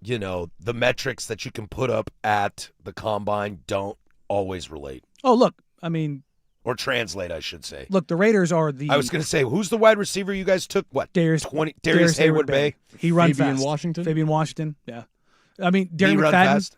you know, the metrics that you can put up at the combine don't always relate. Oh, look, I mean... Or translate, I should say. Look, the Raiders are the... I was going to say, who's the wide receiver you guys took? What? Darius Haywood Bay? He runs Fabian fast. Washington? Fabian Washington, yeah. I mean, Did he Darren run McFadden... fast?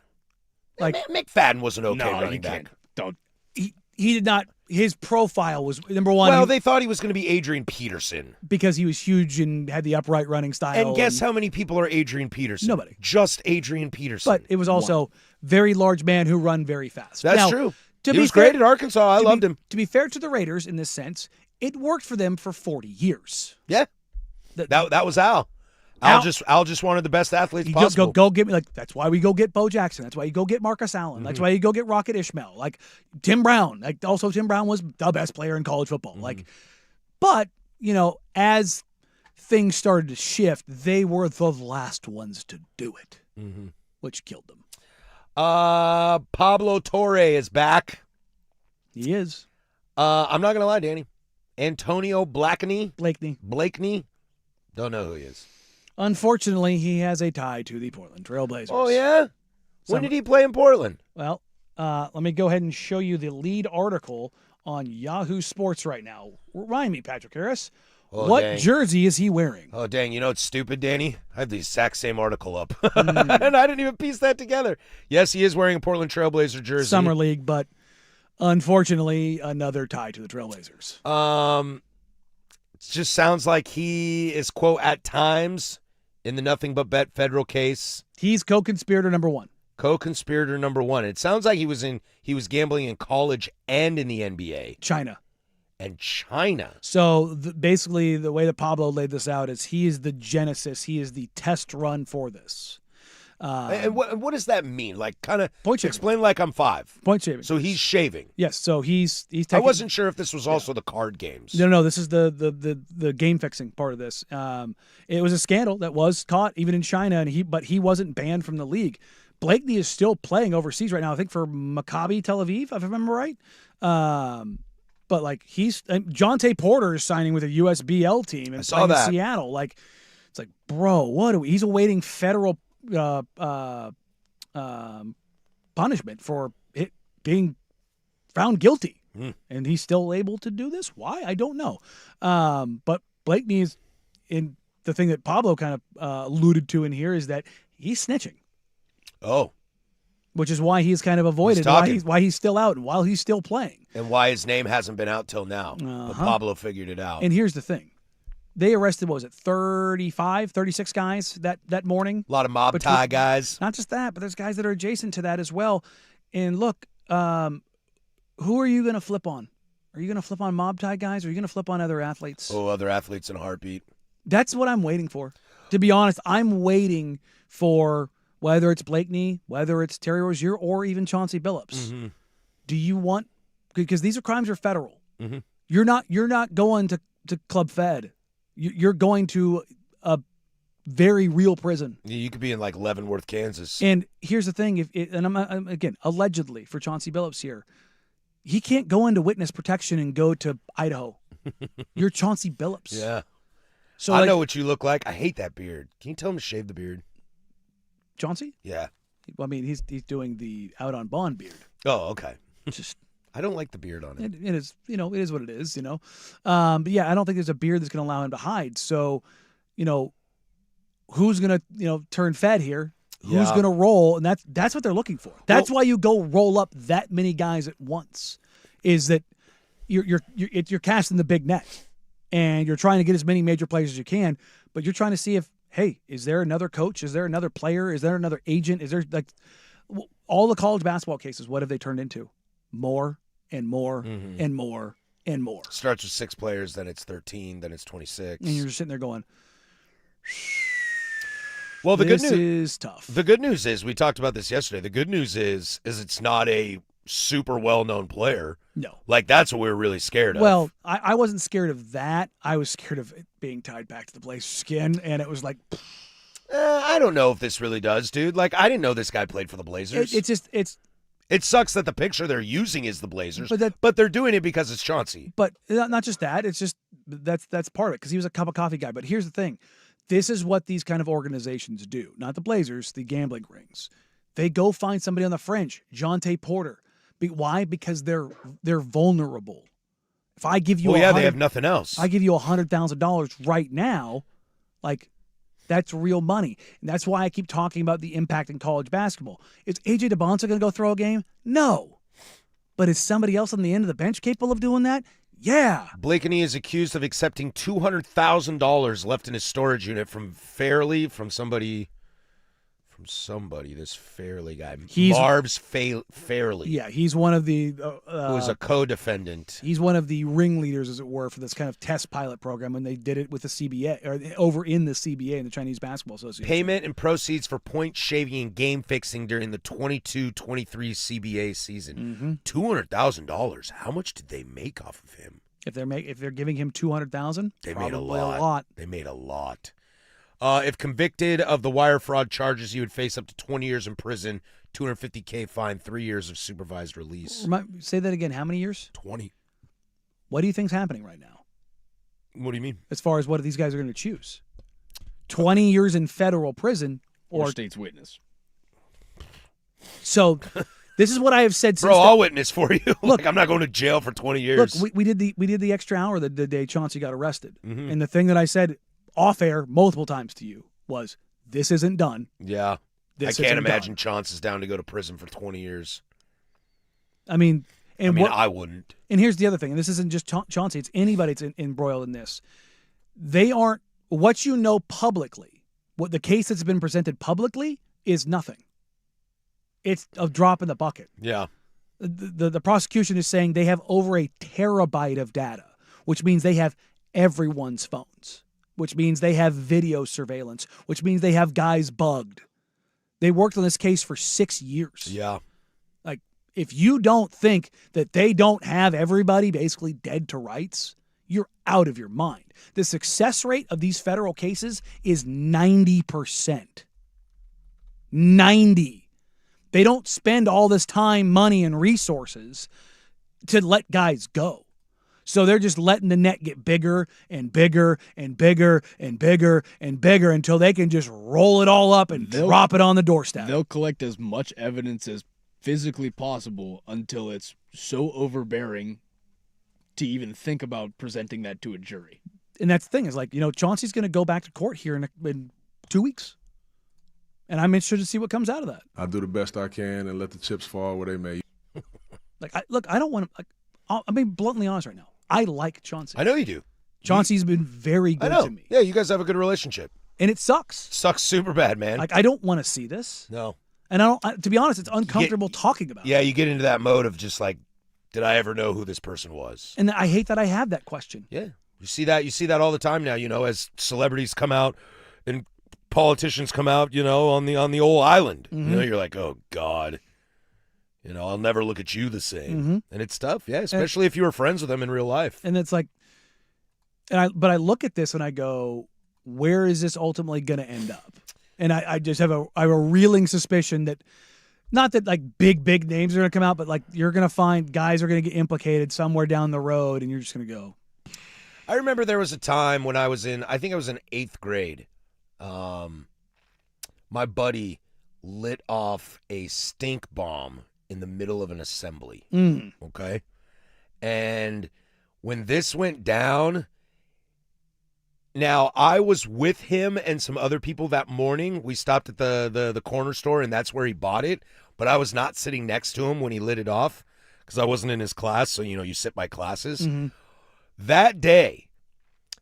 Like, McFadden was an okay running you back. can't. Don't. He did not... His profile was, number one... Well, they thought he was going to be Adrian Peterson. Because he was huge and had the upright running style. And guess how many people are Adrian Peterson? Nobody. Just Adrian Peterson. But it was also very large man who run very fast. That's now, true. He was great at Arkansas. I loved him. To be fair to the Raiders in this sense, it worked for them for 40 years. Yeah. That was Al. Al just wanted the best athletes possible. Go get me, like, that's why we go get Bo Jackson. That's why you go get Marcus Allen. That's why you go get Rocket Ishmael. Like Tim Brown. Like also Tim Brown was the best player in college football. Like, but you know, as things started to shift, they were the last ones to do it, which killed them. Pablo Torre is back. He is. I'm not gonna lie, Danny. Antonio Blakeney? Blakeney. Don't know who he is. Unfortunately, he has a tie to the Portland Trailblazers. Oh, yeah? When did he play in Portland? Well, let me go ahead and show you the lead article on Yahoo Sports right now. Remind me, Patrick Harris, what dang. jersey is he wearing? Oh, dang. You know what's stupid, Danny? I have the exact same article up. And I didn't even piece that together. Yes, he is wearing a Portland Trailblazer jersey. Summer League, but unfortunately, another tie to the Trailblazers. It just sounds like he is, quote, at times in the Nothing But Bet federal case. He's co-conspirator number 1. Co-conspirator number 1. It sounds like he was gambling in college and in the NBA. China. And China. So basically, the way that Pablo laid this out is he is the genesis. He is the test run for this. And what does that mean? Like, kind of Point shaving. explain like I'm 5. Point shaving. So he's shaving. Yes. So he's taking. I wasn't sure if this was also the card games. No. This is the game fixing part of this. It was a scandal that was caught even in China, but he wasn't banned from the league. Blakeney is still playing overseas right now. I think for Maccabi Tel Aviv, if I remember right. But like Jonte Porter is signing with a USBL team and playing in Seattle. Like it's like, bro, what are we? He's awaiting federal punishment for it being found guilty, and he's still able to do this. Why? I don't know. But Blakeney is in the thing that Pablo kind of alluded to in here is that he's snitching. Oh. Which is why he's kind of avoided, why he's still out and while he's still playing. And why his name hasn't been out till now. But Pablo figured it out. And here's the thing. They arrested, 35, 36 guys that morning. A lot of mob tie guys. Not just that, but there's guys that are adjacent to that as well. And look, who are you going to flip on? Are you going to flip on mob tie guys or are you going to flip on other athletes? Oh, other athletes in a heartbeat. That's what I'm waiting for. To be honest, I'm waiting for whether it's Blakeney, whether it's Terry Rozier, or even Chauncey Billups. Mm-hmm. Do you want – because these crimes are federal. Mm-hmm. You're not going to Club Fed. You're going to a very real prison. You could be in like Leavenworth, Kansas. And here's the thing. I'm again, allegedly for Chauncey Billups here, he can't go into witness protection and go to Idaho. You're Chauncey Billups. Yeah. So I know what you look like. I hate that beard. Can you tell him to shave the beard? Chauncey? Yeah. Well, I mean, he's doing the out on bond beard. Oh, okay. Just I don't like the beard on it. it is, it is what it is, But yeah, I don't think there's a beard that's going to allow him to hide. So, who's going to, turn Fed here? Who's going to roll? And that's what they're looking for. That's why you go roll up that many guys at once. Is that you're casting the big net, and you're trying to get as many major players as you can, but you're trying to see if, hey, is there another coach? Is there another player? Is there another agent? Is there all the college basketball cases? What have they turned into? More and more and more and more. Starts with 6 players, then it's 13, then it's 26. And you're just sitting there going, well, the this good news is tough. The good news is, we talked about this yesterday. The good news is it's not a super well-known player. No. Like, that's what we were really scared of. Well, I wasn't scared of that. I was scared of it being tied back to the Blazers skin, and it was like, I don't know if this really does, dude. Like, I didn't know this guy played for the Blazers. It sucks that the picture they're using is the Blazers, But but they're doing it because it's Chauncey. But not just that. It's just that's part of it because he was a cup of coffee guy. But here's the thing. This is what these kind of organizations do. Not the Blazers, the gambling rings. They go find somebody on the fringe, Jonte Porter. Why? Because they're vulnerable. If I give you they have nothing else. I give you $100,000 right now, like that's real money. And that's why I keep talking about the impact in college basketball. Is AJ DeBonsa going to go throw a game? No. But is somebody else on the end of the bench capable of doing that? Yeah. Blakeney is accused of accepting $200,000 left in his storage unit from somebody, this Fairley guy. Marbs Fairley. Yeah, he's one of the who was a co-defendant. He's one of the ringleaders, as it were, for this kind of test pilot program when they did it with the CBA, or over in the CBA, in the Chinese Basketball Association. Payment and proceeds for point shaving and game fixing during the 22-23 CBA season. $200,000. How much did they make off of him? If they're giving him $200,000, they made a lot. They made a lot. If convicted of the wire fraud charges, he would face up to 20 years in prison, $250K fine, 3 years of supervised release. Say that again. How many years? 20. What do you think's happening right now? What do you mean? as far as what these guys are going to choose. 20 years in federal prison or state's witness. So this is what I have said since Bro, I'll witness for you. Look, I'm not going to jail for 20 years. Look, we did the extra hour the day Chauncey got arrested. Mm-hmm. And the thing that I said off air multiple times to you was, this isn't done. Yeah. This I can't isn't imagine done. Chauncey's down to go to prison for 20 years. I mean, I wouldn't. And here's the other thing, and this isn't just Chauncey, it's anybody that's embroiled in this. They aren't, what you know publicly, what the case that's been presented publicly is nothing. It's a drop in the bucket. Yeah. The prosecution is saying they have over a terabyte of data, which means they have everyone's phones, which means they have video surveillance, which means they have guys bugged. They worked on this case for 6 years. Yeah. Like, if you don't think that they don't have everybody basically dead to rights, you're out of your mind. The success rate of these federal cases is 90%. 90%. They don't spend all this time, money, and resources to let guys go. So they're just letting the net get bigger and bigger and bigger and bigger and bigger until they can just roll it all up and drop it on the doorstep. They'll collect as much evidence as physically possible until it's so overbearing to even think about presenting that to a jury. And that's the thing is, like, Chauncey's going to go back to court here in 2 weeks. And I'm interested to see what comes out of that. I'll do the best I can and let the chips fall where they may. I don't want to. I'm being bluntly honest right now. I like Chauncey. I know you do. Chauncey's been very good to me. Yeah, you guys have a good relationship. And it sucks. Sucks super bad, man. Like, I don't want to see this. No. And to be honest, it's uncomfortable talking about it. Yeah, you get into that mode of just like, did I ever know who this person was? And I hate that I have that question. Yeah. You see that all the time now, as celebrities come out and politicians come out, on the old island. Mm-hmm. You're like, oh God. I'll never look at you the same. Mm-hmm. And it's tough, yeah, especially if you were friends with them in real life. And it's like, but I look at this and I go, where is this ultimately going to end up? And I just have a reeling suspicion that, not that like big names are going to come out, but like you're going to find guys are going to get implicated somewhere down the road, and you're just going to go. I remember there was a time when I think I was in 8th grade. My buddy lit off a stink bomb in the middle of an assembly. Okay? And when this went down, now I was with him and some other people that morning. We stopped at the corner store, and that's where he bought it. But I was not sitting next to him when he lit it off because I wasn't in his class. So, you sit by classes. Mm-hmm. That day,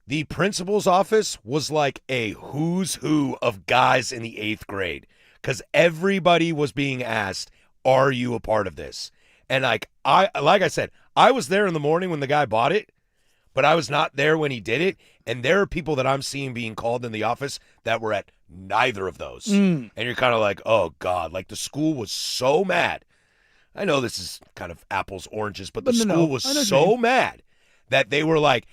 the principal's office was like a who's who of guys in the 8th grade because everybody was being asked, are you a part of this? And like I said, I was there in the morning when the guy bought it, but I was not there when he did it. And there are people that I'm seeing being called in the office that were at neither of those. And you're kind of like, oh God, like the school was so mad. I know this is kind of apples, oranges, but the school was so mad that they were like,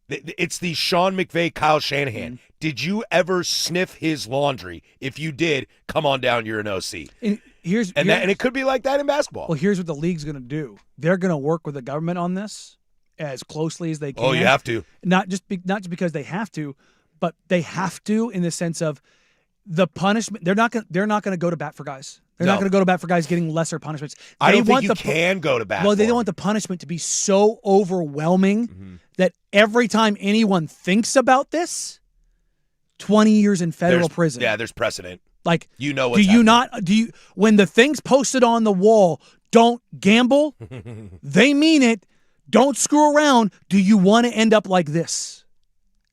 it's the Sean McVay, Kyle Shanahan. Did you ever sniff his laundry? If you did, come on down, you're an OC. And and it could be like that in basketball. Well, here's what the league's going to do. They're going to work with the government on this as closely as they can. Oh, you have to. Not just because they have to, but they have to in the sense of the punishment. They're not going to go to bat for guys. They're not going to go to bat for guys getting lesser punishments. I don't think you can go to bat. Well, they for don't want the punishment to be so overwhelming that every time anyone thinks about this, 20 years in federal prison. Yeah, there's precedent. Like, what's when the thing's posted on the wall, don't gamble, they mean it, don't screw around, do you want to end up like this?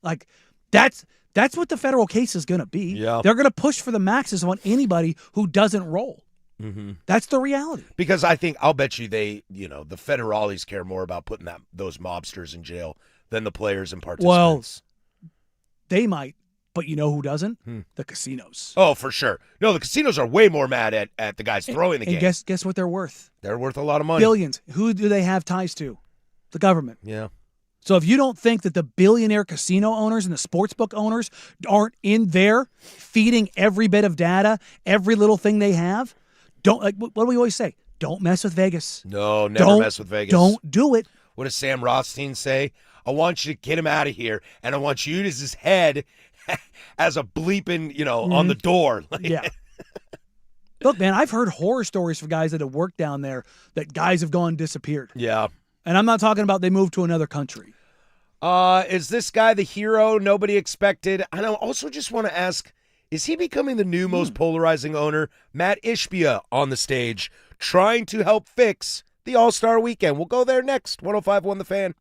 Like, that's what the federal case is going to be. Yeah. They're going to push for the maxes on anybody who doesn't roll. That's the reality. Because I'll bet you the federales care more about putting those mobsters in jail than the players and participants. Well, they might. But you know who doesn't? The casinos. Oh, for sure. No, the casinos are way more mad at the guys throwing the game. And guess what they're worth? They're worth a lot of money. Billions. Who do they have ties to? The government. Yeah. So if you don't think that the billionaire casino owners and the sportsbook owners aren't in there feeding every bit of data, every little thing they have, what do we always say? Don't mess with Vegas. No, never mess with Vegas. Don't do it. What does Sam Rothstein say? I want you to get him out of here, and I want you to use his head as a bleeping, on the door. Yeah. Look, man, I've heard horror stories from guys that have worked down there that guys have gone and disappeared. Yeah. And I'm not talking about they moved to another country. Is this guy the hero nobody expected? And I also just want to ask, is he becoming the new most polarizing owner? Matt Ishbia on the stage trying to help fix the All-Star Weekend. We'll go there next. 105.1 The Fan.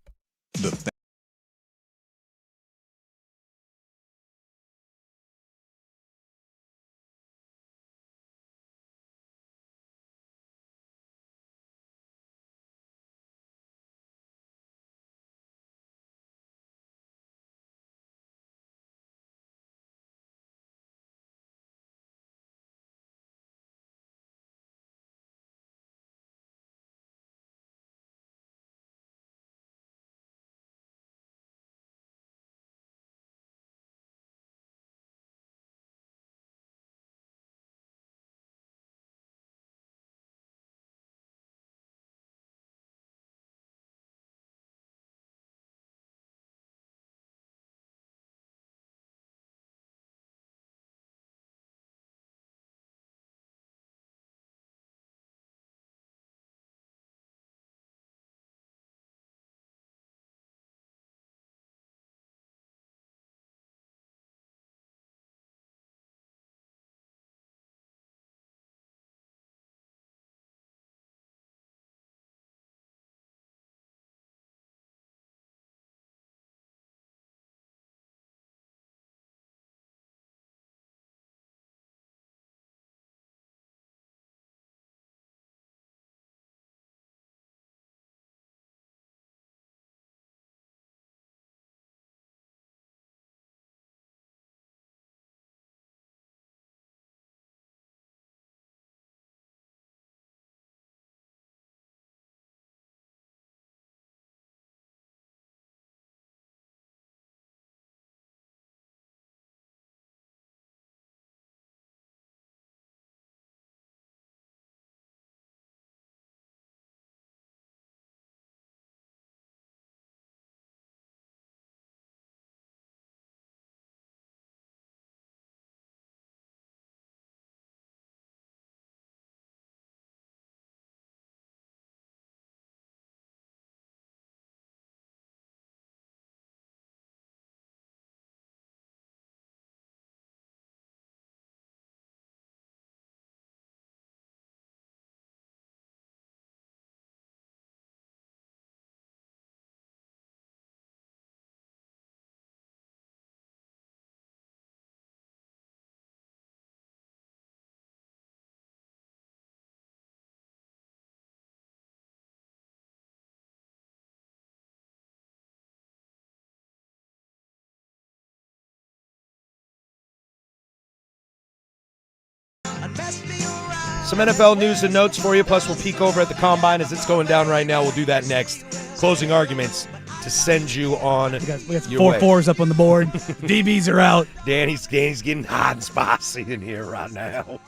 Some NFL news and notes for you, plus we'll peek over at the Combine as it's going down right now. We'll do that next. Closing arguments to send you on We got some your way. 4-4s up on the board. DBs are out. Danny's getting hot and spicy in here right now.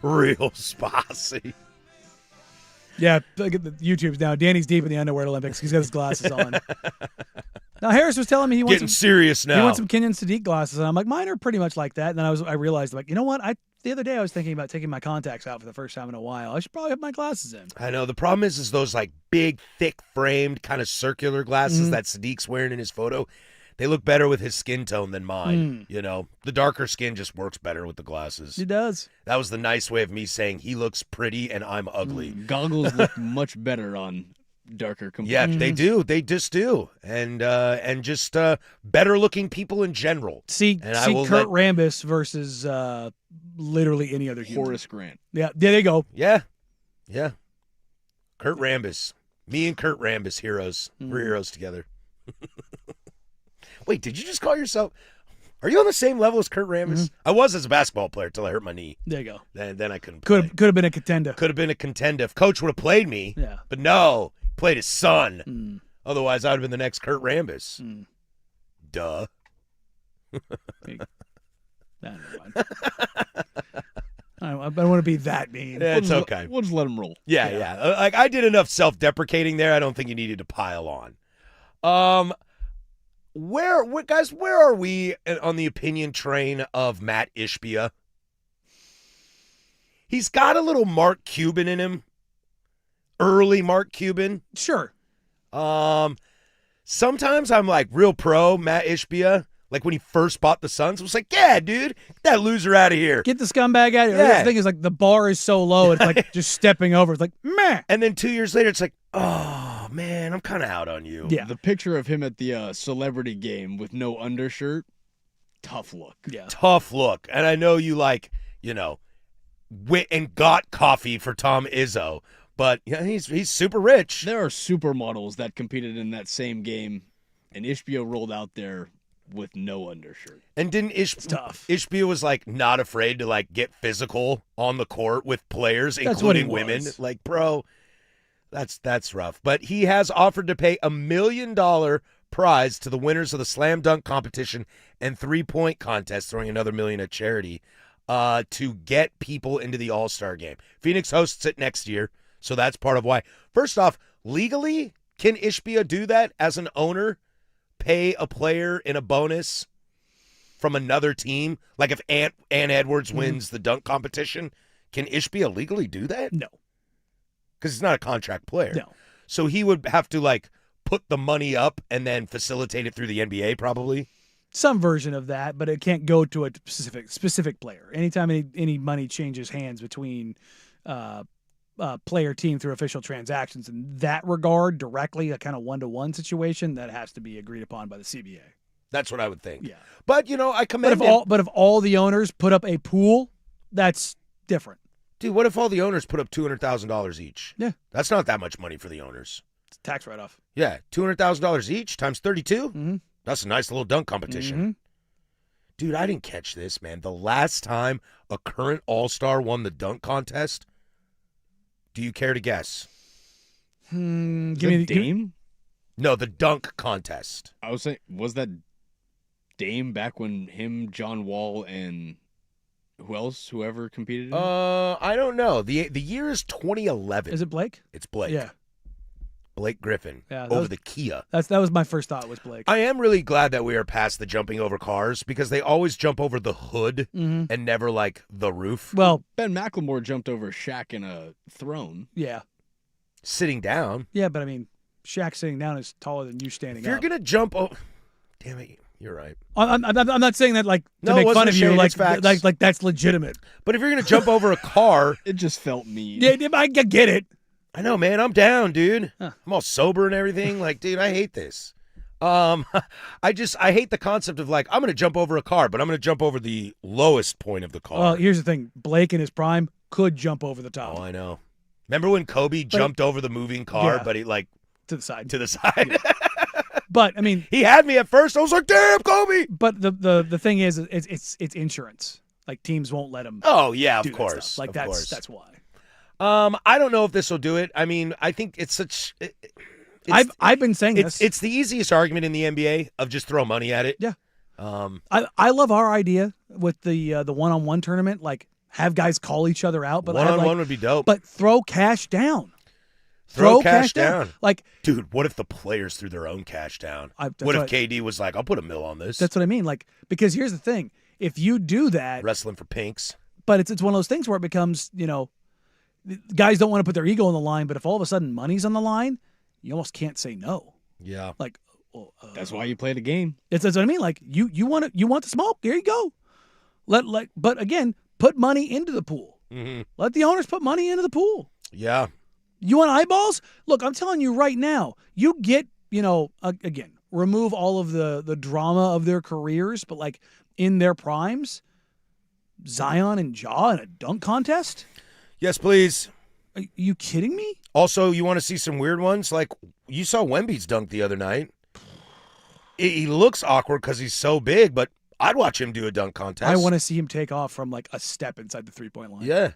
Real spicy. Yeah, look at the YouTube's now. Danny's deep in the underwear Olympics. He's got his glasses on. Now, Harris was telling me he wants Getting serious now. He wants some Kenyon Sadiq glasses, and I'm like, mine are pretty much like that. And then I realized, like, you know what? The other day I was thinking about taking my contacts out for the first time in a while. I should probably have my glasses in. I know. The problem is those like big, thick framed, kind of circular glasses that Sadiq's wearing in his photo. They look better with his skin tone than mine. The darker skin just works better with the glasses. He does. That was the nice way of me saying he looks pretty and I'm ugly. Goggles look much better on darker Yeah, complexions. they do. They just do. And just better looking people in general. See I will Kurt Rambis versus literally any other human. Horace Grant. Yeah, there you go. Yeah. Kurt Rambis. Me and Kurt Rambis, heroes. We're heroes together. Wait, did you just call yourself? Are you on the same level as Kurt Rambis? I was as a basketball player till I hurt my knee. There you go. Then I couldn't play. Could have been a contender. Could have been a contender if Coach would have played me. Yeah. But no, he played his son. Otherwise, I would have been the next Kurt Rambis. Duh. Never mind. I don't want to be that mean. Yeah, it's okay. We'll just let him roll. Yeah. Like I did enough self-deprecating there. I don't think you needed to pile on. where guys, where are we on the opinion train of Matt Ishbia? He's got a little Mark Cuban in him. Early Mark Cuban. Sure. Sometimes I'm like real pro Matt Ishbia. Like when he first bought the Suns, I was like, yeah, dude, get that loser out of here. Get the scumbag out of here. Yeah. The thing is, like, the bar is so low, it's like just stepping over. It's like, meh. And then 2 years later, it's like, oh, man, I'm kind of out on you. Yeah. The picture of him at the celebrity game with no undershirt, tough look. Yeah. Tough look. And I know you went and got coffee for Tom Izzo, but yeah, he's super rich. There are supermodels that competed in that same game, and Ishbia rolled out there with no undershirt. And didn't tough. Ishbia was like not afraid to like get physical on the court with players, That's what he including women. was. Like, bro, that's rough. But he has offered to pay $1 million prize to the winners of the slam dunk competition and 3-point contest, throwing another $1 million at charity, to get people into the All-Star game. Phoenix hosts it next year, so that's part of why. First off, legally, can Ishbia do that as an owner? Pay a player in a bonus from another team? Like if Ant Edwards wins the dunk competition, can Ishbia legally do that? No. Because he's not a contract player. No. So he would have to like put the money up and then facilitate it through the NBA probably. Some version of that, but it can't go to a specific player. Anytime any money changes hands between player team through official transactions in that regard, directly a kind of 1-to-1 situation, that has to be agreed upon by the CBA. That's what I would think. Yeah. But I commend But if all the owners put up a pool, that's different. Dude, what if all the owners put up $200,000 each? Yeah. That's not that much money for the owners. It's a tax write-off. Yeah, $200,000 each times 32? Mm-hmm. That's a nice little dunk competition. Mm-hmm. Dude, I didn't catch this, man. The last time a current All-Star won the dunk contest, do you care to guess? Give me Dame? No, the dunk contest. I was saying, was that Dame back when him, John Wall, and whoever competed in it? I don't know. The year is 2011. Is it Blake? It's Blake. Yeah. Blake Griffin Yeah, over the Kia. That was my first thought, was Blake. I am really glad that we are past the jumping over cars because they always jump over the hood and never like the roof. Well, Ben McLemore jumped over Shaq in a throne. yeah. Sitting down. Yeah, but I mean, Shaq sitting down is taller than you standing If you're up. going to jump over... Damn it, you're right. I'm not saying that like to No, it make wasn't fun a of you, shade, like it's facts. like that's legitimate. But if you're going to jump over a car... It just felt mean. Yeah, I get it. I know, man. I'm down, dude. Huh. I'm all sober and everything. Like, dude, I hate this. I hate the concept of like, I'm going to jump over a car, but I'm going to jump over the lowest point of the car. Well, here's the thing: Blake in his prime could jump over the top. Oh, I know. Remember when Kobe jumped over the moving car, Yeah. but he like to the side. to the side? But I mean, He had me at first. I was like, damn, Kobe. but the thing is, it's insurance. Like teams won't let him. Oh yeah, do of that course. stuff. Like of that's course. that's why. I don't know if this will do it. I mean, I think it's such. I've been saying this. It's the easiest argument in the NBA of just throw money at it. Yeah. Um, I love our idea with the one-on-one tournament. Like have guys call each other out, but one-on-one would be dope. But throw cash down. Throw cash down. Like, dude, what if the players threw their own cash down? What if KD was like, I'll put $1 million on this? that's what I mean. Like, because here's the thing: if you do that, Wrestling for pinks. but it's one of those things where it becomes, guys don't want to put their ego on the line, but if all of a sudden money's on the line, you almost can't say no. Yeah. Like, well, That's why you play the game. that's what I mean. Like, you want the smoke? There you go. But again, put money into the pool. Mm-hmm. Let the owners put money into the pool. Yeah. You want eyeballs? Look, I'm telling you right now, you get, again, remove all of the drama of their careers, but like in their primes, Zion and Ja in a dunk contest? Yes, please. Are you kidding me? Also, you want to see some weird ones? Like, you saw Wemby's dunk the other night. He looks awkward because he's so big, but I'd watch him do a dunk contest. I want to see him take off from like a step inside the 3-point line. Yeah.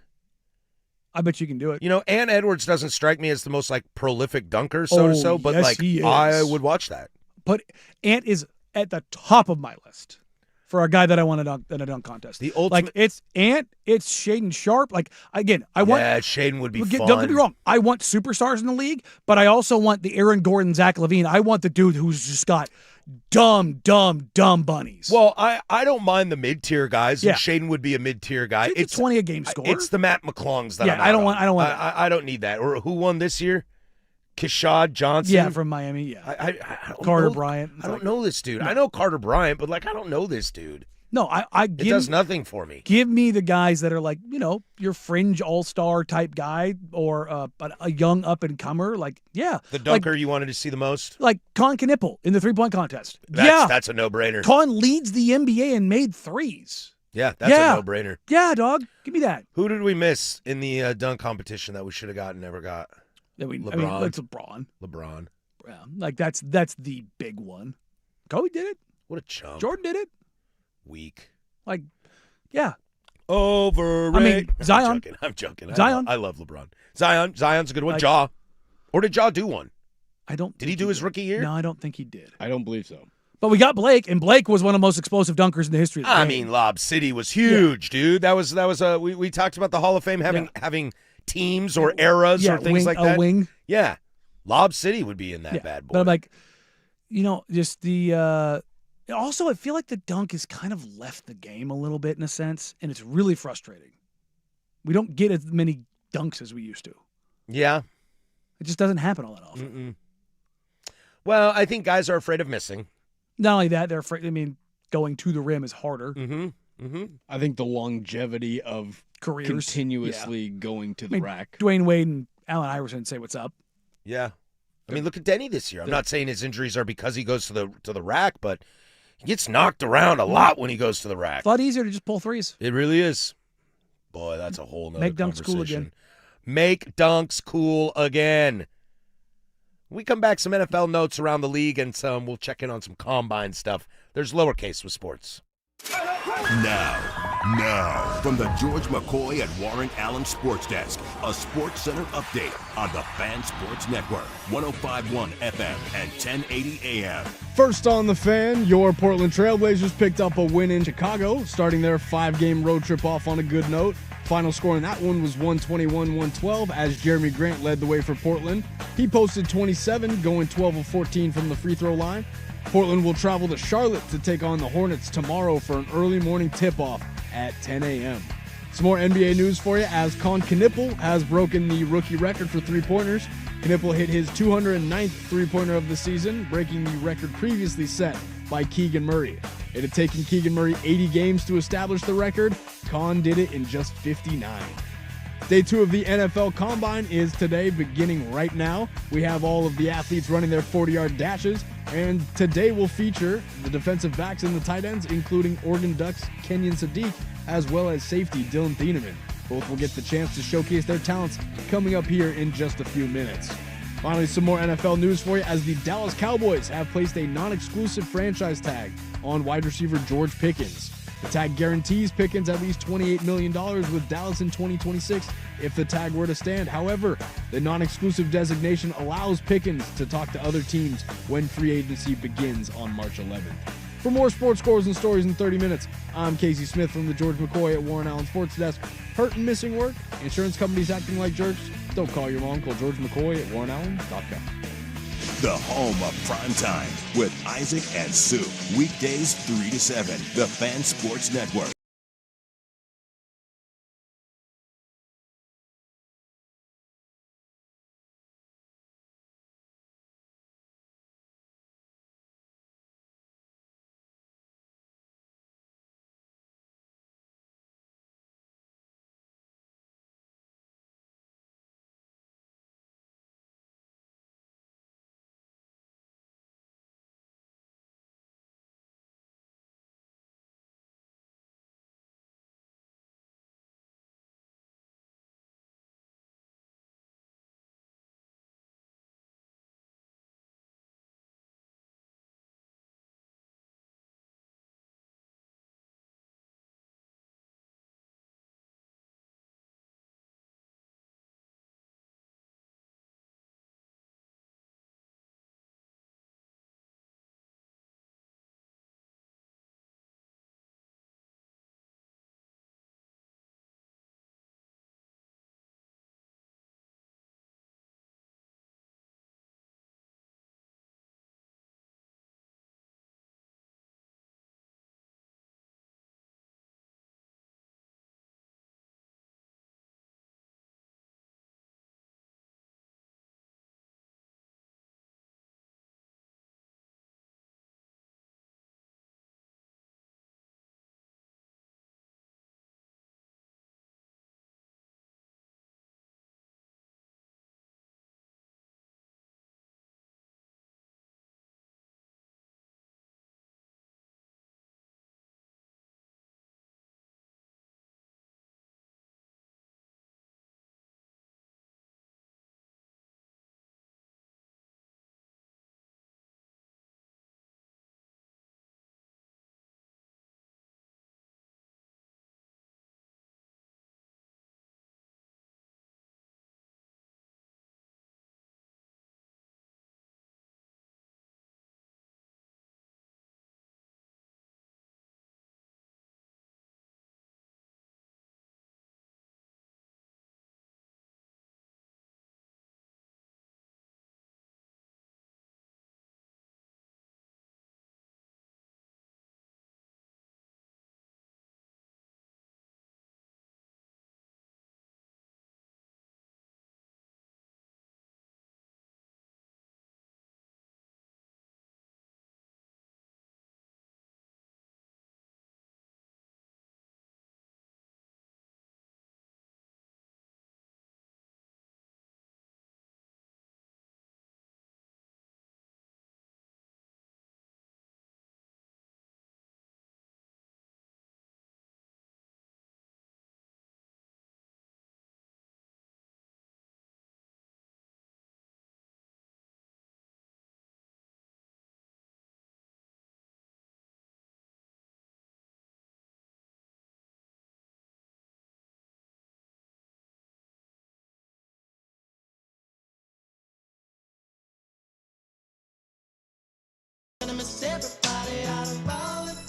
I bet you can do it. Ant Edwards doesn't strike me as the most, like, prolific dunker, so, but, yes, like, he is. I would watch that. But Ant is at the top of my list for a guy that I want to dunk in a dunk contest. The ultimate... Like, it's Ant, it's Shaden Sharp. Like, again, I want... Yeah, Shaden would be fun. Don't get me wrong. I want superstars in the league, but I also want the Aaron Gordon, Zach LaVine. I want the dude who's just got dumb bunnies. Well, I don't mind the mid-tier guys, and Yeah. Shaden would be a mid-tier guy. It's 20 a game score. It's the Matt McClungs that Yeah, I'm I don't out want- on. I don't want I don't need that. Or who won this year? Kishad Johnson? yeah, from Miami. Yeah, I don't Carter know- Bryant. I don't know this dude. I know Carter Bryant, but, like, I don't know this dude. No, I It give does nothing for me. give me the guys that are like, your fringe all-star type guy or a young up-and-comer. Like, yeah. The dunker you wanted to see the most? Like Con Knippel in the three-point contest. Yeah. That's a no-brainer. Con leads the NBA and made threes. Yeah, that's Yeah. a no-brainer. Yeah, dog. Give me that. Who did we miss in the dunk competition that we should have gotten, never got? LeBron. It's LeBron. LeBron. Yeah, like that's the big one. Kobe did it. What a chump. Jordan did it. Weak. Like, yeah. Overrated. Zion. I'm joking. Zion. I love LeBron. Zion's a good one. Like- Ja. Or did Ja do one? I don't. Did he think do his did. rookie year? No, I don't think he did. I don't believe so. But we got Blake, and Blake was one of the most explosive dunkers in the history of the I game. mean, Lob City was huge, dude. That was we talked about the Hall of Fame having teams or eras or things like that. A wing. Yeah. Lob City would be in that Yeah. bad boy. But I'm like, just the. Also, I feel like the dunk has kind of left the game a little bit in a sense, and it's really frustrating. We don't get as many dunks as we used to. yeah. It just doesn't happen all that often. Well, I think guys are afraid of missing. Not only that, they're afraid. I mean, going to the rim is harder. I think the longevity of Careers. continuously going to the rack. Dwayne Wade and Allen Iverson say what's up. Yeah. I mean, look at Denny this year. I'm not saying his injuries are because he goes to the rack, but he gets knocked around a lot when he goes to the rack. It's a lot easier to just pull threes. It really is. Boy, that's a whole nother Make dunks cool conversation. again. Make dunks cool again. When we come back, some NFL notes around the league, and we'll check in on some combine stuff. There's lowercase with sports. Now, from the George McCoy at Warren Allen Sports Desk, a Sports Center update on the Fan Sports Network, 105.1 FM and 1080 AM. First on the Fan, your Portland Trailblazers picked up a win in Chicago, starting their 5-game road trip off on a good note. Final score in that one was 121-112 as Jeremy Grant led the way for Portland. He posted 27, going 12 of 14 from the free throw line. Portland will travel to Charlotte to take on the Hornets tomorrow for an early morning tip-off at 10 a.m. Some more NBA news for you as Con Knippel has broken the rookie record for three-pointers. Knippel hit his 209th three-pointer of the season, breaking the record previously set by Keegan Murray. It had taken Keegan Murray 80 games to establish the record. Con did it in just 59. Day 2 of the NFL Combine is today, beginning right now. We have all of the athletes running their 40-yard dashes, and today will feature the defensive backs and the tight ends, including Oregon Ducks Kenyon Sadiq, as well as safety Dylan Thieneman. Both will get the chance to showcase their talents coming up here in just a few minutes. Finally, some more NFL news for you as the Dallas Cowboys have placed a non-exclusive franchise tag on wide receiver George Pickens. The tag guarantees Pickens at least $28 million with Dallas in 2026 if the tag were to stand. However, the non-exclusive designation allows Pickens to talk to other teams when free agency begins on March 11th. For more sports scores and stories in 30 minutes, I'm Casey Smith from the George McCoy at Warren Allen Sports Desk. Hurt and missing work? Insurance companies acting like jerks? Don't call your mom. Call George McCoy at warrenallen.com. The home of prime time with Isaac and Sue. Weekdays 3 to 7. The Fan Sports Network.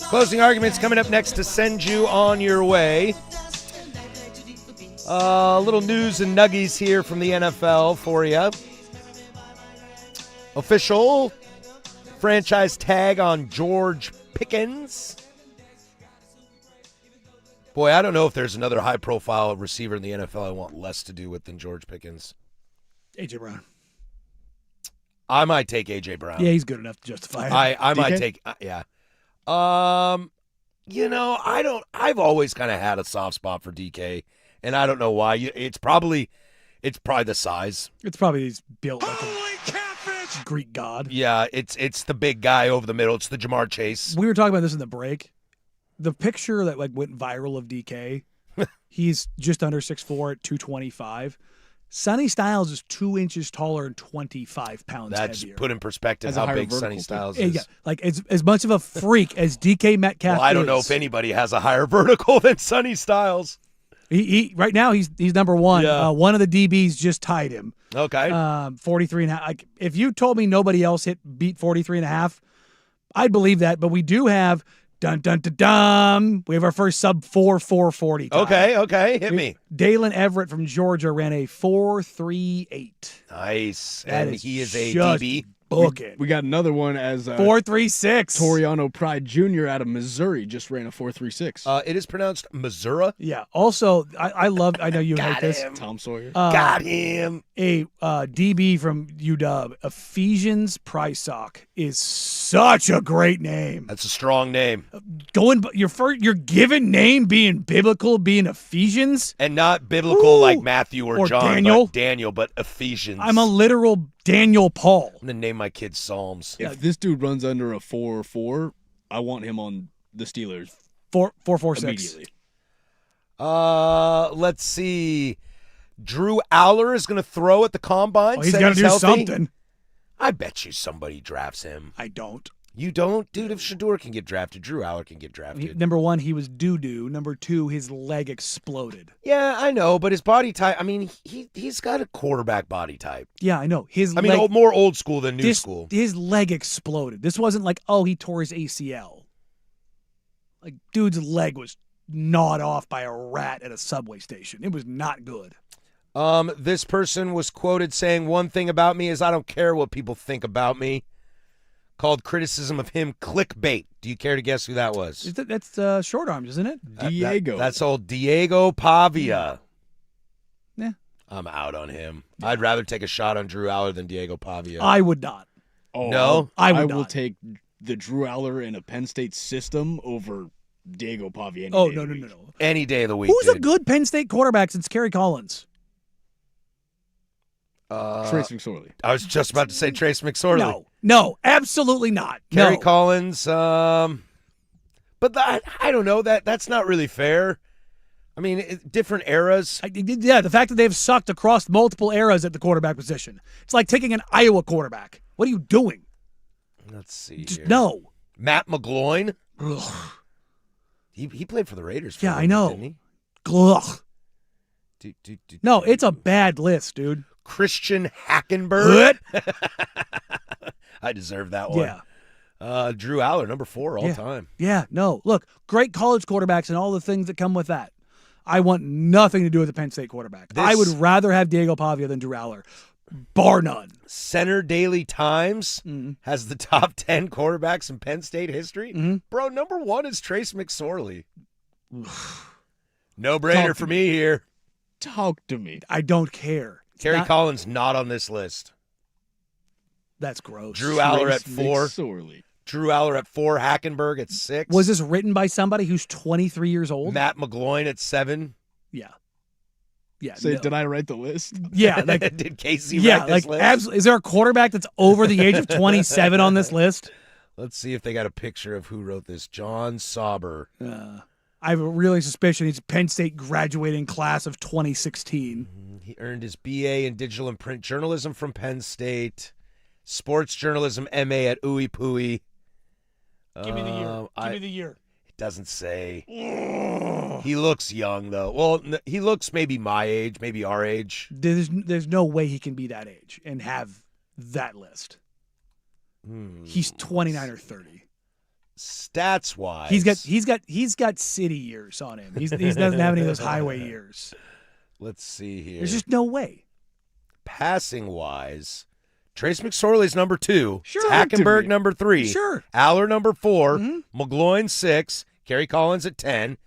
Closing arguments coming up next to send you on your way. Little news and nuggies here from the NFL for you. Official franchise tag on George Pickens. Boy, I don't know if there's another high-profile receiver in the NFL I want less to do with than George Pickens. A.J. Brown. I might take A.J. Brown. Yeah, he's good enough to justify it. I might DK? take yeah. I've always kind of had a soft spot for DK, and I don't know why. It's probably the size. It's probably he's built like a Greek god. Yeah, it's the big guy over the middle. It's the Jamar Chase. We were talking about this in the break. The picture that went viral of DK, he's just under 6'4" at 225. Sonny Styles is 2 inches taller and 25 pounds That heavier. just put in perspective Has a how higher big vertical Sonny too. Styles Yeah, is. yeah, like as much of a freak as DK Metcalf Well, I don't know is. if anybody has a higher vertical than Sonny Styles. He right now he's number one. Yeah. One of the DBs just tied him. Okay. 43 and a half. Like, if you told me nobody else beat 43 and a half, I'd believe that. But we do have dun dun dun dun. We have our first sub 4.40 tie. Okay. Hit me. Dalen Everett from Georgia ran a 4.38. Nice. That And is he is a just DB. Booking. We got another one as 4.36. Toriano Pride Jr. out of Missouri just ran a 4.36. It is pronounced Missouri. Yeah. Also, I know you hate this. him. Tom Sawyer. Got him. A DB from UW, Ephesians Prysock, is such a great name. That's a strong name. Your given name being biblical, being Ephesians. And not biblical Ooh. like Matthew or John, Daniel. but Daniel, but Ephesians. I'm a literal Daniel Paul. I'm going to name my kids Psalms. If this dude runs under a 4.4, I want him on the Steelers 4.46. immediately. Let's see. Drew Aller is going to throw at the combine. Oh, he's said got to do healthy. something. I bet you somebody drafts him. I don't. You don't? Dude, if Shador can get drafted, Drew Aller can get drafted. Number one, he was doo-doo. Number two, his leg exploded. Yeah, I know, but his body type, I mean, he's got a quarterback body type. Yeah, I know. More old school than new school. His leg exploded. This wasn't like, oh, he tore his ACL. Like, dude's leg was gnawed off by a rat at a subway station. It was not good. This person was quoted saying, "One thing about me is I don't care what people think about me." Called criticism of him clickbait. Do you care to guess who that was? That's short arms, isn't it? Diego. That's old Diego Pavia. Yeah. I'm out on him. I'd rather take a shot on Drew Aller than Diego Pavia. I would not. Oh, No? I would will not. take the Drew Aller in a Penn State system over Diego Pavia. any Oh, day no, of no, the no, week. no. Any day of the week. Who's a dude. good Penn State quarterback since Kerry Collins? Trace McSorley. I was just about to say Trace McSorley. No, absolutely not. Kerry No. Collins. But I don't know. That's not really fair. I mean, different eras. Yeah, the fact that they've sucked across multiple eras at the quarterback position. It's like taking an Iowa quarterback. What are you doing? Let's see Just here. no. Matt McGloin. Ugh. He played for the Raiders. For Yeah, a I little know. bit, didn't Ugh. he? No, it's a bad list, dude. Christian Hackenberg. What? I deserve that one. Yeah. Drew Aller, number 4 all Yeah. time. Yeah, no. Look, great college quarterbacks and all the things that come with that. I want nothing to do with the Penn State quarterback. I would rather have Diego Pavia than Drew Aller, bar none. Center Daily Times has the top 10 quarterbacks in Penn State history. Mhm. Bro, number 1 is Trace McSorley. No brainer for me here. Talk to me. I don't care. It's Kerry not- Collins not on this list. That's gross. Drew Aller at Trace 4. McSorley. Drew Aller at 4. Hackenberg at 6. Was this written by somebody who's 23 years old? Matt McGloin at 7. Yeah. Yeah. Say, no. did I write the list? Yeah, like Did Casey yeah, write like this list? absolutely. Is there a quarterback that's over the age of 27 on this list? Let's see if they got a picture of who wrote this. John Sauber. I have a really suspicion he's Penn State graduating class of 2016. He earned his BA in digital and print journalism from Penn State. Sports journalism MA at Ooey Pooey. Give me the year. Give me the year. It doesn't say. He looks young, though. Well, he looks maybe my age, maybe our age. There's no way he can be that age and have that list. He's 29 or 30. Stats wise, he's got city years on him. He doesn't have any of those highway years. Let's see here. There's just no way. Passing wise, Trace McSorley's number 2. Sure. Hackenberg number 3. Sure. Aller number 4. McGloin 6. Kerry Collins at 10.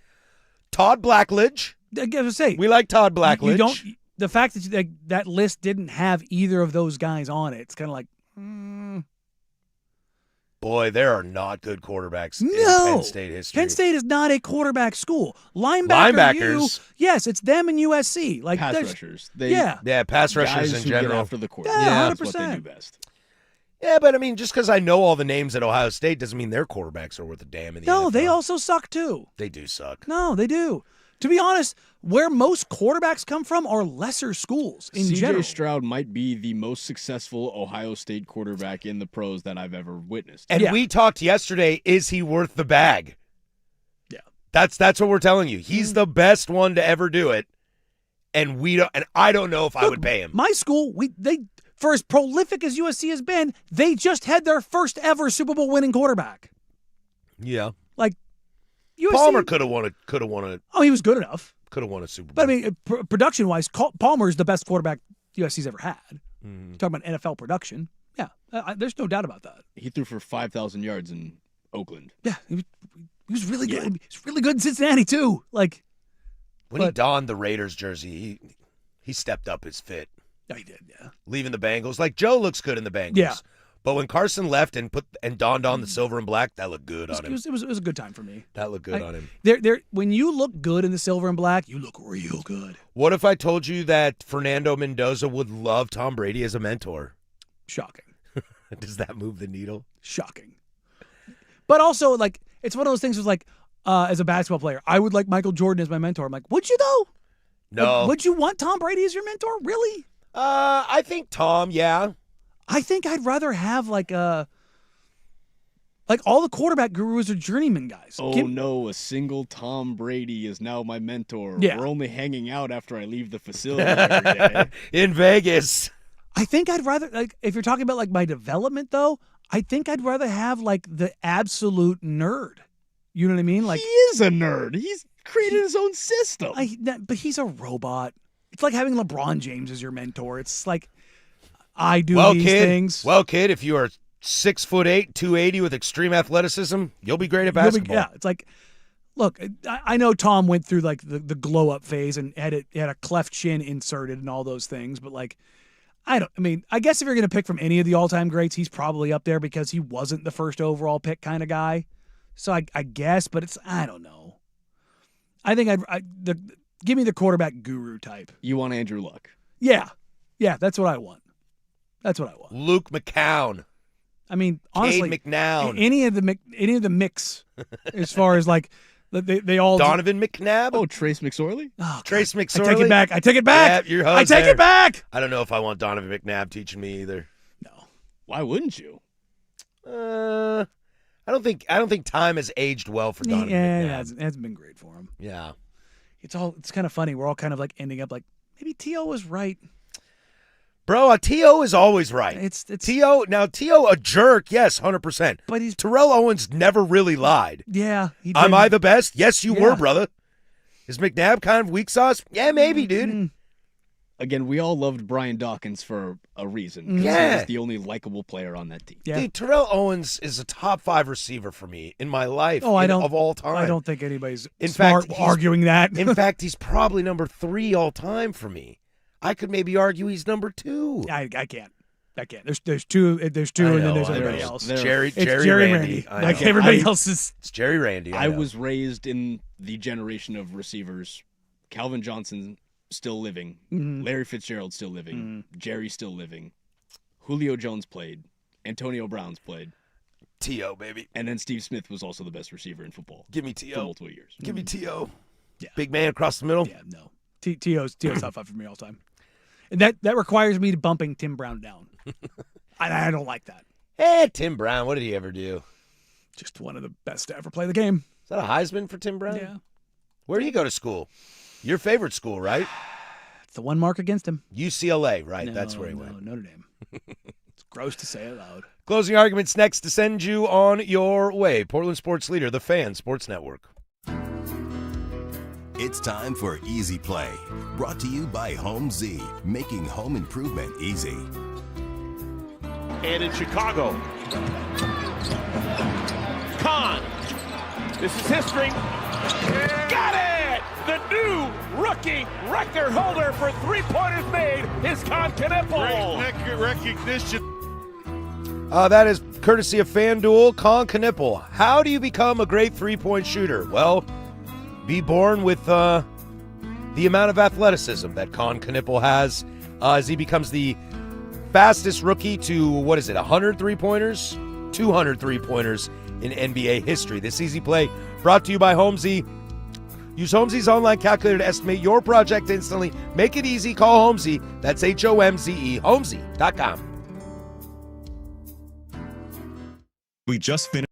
Todd Blackledge. I gotta say, We like Todd Blackledge. you don't. The fact that that list didn't have either of those guys on it, it's kind of like. Boy, there are not good quarterbacks in No. Penn State history. Penn State is not a quarterback school. Linebackers. Yes, it's them and USC. Like Pass there's- rushers. They, Yeah, pass rushers guys in who general. get after the quarterback. Yeah, That's what they 100%. do best. Yeah, but I mean, just because I know all the names at Ohio State doesn't mean their quarterbacks are worth a damn in the No, NFL. they also suck too. They do suck. No, they do. To be honest, where most quarterbacks come from are lesser schools in CJ general. Stroud might be the most successful Ohio State quarterback in the pros that I've ever witnessed. And Yeah. we talked yesterday, is he worth the bag? Yeah. That's what we're telling you. He's the best one to ever do it. And I don't know if I would pay him. My school, they for as prolific as USC has been, they just had their first ever Super Bowl winning quarterback. Yeah. Like USC, Palmer could have won a Oh, he was good enough. Super Bowl. But I mean, production wise, Palmer is the best quarterback USC's ever had. Mm-hmm. Talking about NFL production, yeah, there's no doubt about that. He threw for 5,000 yards in Oakland. Yeah, he was really good. He's really good in Cincinnati too. Like when he donned the Raiders jersey, he stepped up his fit. yeah, he did. Yeah, Leaving the Bengals. Like Joe looks good in the Bengals. Yeah. But when Carson left and donned on the silver and black, that looked good on him. it was a good time for me. That looked good on him. When you look good in the silver and black, you look real good. What if I told you that Fernando Mendoza would love Tom Brady as a mentor? Shocking. Does that move the needle? Shocking. But also, like, it's one of those things was like, as a basketball player, I would like Michael Jordan as my mentor. I'm like, would you though? No. Like, would you want Tom Brady as your mentor? Really? I think Tom, yeah. I think I'd rather have like all the quarterback gurus are journeyman guys. Oh no, a single Tom Brady is now my mentor. Yeah. We're only hanging out after I leave the facility every day. In Vegas. I think I'd rather like if you're talking about like my development though, I think I'd rather have like the absolute nerd. You know what I mean? Like He is a nerd. He's created his own system. but he's a robot. It's like having LeBron James as your mentor. It's like I do these things. Well, kid, if you are 6'8", 280 with extreme athleticism, you'll be great at basketball. Yeah, it's like, look, I know Tom went through like the glow up phase and had a cleft chin inserted and all those things, but like, I guess if you're going to pick from any of the all time greats, he's probably up there because he wasn't the first overall pick kind of guy. So I guess, but I don't know. I think give me the quarterback guru type. You want Andrew Luck. Yeah, that's what I want. That's what I want. Luke McCown. I mean, honestly, Cade McNown. any of the mix, as far as like they all Donovan McNabb. Oh, Trace McSorley? Oh, Trace God. McSorley. I take it back. Yeah, you're I take there. it back. I don't know if I want Donovan McNabb teaching me either. No. Why wouldn't you? I don't think time has aged well for Donovan Yeah, McNabb. it hasn't been great for him. Yeah. It's kind of funny. We're all kind of like ending up like maybe T.O. was right. Bro, T.O. is always right. It's T.O. a jerk, yes, 100%. But he's Terrell Owens never really lied. yeah. He Am did. I the best? Yes, you Yeah. were, brother. Is McNabb kind of weak sauce? Yeah, maybe, dude. Again, we all loved Brian Dawkins for a reason. 'Cause Yeah. He was the only likable player on that team. Yeah. Dude, Terrell Owens is a top 5 receiver for me in my life Oh, of all time. I don't think anybody's In smart fact, he's- arguing that. In fact, he's probably number 3 all time for me. I could maybe argue he's number 2. I can't. There's two, and then there's I everybody know. else. There- Jerry It's Jerry Randy. I Like know. everybody else is. It's Jerry Randy. I know. was raised in the generation of receivers. Calvin Johnson still living. Mhm. Larry Fitzgerald still living. Jerry still living. Julio Jones played. Antonio Brown's played. T.O., baby. And then Steve Smith was also the best receiver in football Give me for T.O. multiple years. Give me T.O. Yeah. Big man across the middle. Yeah, no. T.O.'s top 5 for me all time. And that requires me to bumping Tim Brown down. I don't like that. Tim Brown, what did he ever do? Just one of the best to ever play the game. Is that a Heisman for Tim Brown? Yeah. Where do you go to school? Your favorite school, right? It's the one mark against him. UCLA, right? No, That's where he no, went. Notre Dame. It's gross to say it loud. Closing arguments next to send you on your way. Portland sports leader, the Fan Sports Network. It's time for Easy Play, brought to you by Home Z, making home improvement easy. And in Chicago, Kahn. This is history. Got it! The new rookie record holder for three-pointers made is Kahn Knippel. Great recognition. That is courtesy of FanDuel. Kahn Knippel. How do you become a great three-point shooter? Well, be born with the amount of athleticism that Kahn Knippel has as he becomes the fastest rookie to, 100 three-pointers? 200 three-pointers in NBA history. This Easy Play brought to you by HomeZ. Use HomeZ's online calculator to estimate your project instantly. Make it easy. Call HomeZ. That's HOMZE. HomeZ.com. We just finished.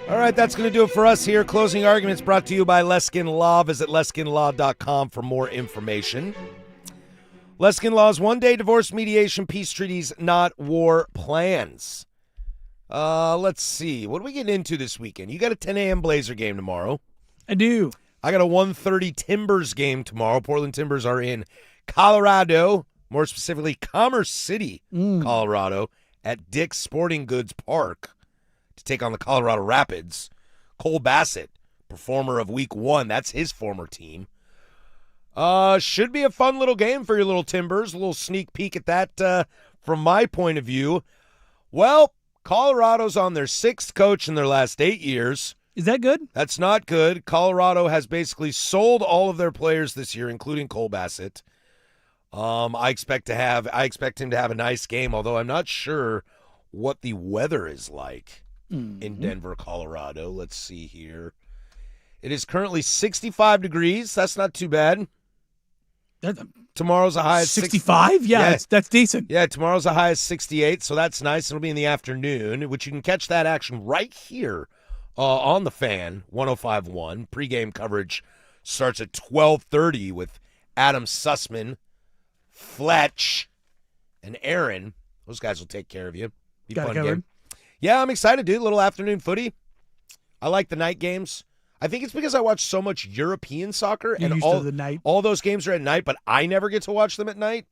All right, that's going to do it for us here. Closing arguments brought to you by Leskin Law. Visit LeskinLaw.com for more information. Leskin Law's one-day divorce mediation peace treaties, not war plans. Let's see. What are we getting into this weekend? You got a 10 a.m. Blazer game tomorrow. I do. I got a 1:30 Timbers game tomorrow. Portland Timbers are in Colorado, more specifically Commerce City, Colorado, at Dick's Sporting Goods Park to take on the Colorado Rapids. Cole Bassett, performer of Week 1, that's his former team. Should be a fun little game for your little Timbers. A little sneak peek at that from my point of view. Well, Colorado's on their 6th coach in their last 8 years. Is that good? That's not good. Colorado has basically sold all of their players this year, including Cole Bassett. I expect him to have a nice game, although I'm not sure what the weather is like in Denver, Colorado. Let's see here. It is currently 65 degrees. That's not too bad. Tomorrow's a high of 65? Yeah, that's decent. Yeah, tomorrow's a high of 68, so that's nice. It'll be in the afternoon, which you can catch that action right here on the Fan 105.1. Pre-game coverage starts at 12:30 with Adam Sussman, Fletch, and Aaron. Those guys will take care of you. Be Got it fun covered. game. Yeah, I'm excited, dude. Little afternoon footy. I like the night games. I think it's because I watch so much European soccer, You're and used to the night. all those games are at night, but I never get to watch them at night.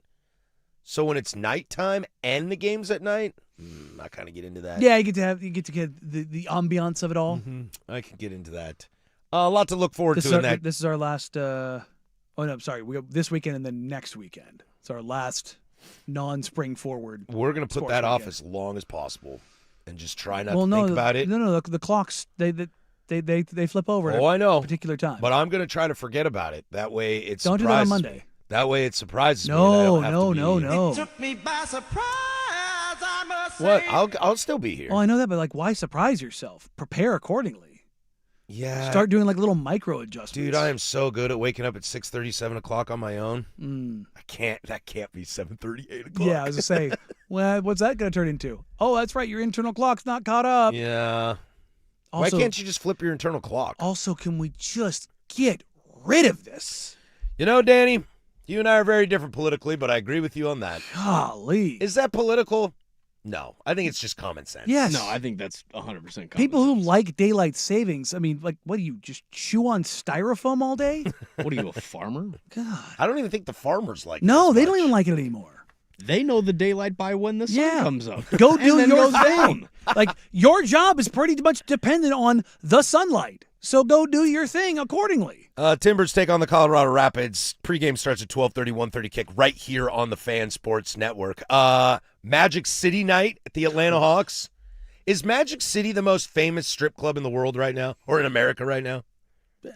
So when it's nighttime and the games at night, I kind of get into that. Yeah, you get to get the ambiance of it all. I can get into that. A lot to look forward This to is in our, that. this is our last. Oh no, sorry. We go this weekend and then next weekend. It's our last non-spring forward. We're going to put sports that off weekend. as long as possible and just try not Well, to no, think about it. No, the clocks they flip over. Oh, I know. At a particular time. But I'm going to try to forget about it. That way it Don't do that on surprises Monday. me. That way it surprises me. and I No, don't have to be- no. Took me by surprise, I must What? say. I'll still be here. Oh, I know that, but like, why surprise yourself? Prepare accordingly. Yeah. Start doing like little micro adjustments. Dude, I am so good at waking up at 6:30, 7 o'clock on my own. Mm. That can't be 7:30, 8 o'clock. Yeah, I was gonna say, well, what's that gonna turn into? Oh, that's right, your internal clock's not caught up. Yeah. Also, Why can't you just flip your internal clock? Also, can we just get rid of this? You know, Danny, you and I are very different politically, but I agree with you on that. Golly. Is that political? No. I think it's just common sense. Yes. No, I think that's 100% People who like daylight savings, I mean, like, what do you just chew on styrofoam all day? What are you, a farmer? God. I don't even think the farmers like it No, as they don't much. even like it anymore. They know the daylight by when the sun Yeah. comes up. Go And do then your goes down. thing. Like, your job is pretty much dependent on the sunlight. So go do your thing accordingly. Timbers take on the Colorado Rapids. Pregame starts at 12:30, 1:30 kick right here on the Fan Sports Network. Magic City night at the Atlanta Hawks. Is Magic City the most famous strip club in the world right now, or in America right now?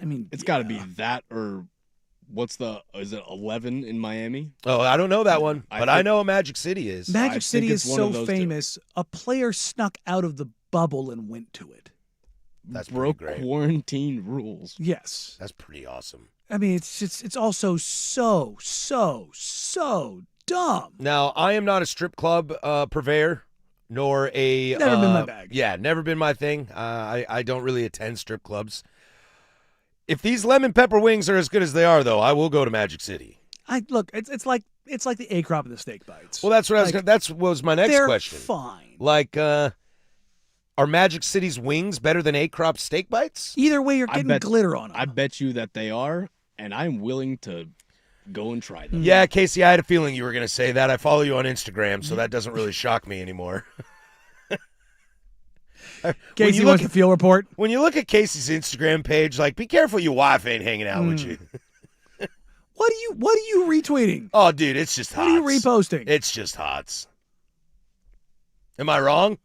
I mean, It's got to be that or is it 11 in Miami? Oh, I don't know that one, I but I think- know Magic City is. I Magic think City is it's one so of those two. famous. A player snuck out of the bubble and went to it. That's pretty Broke great. quarantine rules. Yes. That's pretty awesome. I mean, it's also so dumb. Now, I am not a strip club purveyor, nor a Never been my bag. Yeah, never been my thing. I don't really attend strip clubs. If these lemon pepper wings are as good as they are, though, I will go to Magic City. Look. It's like the A crop of the steak bites. Well, that's what I was. Like, That was my next they're question. fine. Like, are Magic City's wings better than A Crop steak bites? Either way, you're I getting bet- glitter on them. I bet you that they are, and I'm willing to go and try them. Yeah, Casey, I had a feeling you were going to say that. I follow you on Instagram, so that doesn't really shock me anymore. Casey you wants look the field report. When you look at Casey's Instagram page, like, be careful your wife ain't hanging out with you. What are you retweeting? Oh, dude, it's just What are you hots. reposting? It's just hots. Am I wrong?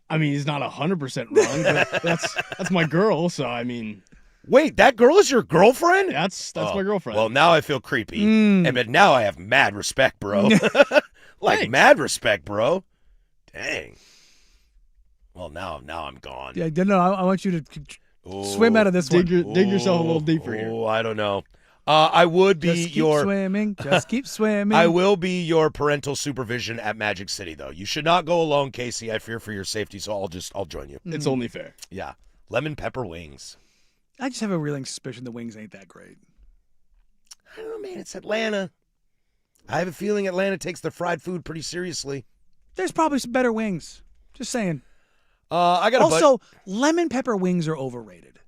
I mean, he's not 100% wrong, but that's my girl, so I mean, Wait, that girl is your girlfriend? that's Oh, my girlfriend. Well, now I feel creepy. Mm. And but now I have mad respect, bro. Like, Thanks. mad respect, bro. Dang. Well, now I'm gone. Yeah, no, I want you to Ooh. swim out of this one. dig yourself a little deeper here. Oh, I don't know. I would be Just keep your. swimming. Just keep swimming. I will be your parental supervision at Magic City, though. You should not go alone, Casey. I fear for your safety, so I'll join you. It's only fair. Yeah, lemon pepper wings. I just have a reeling suspicion the wings ain't that great. I don't know, man. It's Atlanta. I have a feeling Atlanta takes their fried food pretty seriously. There's probably some better wings. Just saying. I got Also, lemon pepper wings are overrated.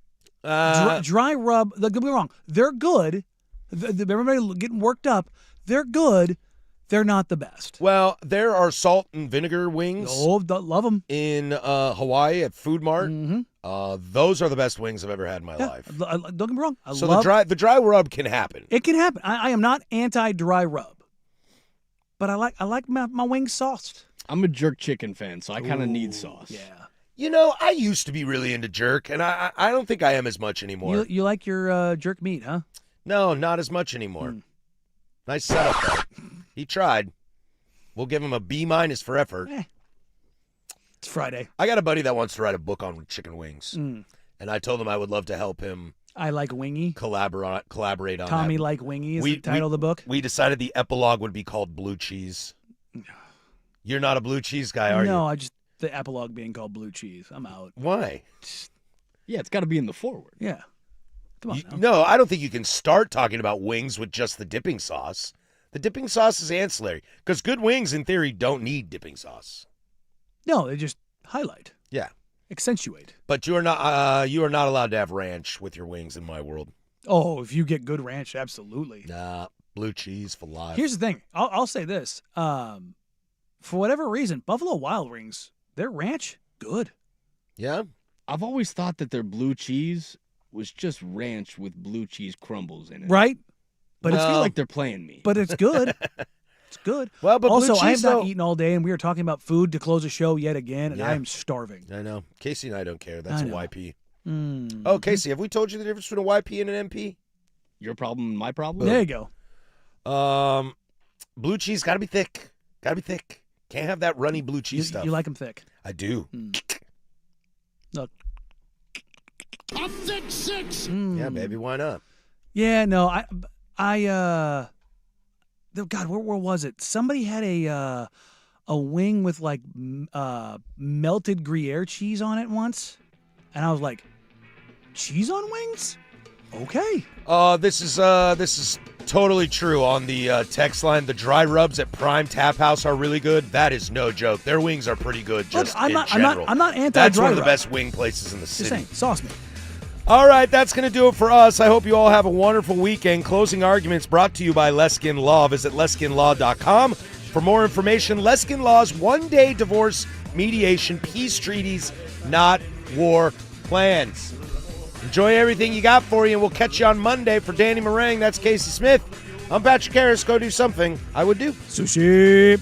Dry rub. Don't get me wrong. They're good. Everybody getting worked up. They're good. They're not the best. Well, there are salt and vinegar wings. Oh, love them. In Hawaii at Food Mart. Mm-hmm. Those are the best wings I've ever had in my life. Don't get me wrong. The dry rub can happen. It can happen. I am not anti-dry rub, but I like my wings sauced. I'm a jerk chicken fan, so I kind of need sauce. Yeah. You know, I used to be really into jerk, and I don't think I am as much anymore. You like your jerk meat, huh? No, not as much anymore. Nice setup, though. He tried. We'll give him a B- for effort. It's Friday. I got a buddy that wants to write a book on chicken wings, and I told him I would love to help him. I like wingy. Collaborate on Tommy that. like wingy is the title of the book. We decided the epilogue would be called Blue Cheese. You're not a blue cheese guy, are you? No, the epilogue being called blue cheese. I'm out. Why? Yeah, it's got to be in the forward. Yeah. Come on. No, I don't think you can start talking about wings with just the dipping sauce. The dipping sauce is ancillary because good wings, in theory, don't need dipping sauce. No, they just highlight. Yeah. Accentuate. But you are not allowed to have ranch with your wings in my world. Oh, if you get good ranch, absolutely. Nah, blue cheese for life. Here's the thing. I'll say this. For whatever reason, Buffalo Wild Wings, their ranch, good. Yeah? I've always thought that their blue cheese was just ranch with blue cheese crumbles in it. Right? But I feel like they're playing me. But it's good. It's good. Well, but also, blue I have cheese, not though- eaten all day, and we are talking about food to close the show yet again, and Yeah. I am starving. I know. Casey and I don't care. That's I a know. YP. Mm. Oh, Casey, have we told you the difference between a YP and an MP? Your problem and my problem? There you go. Blue cheese got to be thick. Got to be thick. Can't have that runny blue cheese stuff. You like them thick. I do. Look. A thick six. Yeah, baby, why not? Yeah, no, God, where was it? Somebody had a wing with like melted Gruyere cheese on it once, and I was like, cheese on wings? Okay. This is totally true. On the text line, the dry rubs at Prime Tap House are really good. That is no joke. Their wings are pretty good. Just I'm in not general. anti-dry That's one of the rub. best wing places in the Just city. saying, sauce me. All right, that's going to do it for us. I hope you all have a wonderful weekend. Closing Arguments brought to you by Leskin Law. Visit leskinlaw.com for more information. Leskin Law's one-day divorce mediation, peace treaties, not war plans. Enjoy everything you got for you, and we'll catch you on Monday. For Danny Meringue, that's Casey Smith. I'm Patrick Harris. Go do something I would do. Sushi.